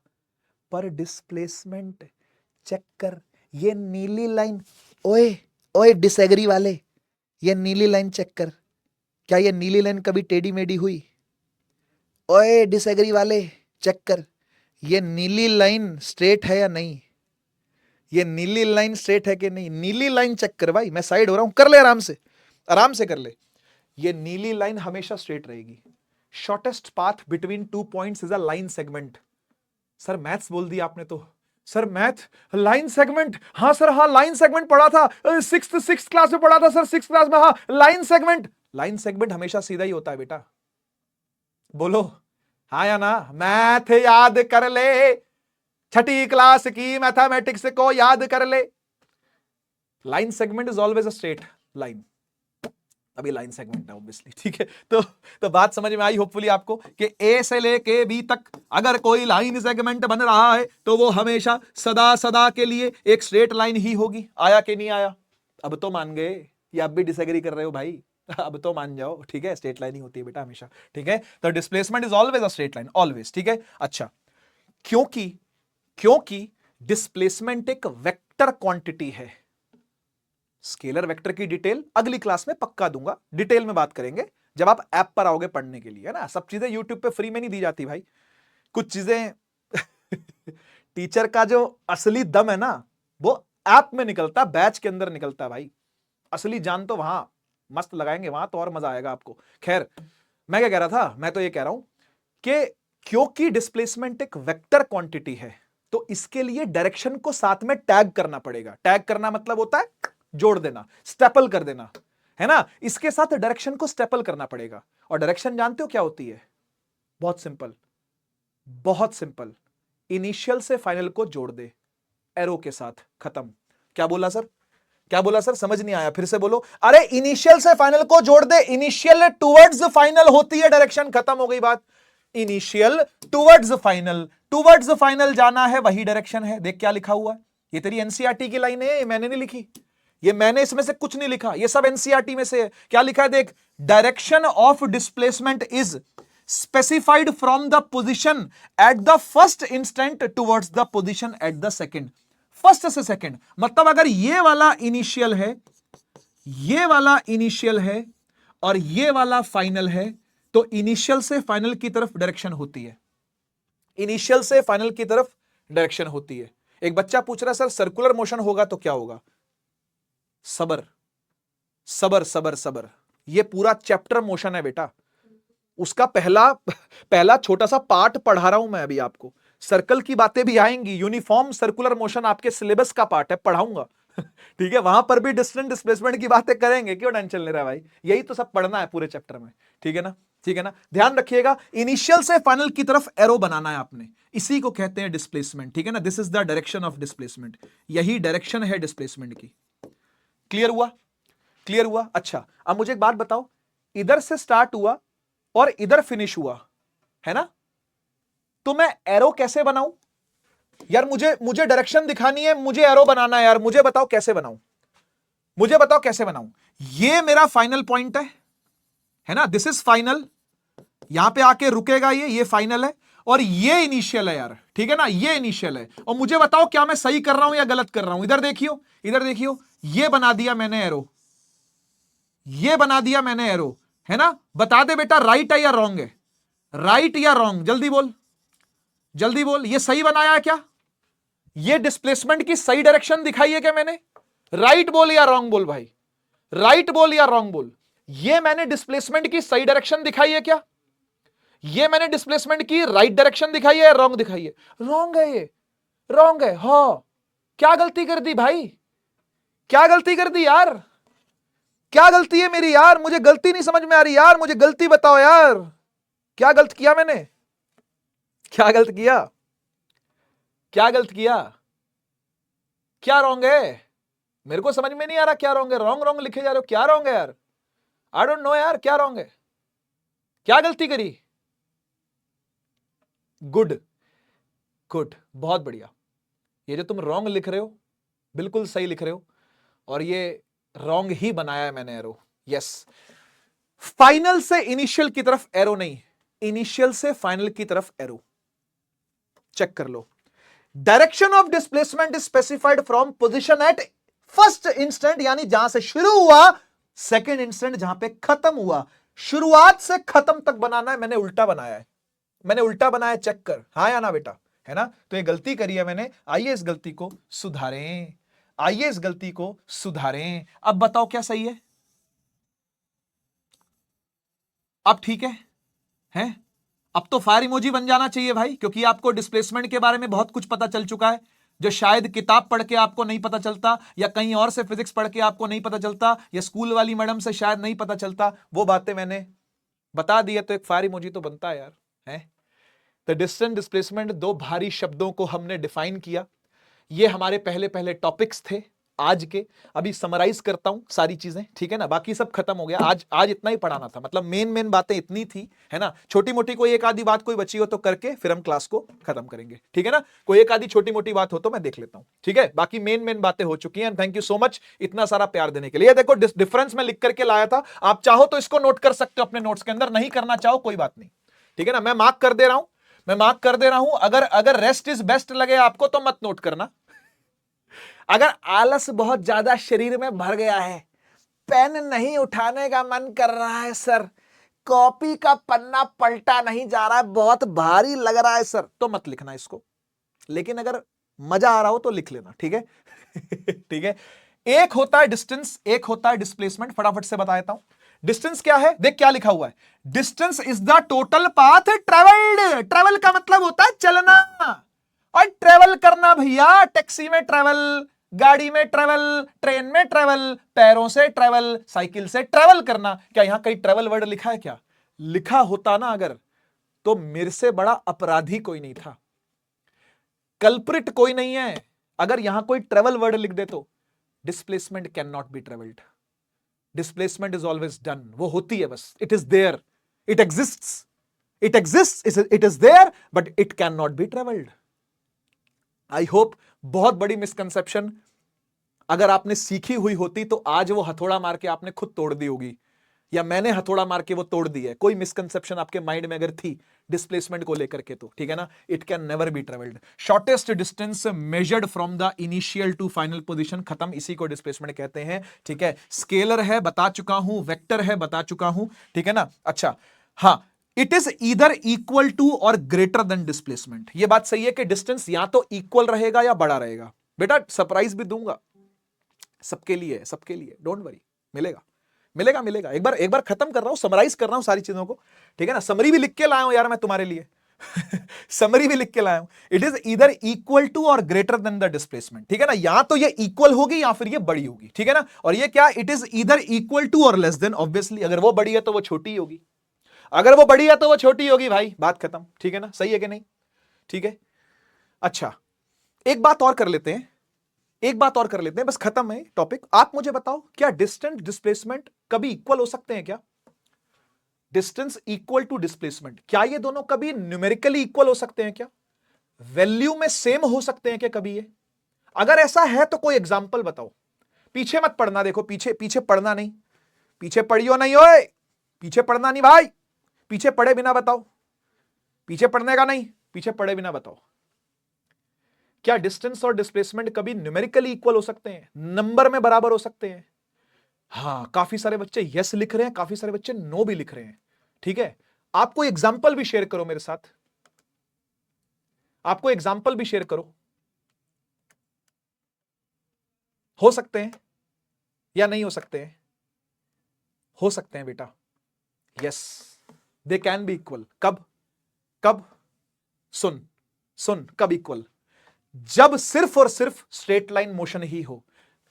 [SPEAKER 1] पर डिस्प्लेसमेंट चेक कर, ये नीली लाइन, ओए ओए डिसएग्री वाले, ये नीली लाइन चेक कर, क्या ये नीली लाइन कभी टेढ़ी मेढ़ी हुई? ओए डिसएग्री वाले चेक कर, ये नीली लाइन स्ट्रेट है या नहीं? ये नीली लाइन स्ट्रेट है कि नहीं? नीली लाइन चेक कर भाई, मैं साइड हो रहा हूं, कर ले आराम से, आराम से कर ले। ये नीली लाइन हमेशा स्ट्रेट रहेगी। Shortest path between two points is a line segment. Sir maths बोल दिया आपने तो, सर मैथ लाइन सेगमेंट, हाँ सर हाँ लाइन सेगमेंट पढ़ा था, सिक्स क्लास में पढ़ा था सर, 6th क्लास में, हाँ लाइन सेगमेंट। लाइन सेगमेंट हमेशा सीधा ही होता है बेटा, बोलो हाँ या ना? मैथ याद कर ले, छठी क्लास की मैथमेटिक्स को याद कर ले, line segment is always a straight line. अभी लाइन सेगमेंट है ऑब्वियसली, ठीक है। तो बात समझ में आई होपफुली आपको कि ए से लेके बी तक अगर कोई लाइन सेगमेंट बन रहा है तो वो हमेशा सदा सदा के लिए एक स्ट्रेट लाइन ही होगी। आया कि नहीं आया? अब तो मान गए, या अब भी डिसएग्री कर रहे हो भाई? अब तो मान जाओ, ठीक है, स्ट्रेट लाइन ही होती है बेटा हमेशा, ठीक है। तो displacement is always a straight line, always, ठीक है। अच्छा, क्योंकि डिस्प्लेसमेंट एक वेक्टर क्वांटिटी है। स्केलर वेक्टर की डिटेल अगली क्लास में पक्का दूंगा, डिटेल में बात करेंगे जब आप ऐप पर आओगे पढ़ने के लिए, है ना। सब चीजें यूट्यूब पे फ्री में नहीं दी जाती भाई, कुछ चीजें टीचर का जो असली दम है ना वो ऐप में निकलता, बैच के अंदर निकलता भाई। असली जान तो वहां मस्त लगाएंगे, वहां तो और मजा आएगा आपको। खैर मैं क्या कह रहा था, मैं तो ये कह रहा हूं कि क्योंकि डिस्प्लेसमेंट एक वेक्टर क्वांटिटी है तो इसके लिए डायरेक्शन को साथ में टैग करना पड़ेगा। टैग करना मतलब होता है जोड़ देना, स्टेपल कर देना, है ना। इसके साथ डायरेक्शन को स्टेपल करना पड़ेगा। और डायरेक्शन जानते हो क्या होती है? बहुत सिंपल, बहुत सिंपल। इनिशियल से फाइनल को जोड़ दे एरो के साथ, खत्म। क्या बोला सर? क्या बोला सर? समझ नहीं आया, फिर से बोलो। अरे इनिशियल से फाइनल को जोड़ दे, इनिशियल टुवर्ड्स फाइनल होती है डायरेक्शन, खत्म हो गई बात। इनिशियल टुवर्ड्स फाइनल जाना है, वही डायरेक्शन है। देख क्या लिखा हुआ है, ये तेरी एनसीईआरटी की लाइन है, ये मैंने नहीं लिखी, ये मैंने इसमें से कुछ नहीं लिखा, ये सब एनसीईआरटी में से है। क्या लिखा है देख, direction of displacement is specified from the position at the first instant towards the position at the second. First से सेकंड मतलब अगर ये वाला इनिशियल है, ये वाला इनिशियल है और ये वाला फाइनल है, तो इनिशियल से फाइनल की तरफ डायरेक्शन होती है। इनिशियल से फाइनल की तरफ डायरेक्शन होती है। एक बच्चा पूछ रहा है सर सर्कुलर मोशन होगा तो क्या होगा? सबर सबर सबर सबर, ये पूरा चैप्टर मोशन है बेटा। उसका पहला छोटा सा पार्ट पढ़ा रहा हूं मैं अभी आपको। सर्कल की बातें भी आएंगी, यूनिफॉर्म सर्कुलर मोशन आपके सिलेबस का पार्ट है, पढ़ाऊंगा ठीक है। वहां पर भी डिस्टेंस डिस्प्लेसमेंट की बातें करेंगे, क्यों टेंशन ले रहा है भाई, यही तो सब पढ़ना है पूरे चैप्टर में, ठीक है ना, ठीक है ना। ध्यान रखिएगा, इनिशियल से फाइनल की तरफ एरो बनाना है आपने, इसी को कहते हैं डिस्प्लेसमेंट, ठीक है ना। This is the direction of displacement, यही डायरेक्शन है डिस्प्लेसमेंट की। क्लियर हुआ? क्लियर हुआ? अच्छा, अब मुझे एक बात बताओ, इधर से स्टार्ट हुआ और इधर फिनिश हुआ, है ना, तो मैं एरो कैसे बनाऊं यार? मुझे डायरेक्शन दिखानी है, मुझे एरो बनाना है यार, मुझे बताओ कैसे बनाऊं, मुझे बताओ कैसे बनाऊं। ये मेरा फाइनल पॉइंट है ना, दिस इज फाइनल, यहां पे आके रुकेगा ये फाइनल है, और ये इनिशियल है यार, ठीक है ना, ये इनिशियल है। और मुझे बताओ क्या मैं सही कर रहा हूं या गलत कर रहा हूं? इधर देखियो, इधर देखियो, ये बना दिया मैंने एरो, ये बना दिया मैंने एरो, है ना। बता दे बेटा राइट है या रॉन्ग है, राइट या रॉन्ग, जल्दी बोल, जल्दी बोल। ये सही बनाया है क्या? ये डिस्प्लेसमेंट की सही डायरेक्शन दिखाई है क्या मैंने? राइट बोल या रॉन्ग बोल भाई, राइट बोल या रॉन्ग बोल। ये मैंने डिस्प्लेसमेंट की सही डायरेक्शन दिखाई है क्या? ये मैंने डिस्प्लेसमेंट की राइट डायरेक्शन दिखाई है या रॉन्ग दिखाई है? रॉन्ग है, ये रॉन्ग है। हाँ, क्या गलती कर दी भाई, क्या गलती कर दी यार, क्या गलती है मेरी यार? मुझे गलती नहीं समझ में आ रही यार, मुझे गलती बताओ यार, क्या गलत किया मैंने? क्या गलत किया? क्या गलत किया? क्या रॉन्ग है? मेरे को समझ में नहीं आ रहा क्या रॉन्ग है। रॉन्ग रॉन्ग लिखे जा रहे हो, क्या रॉन्ग है यार? आई डोंट नो यार, क्या रॉन्ग है, क्या गलती करी? गुड गुड, बहुत बढ़िया। ये जो तुम रॉन्ग लिख रहे हो बिल्कुल सही लिख रहे हो, और ये रॉन्ग ही बनाया है मैंने एरो। यस, फाइनल से इनिशियल की तरफ एरो नहीं, इनिशियल से फाइनल की तरफ एरो। चेक कर लो, direction of displacement is specified from position at first instant, यानी जहां से शुरू हुआ, सेकेंड इंस्टेंट जहां पे खत्म हुआ। शुरुआत से खत्म तक बनाना है, मैंने उल्टा बनाया है, मैंने उल्टा बनाया, चेक कर, हाँ या ना बेटा, है ना। तो ये गलती करी है मैंने, आइए इस गलती को सुधारें, आइए इस गलती को सुधारें। अब बताओ क्या सही है? अब ठीक है, हैं? अब तो फायर इमोजी बन जाना चाहिए भाई, क्योंकि आपको डिस्प्लेसमेंट के बारे में बहुत कुछ पता चल चुका है, जो शायद किताब पढ़ के आपको नहीं पता चलता, या कहीं और से फिजिक्स पढ़ के आपको नहीं पता चलता, या स्कूल वाली मैडम से शायद नहीं पता चलता। वो बातें मैंने बता दी है, तो एक फायर इमोजी तो बनता है यार, है। तो डिस्टेंस डिस्प्लेसमेंट, दो भारी शब्दों को हमने डिफाइन किया। ये हमारे पहले पहले टॉपिक्स थे आज के। अभी समराइज करता हूं सारी चीजें, ठीक है ना, बाकी सब खत्म हो गया। आज इतना ही पढ़ाना था, मतलब मेन बातें इतनी थी, है ना। छोटी मोटी कोई एक आधी बात कोई बची हो तो करके फिर हम क्लास को खत्म करेंगे, ठीक है ना। कोई एक आधी छोटी मोटी बात हो तो मैं देख लेता हूं, ठीक है। बाकी मेन बातें हो चुकी हैं। थैंक यू सो मच इतना सारा प्यार देने के लिए। देखो डिफरेंस मैं लिख करके लाया था, आप चाहो तो इसको नोट कर सकते हो अपने नोट्स के अंदर, नहीं करना चाहो कोई बात नहीं, ठीक है ना। मैं मार्क कर दे रहा हूं, मैं मार्क कर दे रहा हूं। अगर रेस्ट इज बेस्ट लगे आपको तो मत नोट करना। अगर आलस बहुत ज्यादा शरीर में भर गया है, पेन नहीं उठाने का मन कर रहा है सर, कॉपी का पन्ना पलटा नहीं जा रहा है, बहुत भारी लग रहा है सर, तो मत लिखना इसको। लेकिन अगर मजा आ रहा हो तो लिख लेना, ठीक है ठीक है। एक होता है डिस्टेंस, एक होता है डिस्प्लेसमेंट। फटाफट से बता देता हूं। डिस्टेंस क्या है, देख क्या लिखा हुआ है, distance is the total path travelled. Travel का मतलब होता है चलना, और ट्रेवल करना भैया, टैक्सी में ट्रेवल, गाड़ी में ट्रेवल, ट्रेन में ट्रेवल, पैरों से ट्रेवल, साइकिल से ट्रेवल करना। क्या यहां कहीं ट्रेवल वर्ड लिखा है क्या? लिखा होता ना अगर, तो मेरे से बड़ा अपराधी कोई नहीं था, कल्प्रिट कोई नहीं है। अगर यहां कोई ट्रेवल वर्ड लिख दे तो displacement can not be travelled, displacement is always done, वो होती है बस, it is there, it exists, it exists, it is there, but it can not be travelled. I hope बहुत बड़ी मिसकंसेप्शन अगर आपने सीखी हुई होती तो आज वो हथौड़ा मार के आपने खुद तोड़ दी होगी, या मैंने हथौड़ा मार के वो तोड़ दी है। कोई मिसकंसेप्शन आपके माइंड में अगर थी डिस्प्लेसमेंट को लेकर के, तो ठीक है ना, it can never be travelled. Shortest distance measured from the initial to final position, खत्म, इसी को डिस्प्लेसमेंट कहते हैं। ठीक है, स्केलर है बता चुका हूं, वेक्टर है बता चुका हूं, ठीक है ना। अच्छा हाँ, it is either equal to or greater than displacement. ये बात सही है कि डिस्टेंस या तो इक्वल रहेगा या बड़ा रहेगा। बेटा सरप्राइज भी दूंगा सबके लिए, सबके लिए, डोंट वरी, मिलेगा मिलेगा मिलेगा। एक बार खत्म कर रहा हूं, समराइज कर रहा हूं सारी चीजों को, ठीक है ना। समरी भी लिख के लाया हूं यार मैं तुम्हारे लिए समरी भी लिख के लाया हूं। It is either equal to or greater than the displacement, ठीक है ना। या तो ये इक्वल होगी या फिर ये बड़ी होगी, ठीक है ना। और ये क्या, it is either equal to or less than, obviously अगर वो बड़ी है तो वो छोटी होगी, अगर वो बड़ी है तो वो छोटी होगी, भाई बात खत्म, ठीक है ना। सही है कि नहीं, ठीक है। अच्छा एक बात और कर लेते हैं, एक बात और कर लेते हैं, बस खत्म है टॉपिक। आप मुझे बताओ, क्या डिस्टेंस डिस्प्लेसमेंट कभी इक्वल हो सकते हैं क्या? डिस्टेंस इक्वल टू डिस्प्लेसमेंट, क्या ये दोनों कभी न्यूमेरिकली इक्वल हो सकते हैं क्या? वैल्यू में सेम हो सकते हैं क्या कभी ये? अगर ऐसा है तो कोई एग्जांपल बताओ। पीछे मत पढ़ना, देखो पीछे पीछे पढ़ना नहीं, पीछे पढ़ियो नहीं, ओए पीछे पढ़ना नहीं भाई, पीछे पढ़े बिना बताओ, पीछे पढ़ने का नहीं, पीछे पढ़े बिना बताओ। क्या डिस्टेंस और डिस्प्लेसमेंट कभी न्यूमेरिकली इक्वल हो सकते हैं, नंबर में बराबर हो सकते हैं? हाँ, काफी सारे बच्चे यस लिख रहे हैं, काफी सारे बच्चे नो भी लिख रहे हैं, ठीक है। आपको एग्जाम्पल भी शेयर करो मेरे साथ, आपको एग्जाम्पल भी शेयर करो, हो सकते हैं या नहीं हो सकते हैं? हो सकते हैं बेटा, yes, they can be equal. कब? कब? सुन सुन, कब इक्वल? जब सिर्फ और सिर्फ स्ट्रेट लाइन मोशन ही हो,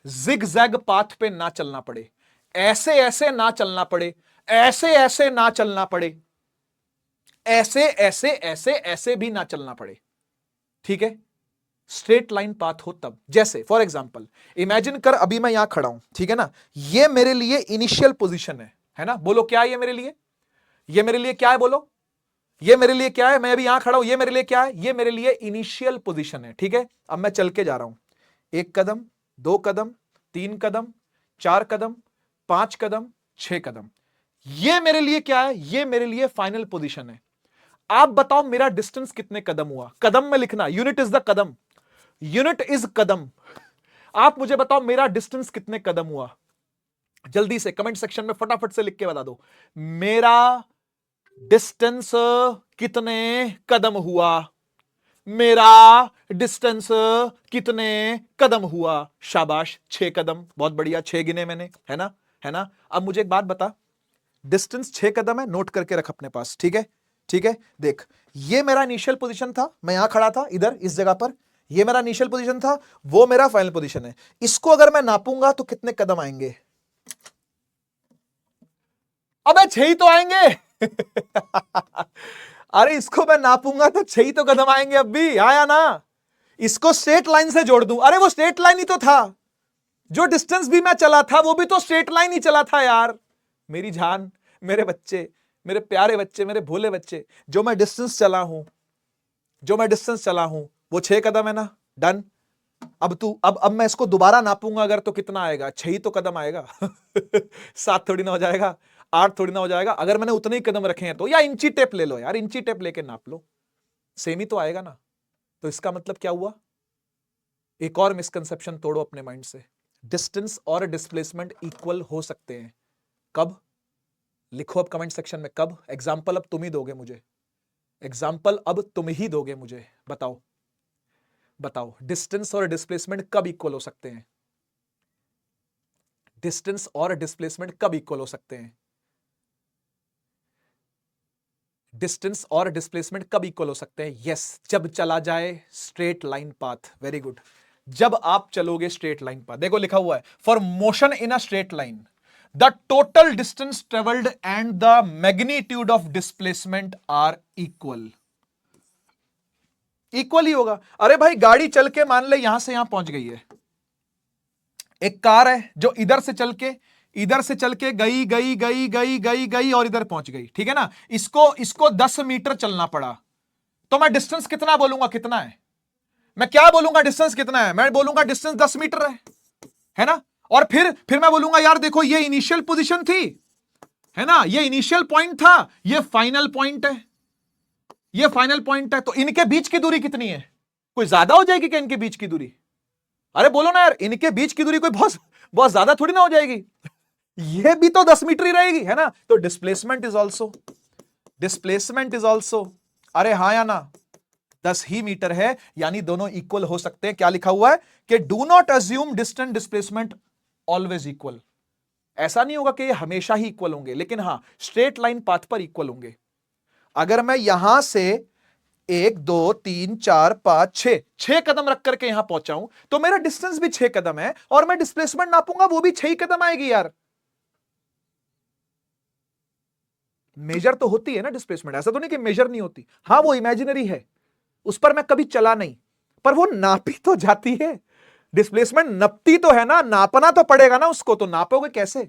[SPEAKER 1] जिग जैग पाथ पे ना चलना पड़े, ऐसे ऐसे ना चलना पड़े, ऐसे ऐसे ना चलना पड़े, ऐसे ऐसे ऐसे ऐसे भी ना चलना पड़े, ठीक है। स्ट्रेट लाइन पाथ हो तब। जैसे फॉर एग्जांपल इमेजिन कर, अभी मैं यहां खड़ा हूं, ठीक है ना, ये मेरे लिए इनिशियल पोजीशन है ना। बोलो क्या है ये मेरे लिए, ये मेरे लिए क्या है, बोलो ये मेरे लिए क्या है, मैं अभी यहां खड़ा हूं, ये मेरे लिए क्या है, ये मेरे लिए इनिशियल पोजीशन है, ठीक है। अब मैं चल के जा रहा हूं, एक कदम, दो कदम, तीन कदम, चार कदम, पांच कदम, छह कदम, ये मेरे लिए क्या है, ये मेरे लिए फाइनल पोजीशन है। आप बताओ मेरा डिस्टेंस कितने कदम हुआ? कदम में लिखना, यूनिट इज द कदम, यूनिट इज कदम। आप मुझे बताओ मेरा डिस्टेंस कितने कदम हुआ? जल्दी से कमेंट सेक्शन में फटाफट से लिख के बता दो, मेरा डिस्टेंस कितने कदम हुआ, मेरा डिस्टेंस कितने कदम हुआ? शाबाश, 6 कदम, बहुत बढ़िया, 6 गिने मैंने, है ना, है ना। अब मुझे एक बात बता, डिस्टेंस 6 कदम है, नोट करके रख अपने पास, ठीक है, ठीक है। देख, ये मेरा इनिशियल पोजीशन था, मैं यहां खड़ा था, इधर इस जगह पर, ये मेरा इनिशियल पोजीशन था, वो मेरा फाइनल पोजीशन है। इसको अगर मैं नापूंगा तो कितने कदम आएंगे? अबे 6 ही तो आएंगे अरे इसको मैं नापूंगा तो 6 ही तो कदम आएंगे, अब भी आया ना। इसको स्ट्रेट लाइन से जोड़ दूं, अरे वो स्ट्रेट लाइन ही तो था, जो डिस्टेंस भी मैं चला था वो भी तो स्ट्रेट लाइन ही चला था यार। मेरी जान, मेरे बच्चे, मेरे प्यारे बच्चे, मेरे भोले बच्चे, जो मैं डिस्टेंस चला हूं, जो मैं डिस्टेंस चला हूं वो 6 कदम है ना, डन। अब तू, अब मैं इसको दोबारा नापूंगा अगर, तो कितना आएगा? 6 ही तो कदम आएगा 7 थोड़ी ना हो जाएगा, 8 थोड़ी ना हो जाएगा। अगर मैंने उतने ही कदम रखे हैं तो, या इंची टेप ले लो यार, इंची टेप लेके नाप लो, सेम ही तो आएगा ना। तो इसका मतलब क्या हुआ? एक और मिसकंसेप्शन तोड़ो अपने माइंड से, डिस्टेंस और डिस्प्लेसमेंट इक्वल हो सकते हैं। कब? लिखो अब कमेंट सेक्शन में, कब? एग्जाम्पल अब तुम ही दोगे मुझे, एग्जाम्पल अब तुम ही दोगे मुझे, बताओ बताओ, डिस्टेंस और डिस्प्लेसमेंट कब इक्वल हो सकते हैं? डिस्टेंस और डिस्प्लेसमेंट कब इक्वल हो सकते हैं? डिस्टेंस और डिस्प्लेसमेंट कब इक्वल हो सकते हैं? यस, जब चला जाए straight line path. Very good, जब आप चलोगे स्ट्रेट लाइन पाथ। देखो लिखा हुआ है, for motion in a straight line the total distance travelled and the magnitude of displacement are equal. Equal ही होगा। अरे भाई गाड़ी चल के मान ले यहां से यहां पहुंच गई है, एक कार है जो इधर से चल के गई गई गई गई गई गई और इधर पहुंच गई, ठीक है ना। इसको 10 मीटर चलना पड़ा, तो मैं डिस्टेंस कितना बोलूंगा? कितना है? मैं क्या बोलूंगा डिस्टेंस कितना है? मैं बोलूंगा डिस्टेंस 10 मीटर है ना। और फिर मैं बोलूंगा यार देखो ये इनिशियल पोजीशन थी, है ना, ये इनिशियल पॉइंट था, ये फाइनल पॉइंट है, ये फाइनल पॉइंट है। तो इनके बीच की दूरी कितनी है? कोई ज्यादा हो जाएगी क्या इनके बीच की दूरी? अरे बोलो ना यार, इनके बीच की दूरी कोई बहुत ज्यादा थोड़ी ना हो जाएगी, ये भी तो 10 मीटर ही रहेगी, है ना। तो डिस्प्लेसमेंट इज ऑल्सो, अरे हां या ना, 10 ही मीटर है, यानी दोनों इक्वल हो सकते हैं। क्या लिखा हुआ है कि do not assume distance displacement always equal. ऐसा नहीं होगा कि ये हमेशा ही इक्वल होंगे, लेकिन हां स्ट्रेट लाइन पाथ पर इक्वल होंगे। अगर मैं यहां से 1 2 3 4 5 6 कदम रख करके यहां पहुंचा हूं, तो मेरा डिस्टेंस भी 6 कदम है, और मैं डिस्प्लेसमेंट नापूंगा वो भी 6 कदम आएगी यार। मेजर तो होती है ना डिस्प्लेसमेंट, ऐसा तो नहीं कि मेजर नहीं होती। हां वो इमेजिनरी है, उस पर मैं कभी चला नहीं, पर वो नापी तो जाती है। डिस्प्लेसमेंट नपती तो है ना, नापना तो पड़ेगा ना उसको, तो नापोगे कैसे?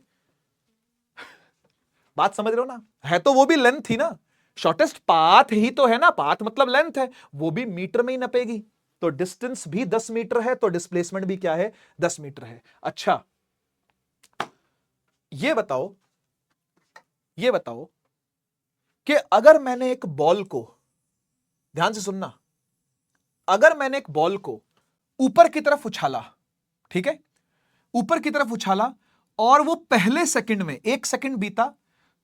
[SPEAKER 1] बात समझ रहे हो ना? है तो वो भी लेंथ थी ना, शॉर्टेस्ट पाथ ही तो है ना, पाथ मतलब लेंथ है, वो भी मीटर में ही नपेगी। तो डिस्टेंस भी 10 मीटर है, तो डिस्प्लेसमेंट भी क्या है? 10 मीटर है। अच्छा ये बताओ कि अगर मैंने एक बॉल को, ध्यान से सुनना, अगर मैंने एक बॉल को ऊपर की तरफ उछाला, ठीक है, ऊपर की तरफ उछाला, और वो पहले सेकंड में 1 सेकंड बीता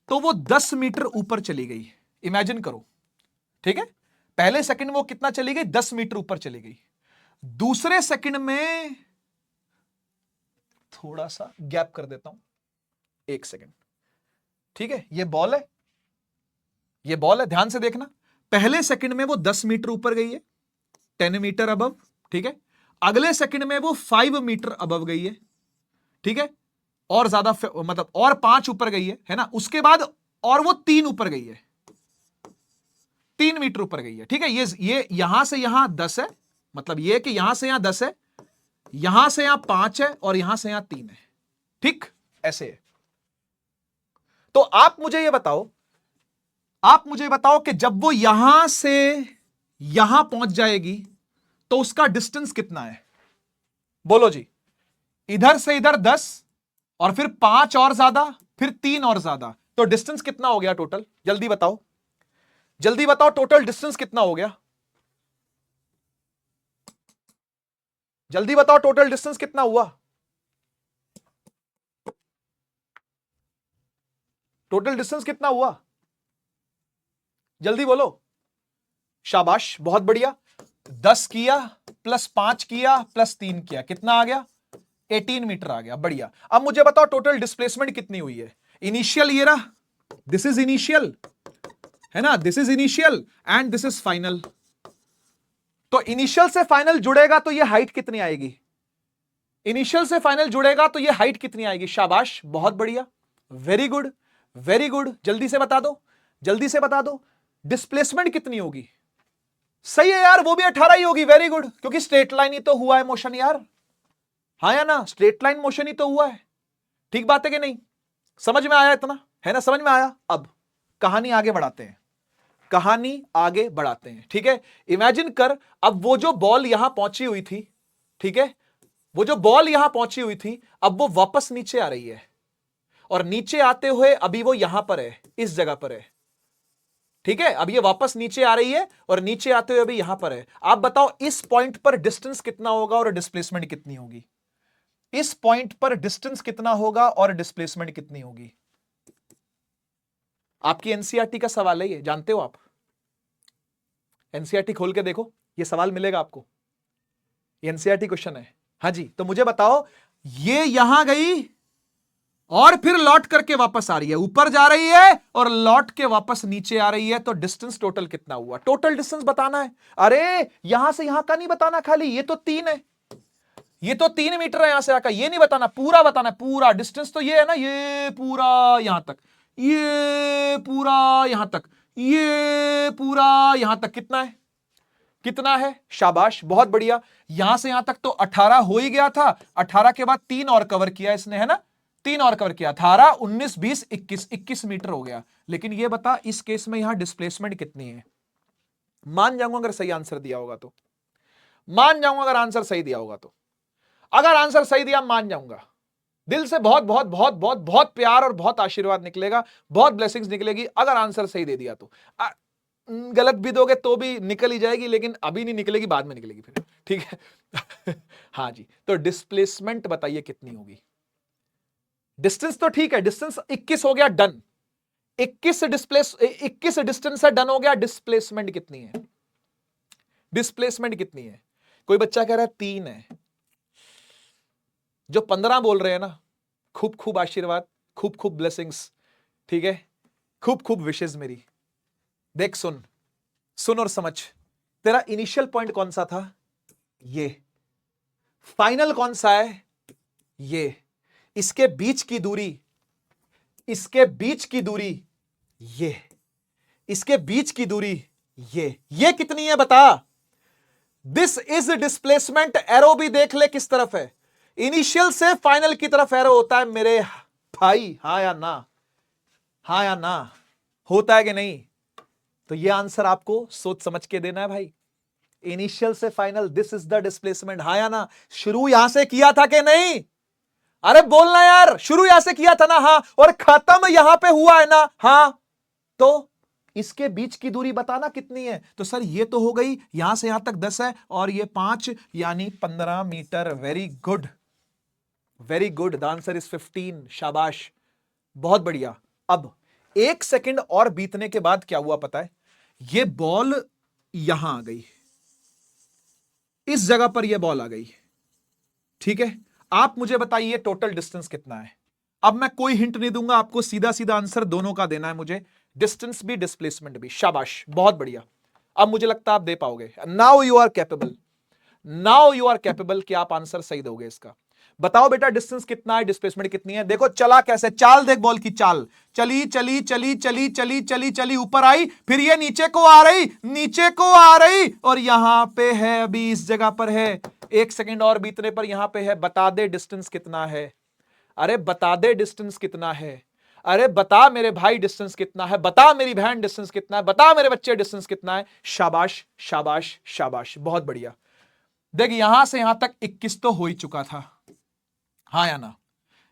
[SPEAKER 1] तो वो 10 मीटर ऊपर चली गई। इमेजिन करो, ठीक है, पहले सेकंड में वो कितना चली गई? 10 मीटर ऊपर चली गई। दूसरे सेकंड में थोड़ा सा गैप कर देता हूं, 1 सेकंड, ठीक है, ये बॉल है, ध्यान से देखना। पहले सेकंड में वो 10 मीटर ऊपर गई है, 10 मीटर अबव, ठीक है। अगले सेकंड में वो 5 मीटर अबव गई है, ठीक है, और ज्यादा मतलब और 5 ऊपर गई है ना। उसके बाद और वो 3 ऊपर गई है, 3 मीटर ऊपर गई है, ठीक है। ये यहां से यहां 10 है, मतलब ये कि यहां से यहां 10 है, यहां से यहां 5 है, और यहां से यहां 3 है, ठीक, ऐसे है। तो आप मुझे ये बताओ कि जब वो यहां से यहां पहुंच जाएगी तो उसका डिस्टेंस कितना है? बोलो जी। इधर से इधर 10, और फिर 5 और ज्यादा, फिर 3 और ज्यादा, तो डिस्टेंस कितना हो गया टोटल? जल्दी बताओ टोटल डिस्टेंस कितना हो गया? जल्दी बताओ टोटल डिस्टेंस कितना हुआ? टोटल डिस्टेंस कितना हुआ? जल्दी बोलो। शाबाश, बहुत बढ़िया। 10 किया प्लस 5 किया प्लस 3 किया, कितना आ गया? 18 मीटर आ गया। बढ़िया। अब मुझे बताओ टोटल डिस्प्लेसमेंट कितनी हुई है? इनिशियल ये रहा, दिस इज इनिशियल, है ना, this is initial and this is final. तो इनिशियल से फाइनल जुड़ेगा तो ये हाइट कितनी आएगी? इनिशियल से फाइनल जुड़ेगा तो ये हाइट कितनी आएगी? शाबाश, बहुत बढ़िया, वेरी गुड, वेरी गुड। जल्दी से बता दो डिस्प्लेसमेंट कितनी होगी? सही है यार, वो भी 18 ही होगी। वेरी गुड, क्योंकि स्ट्रेट लाइन ही तो हुआ है मोशन यार, हाँ या ना, स्ट्रेट लाइन मोशन ही तो हुआ है। ठीक बात है कि नहीं? समझ में आया इतना, है ना, समझ में आया। अब कहानी आगे बढ़ाते हैं, ठीक है। इमेजिन कर, अब वो जो बॉल यहां पहुंची हुई थी, ठीक है, वो जो बॉल यहां पहुंची हुई थी, अब वो वापस नीचे आ रही है, और नीचे आते हुए अभी वो यहां पर है, इस जगह पर है, ठीक है। अब ये वापस नीचे आ रही है, और नीचे आते हुए अभी यहां पर है। आप बताओ इस पॉइंट पर डिस्टेंस कितना होगा और डिस्प्लेसमेंट कितनी होगी? इस पॉइंट पर डिस्टेंस कितना होगा और डिस्प्लेसमेंट कितनी होगी? आपकी एनसीईआरटी का सवाल है ये, जानते हो आप? एनसीईआरटी खोल के देखो, ये सवाल मिलेगा आपको, ये एनसीईआरटी क्वेश्चन है। हाँ जी, तो मुझे बताओ, ये यहां गई और फिर लौट करके वापस आ रही है, ऊपर जा रही है और लौट के वापस नीचे आ रही है, तो डिस्टेंस टोटल कितना हुआ? टोटल डिस्टेंस बताना है। अरे यहां से यहां का नहीं बताना, खाली ये तो 3 है, ये तो 3 मीटर है यहां से आकर, ये नहीं बताना, पूरा बताना है। पूरा डिस्टेंस तो ये है ना, ये पूरा यहां तक, ये पूरा यहां तक, ये पूरा यहां तक, कितना है? कितना है? शाबाश, बहुत बढ़िया। यहां से यहां तक तो 18 हो ही गया था, 18 के बाद 3 और कवर किया इसने, है ना, 3 और कवर किया, 18 19 20 21, 21 मीटर हो गया। लेकिन ये बता, इस केस में यहां डिस्प्लेसमेंट कितनी है? मान जाऊंगा अगर सही आंसर दिया होगा तो, मान जाऊंगा अगर आंसर सही दिया होगा तो, अगर आंसर सही दिया मान जाऊंगा। दिल से बहुत बहुत बहुत बहुत बहुत प्यार और बहुत आशीर्वाद निकलेगा, बहुत ब्लेसिंग्स निकलेगी अगर आंसर सही दे दिया तो। गलत भी दोगे तो भी निकल ही जाएगी, लेकिन अभी नहीं निकलेगी, बाद में निकलेगी फिर, ठीक है। हाँ जी, तो डिस्प्लेसमेंट बताइए कितनी होगी? डिस्टेंस तो ठीक है, डिस्टेंस 21 हो गया, डन। 21 डिस्टेंस है, डन हो गया। डिस्प्लेसमेंट कितनी है? डिस्प्लेसमेंट कितनी है? कोई बच्चा कह रहा है 3 है, जो 15 बोल रहे हैं ना, खूब खूब आशीर्वाद, खूब खूब ब्लेसिंग्स, ठीक है, खूब खूब विशेष मेरी। देख, सुन सुन और समझ, तेरा इनिशियल पॉइंट कौन सा था? ये। फाइनल कौन सा है? ये। इसके बीच की दूरी, इसके बीच की दूरी ये, इसके बीच की दूरी ये कितनी है बता? This is displacement. एरो भी देख ले किस तरफ है, इनिशियल से फाइनल की तरफ एरो होता है मेरे भाई, हां या ना? हां या ना? होता है कि नहीं? तो ये आंसर आपको सोच समझ के देना है भाई। इनिशियल से final, this is the displacement, हां या ना? शुरू यहां से किया था कि नहीं? अरे बोलना यार, शुरू यहां से किया था ना? हाँ। और खत्म यहां पे हुआ है ना? हाँ। तो इसके बीच की दूरी बताना कितनी है? तो सर ये तो हो गई, यहां से यहां तक 10 है और ये 5, यानी 15 metre. Very good, very good, the answer is 15। शाबाश, बहुत बढ़िया। अब 1 सेकंड और बीतने के बाद क्या हुआ पता है? ये बॉल यहां आ गई, इस जगह पर यह बॉल आ गई, ठीक है। आप मुझे बताइए टोटल डिस्टेंस कितना है? अब मैं कोई हिंट नहीं दूंगा आपको, सीधा सीधा आंसर दोनों का देना है मुझे, डिस्टेंस भी डिस्प्लेसमेंट भी। शाबाश, बहुत बढ़िया। अब मुझे लगता है आप दे पाओगे। Now you are capable, now you are capable कि आप आंसर सही दोगे इसका। बताओ बेटा, डिस्टेंस कितना है, डिस्प्लेसमेंट कितनी है? देखो चला कैसे, चाल देख बॉल की चाल, चली चली चली चली चली चली चली, ऊपर आई, फिर ये नीचे को आ रही, नीचे को आ रही, और यहां पे है, अभी इस जगह पर है। 1 सेकंड और बीतने पर यहां पे है। बता दे डिस्टेंस कितना है? अरे बता दे डिस्टेंस कितना है? अरे बता मेरे भाई डिस्टेंस कितना है? बता मेरी बहन डिस्टेंस कितना है? बता मेरे बच्चे डिस्टेंस कितना है? शाबाश शाबाश शाबाश, बहुत बढ़िया। देख, यहां से यहां तक 21 तो हो ही चुका था, हाँ या ना?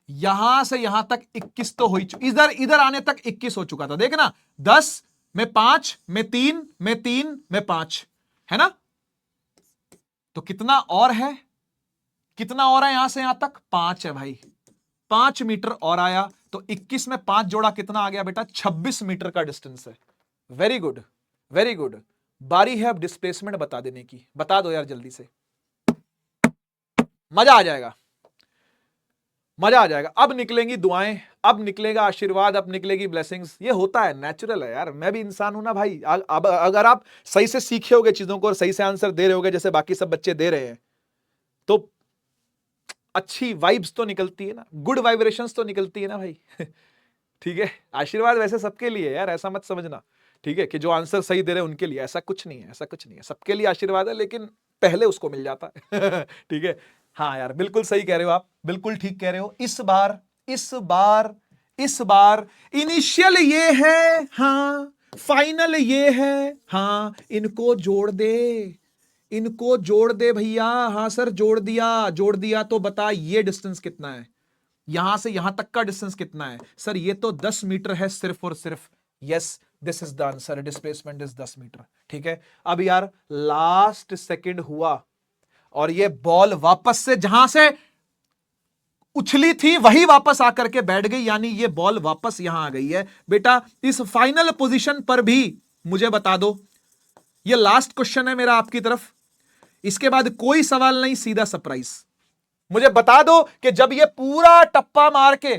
[SPEAKER 1] यहां से यहां तक 21 तो हो ही चुका, इधर इधर आने तक 21 हो चुका था। देखना, 10 में 5 में 3 में 3 में 5, है ना? तो कितना और है? कितना और है? यहां से यहां तक 5 है भाई, 5 मीटर और आया, तो 21 में 5 जोड़ा कितना आ गया बेटा? 26 मीटर का डिस्टेंस है। Very good, very good. बारी है अब डिस्प्लेसमेंट बता देने की। बता दो यार जल्दी से, मजा आ जाएगा, मजा आ जाएगा। अब निकलेंगी दुआएं, अब निकलेगा आशीर्वाद, अब निकलेगी ब्लेसिंग्स। ये होता है, नेचुरल है यार, मैं भी इंसान हूं ना भाई। अब अगर आप सही से सीखे होगे चीजों को और सही से आंसर दे रहे होगे जैसे बाकी सब बच्चे दे रहे हैं, तो अच्छी वाइब्स तो निकलती है ना, गुड वाइब्रेशंस तो निकलती है ना भाई। ठीक है, आशीर्वाद वैसे सबके लिए यार, ऐसा मत समझना, ठीक है, कि जो आंसर सही दे रहे हैं उनके लिए। ऐसा कुछ नहीं है, ऐसा कुछ नहीं है, सबके लिए आशीर्वाद है, लेकिन पहले उसको मिल जाता है। ठीक है, हाँ यार, बिल्कुल सही कह रहे हो आप, बिल्कुल ठीक कह रहे हो। इस बार इनिशियल ये है, हाँ, फाइनल ये है, हाँ, इनको जोड़ दे, इनको जोड़ दे भैया। हाँ सर, जोड़ दिया, जोड़ दिया। तो बता ये डिस्टेंस कितना है? यहां से यहां तक का डिस्टेंस कितना है? सर ये तो 10 मीटर है सिर्फ और सिर्फ। Yes, this is the answer, displacement is 10 metre. ठीक है, अब यार लास्ट सेकंड हुआ और ये बॉल वापस से जहां से उछली थी वही वापस आकर के बैठ गई, यानी ये बॉल वापस यहां आ गई है। बेटा इस फाइनल पोजीशन पर भी मुझे बता दो, ये लास्ट क्वेश्चन है मेरा आपकी तरफ, इसके बाद कोई सवाल नहीं, सीधा सरप्राइज। मुझे बता दो कि जब ये पूरा टप्पा मार के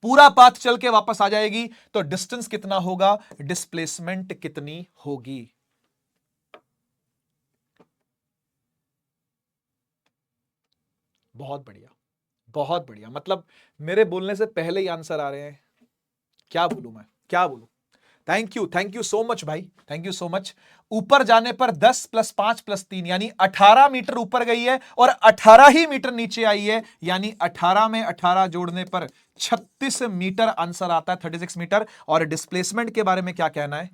[SPEAKER 1] पूरा पाथ चल के वापस आ जाएगी, तो डिस्टेंस कितना होगा, डिस्प्लेसमेंट कितनी होगी। बहुत बढ़िया, बहुत बढ़िया। मतलब मेरे बोलने से पहले ही आंसर आ रहे हैं। क्या बोलूं मैं, क्या बोलूं। थैंक यू सो मच भाई, थैंक यू सो मच। ऊपर जाने पर 10 + 5 + 3 यानी 18 मीटर ऊपर गई है और 18 ही मीटर नीचे आई है, यानी 18 में 18 जोड़ने पर 36 मीटर आंसर आता है, 36 मीटर। और डिस्प्लेसमेंट के बारे में क्या कहना है,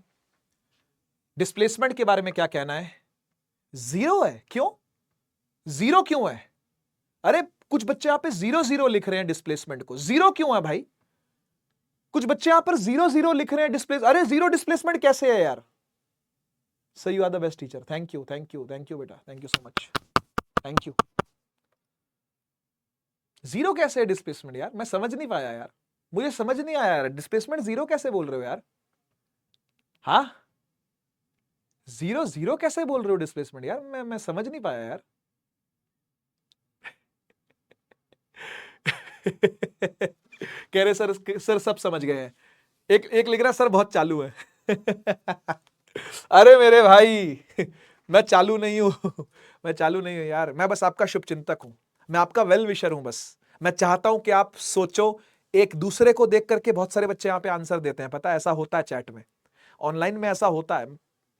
[SPEAKER 1] डिस्प्लेसमेंट के बारे में क्या कहना है, 0 है। क्यों 0 क्यों है? अरे कुछ बच्चे यहां पे 0 लिख रहे हैं डिस्प्लेसमेंट को, 0 क्यों है भाई? कुछ बच्चे यहां पर 0 लिख रहे हैं डिस्प्लेस, अरे 0 डिस्प्लेसमेंट कैसे है यार? So you are the best teacher, thank you बेटा, thank you so much, thank you. 0 कैसे है डिस्प्लेसमेंट यार? मैं समझ नहीं पाया यार, मुझे समझ नहीं आया यार, डिस्प्लेसमेंट 0 कैसे बोल रहे हो यार? हाँ 0 कैसे बोल रहे हो डिस्प्लेसमेंट यार? मैं समझ नहीं पाया यार। कह रहे सर सब समझ गए हैं। एक लिख रहा सर बहुत चालू है। अरे मेरे भाई, मैं चालू नहीं हूं, मैं चालू नहीं हूं यार, मैं बस आपका शुभचिंतक हूं, मैं आपका वेल विशर हूं। बस मैं चाहता हूं कि आप सोचो, एक दूसरे को देख करके बहुत सारे बच्चे यहां पे आंसर देते हैं, पता है ऐसा होता है चैट में, ऑनलाइन में ऐसा होता है।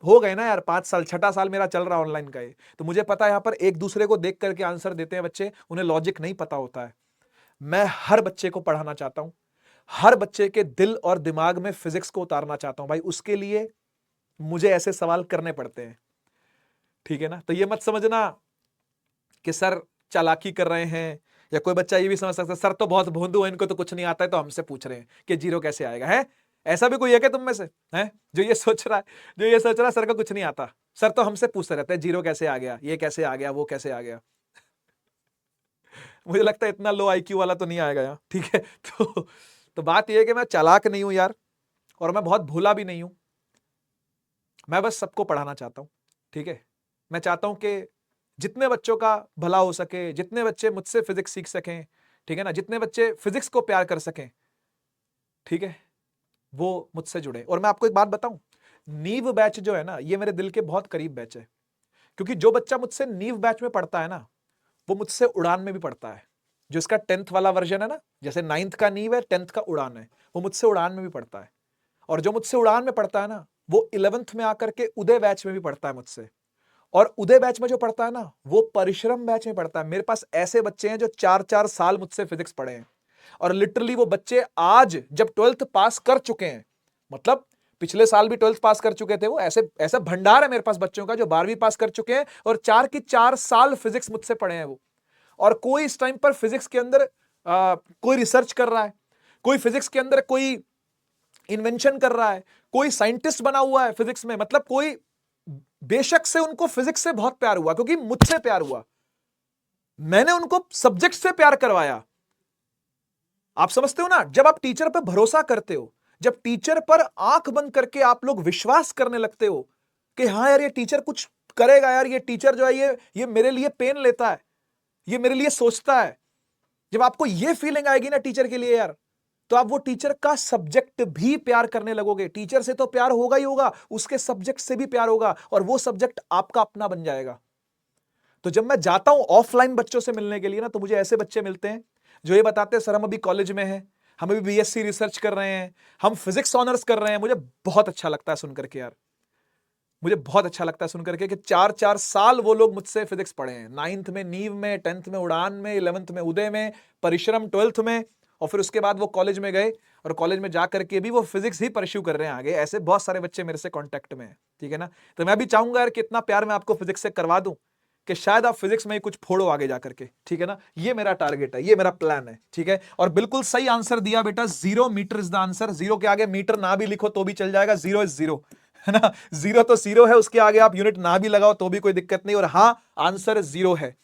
[SPEAKER 1] हो गए ना यार 5 साल, 6ठा साल मेरा चल रहा है ऑनलाइन का ये, तो मुझे पता है यहां पर एक दूसरे को देख करके आंसर देते हैं बच्चे, उन्हें लॉजिक नहीं पता होता है। मैं हर बच्चे को पढ़ाना चाहता हूं, हर बच्चे के दिल और दिमाग में फिजिक्स को उतारना चाहता हूं भाई, उसके लिए मुझे ऐसे सवाल करने पड़ते हैं, ठीक है ना? तो ये मत समझना कि सर चालाकी कर रहे हैं, या कोई बच्चा ये भी समझ सकता है सर तो बहुत भोंदू है, इनको तो कुछ नहीं आता है तो हमसे पूछ रहे हैं कि 0 कैसे आएगा। है ऐसा भी कोई है क्या तुम में से, है जो ये सोच रहा है, जो ये सोच रहा है सर का कुछ नहीं आता, सर तो हमसे पूछते रहते हैं 0 कैसे आ गया, ये कैसे आ गया, वो कैसे आ गया। मुझे लगता है इतना लो आईक्यू वाला तो नहीं आएगा यार, ठीक है। तो बात यह है कि मैं चालाक नहीं हूं यार, और मैं बहुत भोला भी नहीं हूं, मैं बस सबको पढ़ाना चाहता हूं, ठीक है। मैं चाहता हूं कि जितने बच्चों का भला हो सके, जितने बच्चे मुझसे फिजिक्स सीख सकें, ठीक है ना, जितने बच्चे फिजिक्स को प्यार कर सकें, ठीक है, वो मुझसे जुड़े। और मैं आपको एक बात बताऊं, नीव बैच जो है ना, ये मेरे दिल के बहुत करीब बैच है, क्योंकि जो बच्चा मुझसे नीव बैच में पढ़ता है ना, वो मुझसे उड़ान में भी पढ़ता है। जो इसका 10th वाला वर्जन है ना, जैसे 9th का नीव है, 10th का उड़ान है, वो मुझसे उड़ान में भी पढ़ता है। और जो मुझसे उड़ान में पढ़ता है ना, वो 11th में आकर के उदय बैच में भी पढ़ता है मुझसे। और उदय बैच में जो पढ़ता है ना, वो परिश्रम बैच में पढ़ता है। मेरे पास ऐसे बच्चे हैं जो 4-4 साल मुझसे फिजिक्स पढ़े हैं, और लिटरली वो बच्चे आज जब 12th पास कर चुके हैं, मतलब पिछले साल भी 12th पास कर चुके थे वो, ऐसे ऐसा भंडार है मेरे पास बच्चों का जो 12वीं पास कर चुके हैं और 4 की 4 साल फिजिक्स मुझसे पढ़े हैं वो। और कोई इस टाइम पर फिजिक्स के अंदर कोई रिसर्च कर रहा है, कोई फिजिक्स के अंदर कोई इन्वेंशन कर रहा है, कोई साइंटिस्ट बना हुआ है फिजिक्स में। मतलब कोई, बेशक से उनको फिजिक्स से बहुत प्यार हुआ, क्योंकि मुझसे प्यार हुआ, मैंने उनको सब्जेक्ट से प्यार करवाया। आप समझते हो ना, जब आप टीचर पर भरोसा करते हो, जब टीचर पर आंख बंद करके आप लोग विश्वास करने लगते हो कि हाँ यार ये टीचर कुछ करेगा, यार ये टीचर जो है ये मेरे लिए पेन लेता है, ये मेरे लिए सोचता है, जब आपको ये फीलिंग आएगी ना टीचर के लिए यार, तो आप वो टीचर का सब्जेक्ट भी प्यार करने लगोगे। टीचर से तो प्यार होगा ही होगा, उसके सब्जेक्ट से भी प्यार होगा, और वो सब्जेक्ट आपका अपना बन जाएगा। तो जब मैं जाता हूं ऑफलाइन बच्चों से मिलने के लिए ना, तो मुझे ऐसे बच्चे मिलते हैं जो ये बताते हैं सर हम अभी कॉलेज में हैं, हम अभी बीएससी रिसर्च कर रहे हैं, हम फिजिक्स ऑनर्स कर रहे हैं। मुझे बहुत अच्छा लगता है सुनकर के यार, मुझे बहुत अच्छा लगता है सुनकर के कि 4-4 साल वो लोग मुझसे फिजिक्स पढ़े हैं, 9th में नीव में, 10th में उड़ान में, 11th में उदय में, परिश्रम 12th में, और फिर उसके बाद वो कॉलेज में गए, और कॉलेज में जाकर के भी वो फिजिक्स ही परस्यू कर रहे हैं आगे। ऐसे बहुत सारे बच्चे मेरे से कांटेक्ट में हैं, ठीक है ना। तो मैं भी चाहूंगा यार कि इतना प्यार मैं आपको फिजिक्स से करवा दूं कि शायद आप फिजिक्स में ही कुछ फोड़ो आगे जाकर के, ठीक है ना। ये मेरा टारगेट है, ये मेरा प्लान है, ठीक है। और बिल्कुल सही आंसर दिया बेटा, 0 मीटर इज द आंसर। 0 के आगे मीटर ना भी लिखो तो भी चल जाएगा, 0 इज 0, है ना। 0 तो 0 है, उसके आगे आप यूनिट ना भी लगाओ तो भी कोई दिक्कत नहीं। और हाँ, आंसर 0 है।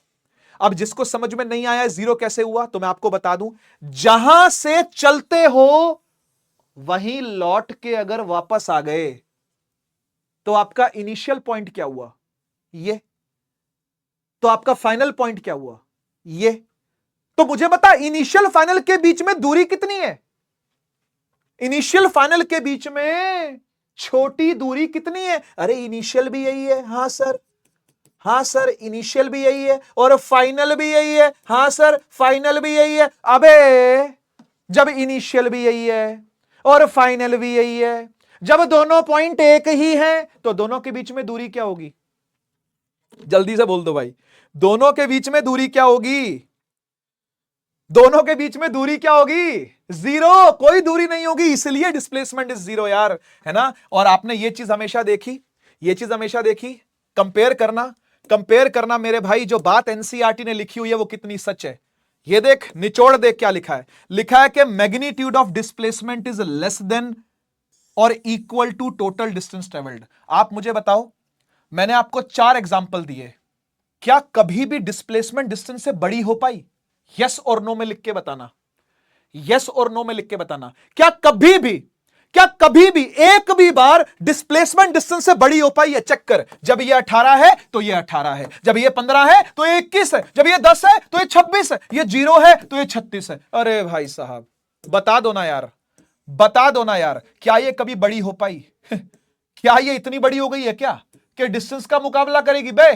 [SPEAKER 1] अब जिसको समझ में नहीं आया 0 कैसे हुआ, तो मैं आपको बता दूं, जहां से चलते हो वहीं लौट के अगर वापस आ गए तो आपका इनिशियल पॉइंट क्या हुआ, ये। तो आपका फाइनल पॉइंट क्या हुआ, ये। तो मुझे बता, इनिशियल फाइनल के बीच में दूरी कितनी है, इनिशियल फाइनल के बीच में छोटी दूरी कितनी है? अरे इनिशियल भी यही है। हां सर, हां सर, इनिशियल भी यही है और फाइनल भी यही है। हां सर, फाइनल भी यही है। अबे जब इनिशियल भी यही है और फाइनल भी यही है, जब दोनों पॉइंट एक ही हैं, तो दोनों के बीच में दूरी क्या होगी? जल्दी से बोल दो भाई, दोनों के बीच में दूरी क्या होगी? दोनों के बीच में दूरी क्या होगी? जीरो, कोई दूरी नहीं होगी, इसलिए डिस्प्लेसमेंट इज जीरो यार, है ना। और आपने ये चीज हमेशा देखी, ये चीज हमेशा देखी, कंपेयर करना, कंपेयर करना मेरे भाई, जो बात एनसीईआरटी ने लिखी हुई है वो कितनी सच है। ये देख, निचोड़ देख क्या लिखा है। लिखा है कि magnitude of displacement is less than और equal to total distance travelled. आप मुझे बताओ, मैंने आपको 4 एग्जाम्पल दिए, क्या कभी भी डिस्प्लेसमेंट डिस्टेंस से बड़ी हो पाई? यस और नो में लिख के बताना, यस और नो में लिख के बताना। क्या कभी भी, क्या कभी भी एक भी बार डिस्प्लेसमेंट डिस्टेंस से बड़ी हो पाई है? चेक कर। जब ये 18 है तो ये 18 है, जब ये 15 है तो ये 21 है, जब ये 10 है तो ये 26 है, ये 0 है तो ये 36 है। अरे भाई साहब, बता दो ना यार, बता दो ना यार, क्या ये कभी बड़ी हो पाई? क्या ये इतनी बड़ी हो गई है क्या कि डिस्टेंस का मुकाबला करेगी बे?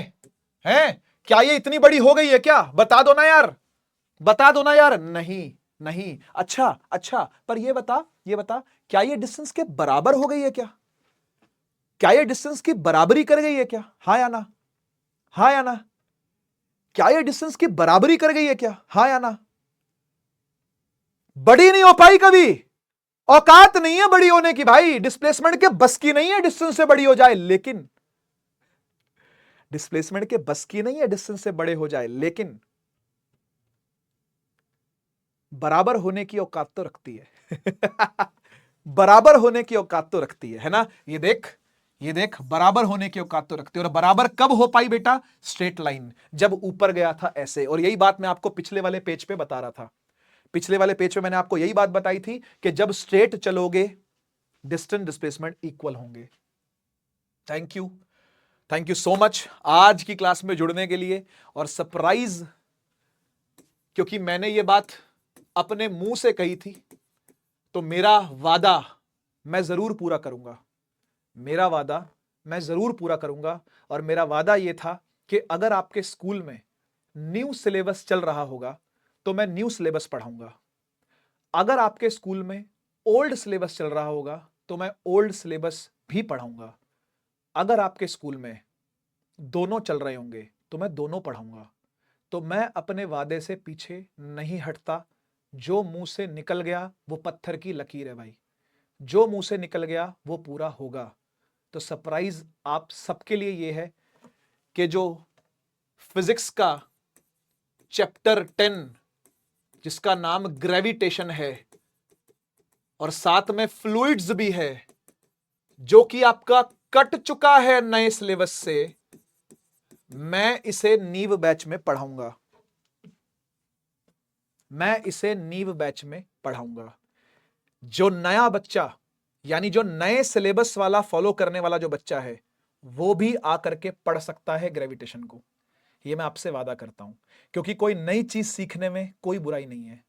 [SPEAKER 1] हैं? क्या ये इतनी बड़ी हो गई है क्या? बता दो ना यार, बता दो ना यार। नहीं नहीं। अच्छा अच्छा, पर ये बता, ये बता, क्या ये डिस्टेंस के बराबर हो गई है क्या? क्या ये डिस्टेंस की बराबरी कर गई है क्या? हां या ना, हां या ना? क्या ये डिस्टेंस की बराबरी कर गई है क्या? हां या ना? बड़ी नहीं हो पाई कभी, औकात नहीं है बड़ी होने की भाई, डिस्प्लेसमेंट के बस की नहीं है डिस्टेंस से बड़ी हो जाए, लेकिन डिस्प्लेसमेंट के बस की नहीं है डिस्टेंस से बड़े हो जाए, लेकिन बराबर होने की औकात तो रखती है। बराबर होने की औकात तो रखती है ना। ये देख, ये देख, बराबर होने की औकात तो रखती है। और बराबर कब हो पाई बेटा? स्ट्रेट लाइन जब ऊपर गया था ऐसे। और यही बात मैं आपको पिछले वाले पेज पे बता रहा था, पिछले वाले पेज पे मैंने आपको यही बात बताई थी कि जब स्ट्रेट चलोगे डिस्टेंस डिस्प्लेसमेंट इक्वल होंगे। Thank you, thank you so much आज की क्लास में जुड़ने के लिए। और सरप्राइज, क्योंकि मैंने ये बात अपने मुंह से कही थी, तो मेरा वादा मैं जरूर पूरा करूंगा, मेरा वादा मैं जरूर पूरा करूंगा। और मेरा वादा यह था कि अगर आपके स्कूल में न्यू सिलेबस चल रहा होगा तो मैं न्यू सिलेबस पढ़ाऊंगा, अगर आपके स्कूल में ओल्ड सिलेबस चल रहा होगा तो मैं ओल्ड सिलेबस भी पढ़ाऊंगा, अगर आपके स्कूल में दोनों चल रहे होंगे तो मैं दोनों पढ़ाऊंगा। तो मैं अपने वादे से पीछे नहीं हटता। जो मुंह से निकल गया वो पत्थर की लकीर है भाई, जो मुंह से निकल गया वो पूरा होगा। तो सरप्राइज आप सबके लिए ये है कि जो फिजिक्स का चैप्टर 10 जिसका नाम ग्रेविटेशन है और साथ में फ्लूइड्स भी है, जो कि आपका कट चुका है नए सिलेबस से, मैं इसे नीव बैच में पढ़ाऊंगा, मैं इसे नीव बैच में पढ़ाऊंगा। जो नया बच्चा, यानी जो नए सिलेबस वाला फॉलो करने वाला जो बच्चा है, वो भी आकर के पढ़ सकता है ग्रेविटेशन को, ये मैं आपसे वादा करता हूं। क्योंकि कोई नई चीज सीखने में कोई बुराई नहीं है।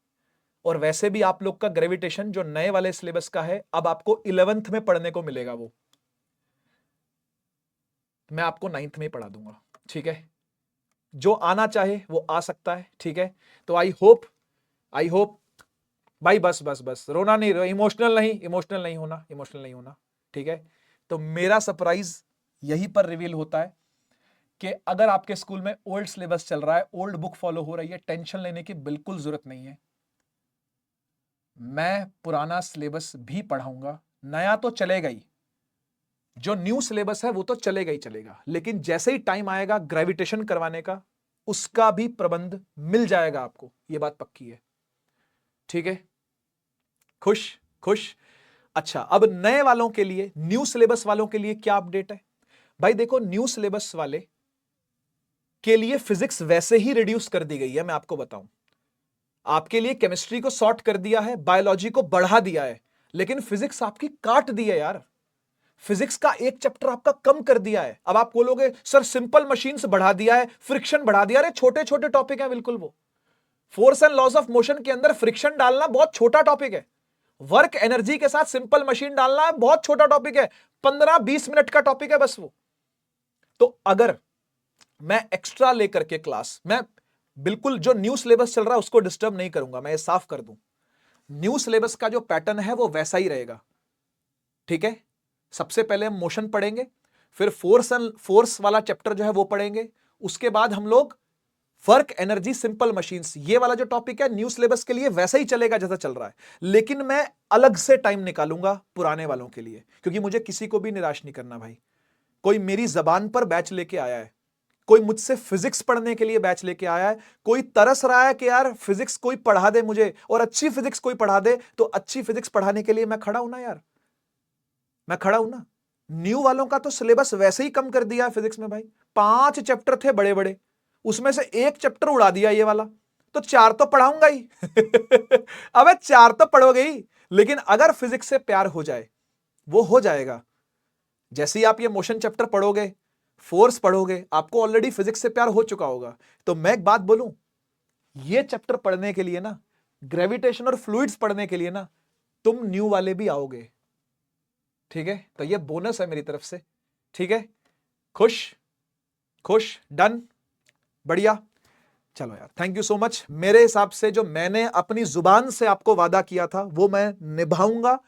[SPEAKER 1] और वैसे भी आप लोग का ग्रेविटेशन जो नए वाले सिलेबस का है, अब आपको 11th में पढ़ने को मिलेगा, वो मैं आपको 9th में पढ़ा दूंगा, ठीक है। जो आना चाहे वो आ सकता है, ठीक है। तो आई होप भाई, बस बस बस, रोना नहीं, इमोशनल नहीं, इमोशनल नहीं होना, इमोशनल नहीं होना, ठीक है। तो मेरा सरप्राइज यहीं पर रिवील होता है कि अगर आपके स्कूल में ओल्ड सिलेबस चल रहा है, ओल्ड बुक फॉलो हो रही है, टेंशन लेने की बिल्कुल जरूरत नहीं है। मैं पुराना सिलेबस भी पढ़ाऊंगा, नया तो चलेगा ही, जो न्यू सिलेबस है वो तो चलेगा ही चलेगा, लेकिन जैसे ही टाइम आएगा ग्रेविटेशन करवाने का, उसका भी प्रबंध मिल जाएगा आपको, ये बात पक्की है, ठीक है। खुश खुश। अच्छा, अब नए वालों के लिए, न्यू सिलेबस वालों के लिए क्या अपडेट है भाई? देखो, न्यू सिलेबस वाले के लिए फिजिक्स वैसे ही रिड्यूस कर दी गई है। मैं आपको बताऊं, आपके लिए केमिस्ट्री को शॉर्ट कर दिया है, बायोलॉजी को बढ़ा दिया है, लेकिन फिजिक्स आपकी काट दी है यार। फिजिक्स का एक चैप्टर आपका कम कर दिया है। अब आप बोलोगे सर सिंपल मशीन्स बढ़ा दिया है, फ्रिक्शन बढ़ा दिया। अरे छोटे छोटे टॉपिक है बिल्कुल, वो force and laws of motion के अंदर फ्रिक्शन डालना बहुत छोटा टॉपिक है, वर्क एनर्जी के साथ सिंपल मशीन डालना है, बहुत छोटा टॉपिक है, 15-20 मिनट का टॉपिक है बस वो। तो अगर मैं एक्स्ट्रा लेकर के क्लास, मैं बिल्कुल जो न्यू सिलेबस चल रहा है उसको डिस्टर्ब नहीं करूंगा, मैं ये साफ कर दूं, न्यू सिलेबस का जो पैटर्न है वो वैसा ही रहेगा, ठीक है। सबसे पहले हम मोशन पढ़ेंगे, फिर फोर्स वाला चैप्टर जो है वो पढ़ेंगे, उसके बाद हम लोग वर्क एनर्जी सिंपल मशीन्स, ये वाला जो टॉपिक है न्यू सिलेबस के लिए वैसा ही चलेगा जैसा चल रहा है, लेकिन मैं अलग से टाइम निकालूंगा पुराने वालों के लिए, क्योंकि मुझे किसी को भी निराश नहीं करना भाई। कोई मेरी जबान पर बैच लेके आया है, कोई मुझसे फिजिक्स पढ़ने के लिए बैच लेके आया है, कोई तरस रहा है कि यार फिजिक्स कोई पढ़ा दे मुझे, और अच्छी फिजिक्स कोई पढ़ा दे, तो अच्छी फिजिक्स पढ़ाने के लिए मैं खड़ा हूं ना यार, मैं खड़ा हूं ना। न्यू वालों का तो सिलेबस वैसे ही कम कर दिया है फिजिक्स में भाई, 5 चैप्टर थे बड़े बड़े, उसमें से एक चैप्टर उड़ा दिया ये वाला, तो 4 तो पढ़ाऊंगा ही अबे 4 तो पढ़ोगे ही, लेकिन अगर फिजिक्स से प्यार हो जाए, वो हो जाएगा। जैसे ही आप ये मोशन चैप्टर पढ़ोगे, फोर्स पढ़ोगे, आपको ऑलरेडी फिजिक्स से प्यार हो चुका होगा। तो मैं एक बात बोलूं, ये चैप्टर पढ़ने के लिए ना, ग्रेविटेशन और फ्लूइड्स पढ़ने के लिए ना, तुम न्यू वाले भी आओगे, ठीक है। तो ये बोनस है मेरी तरफ से, ठीक है। खुश खुश, डन, बढ़िया। चलो यार, थैंक यू सो मच। मेरे हिसाब से जो मैंने अपनी जुबान से आपको वादा किया था वो मैं निभाऊंगा,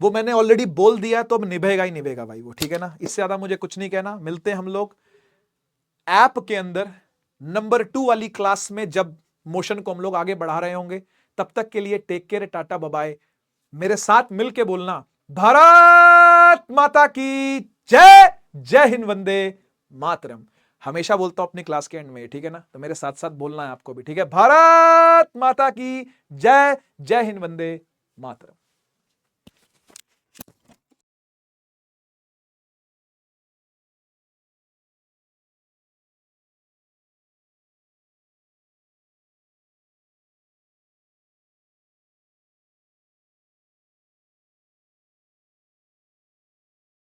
[SPEAKER 1] वो मैंने ऑलरेडी बोल दिया, तो अब निभेगा ही निभेगा भाई वो, ठीक है ना। इससे ज्यादा मुझे कुछ नहीं कहना। मिलते हैं हम लोग ऐप के अंदर नंबर 2 वाली क्लास में, जब मोशन को हम लोग आगे बढ़ा रहे होंगे। तब तक के लिए take care, tata, bye bye. मेरे साथ मिलके बोलना, भारत माता की जय, जय हिंद, वंदे मातरम। हमेशा बोलता हूं अपनी क्लास के एंड में, ठीक है ना। तो मेरे साथ साथ बोलना है आपको भी, ठीक है। भारत माता की जय, जय हिंद, वंदे मातरम।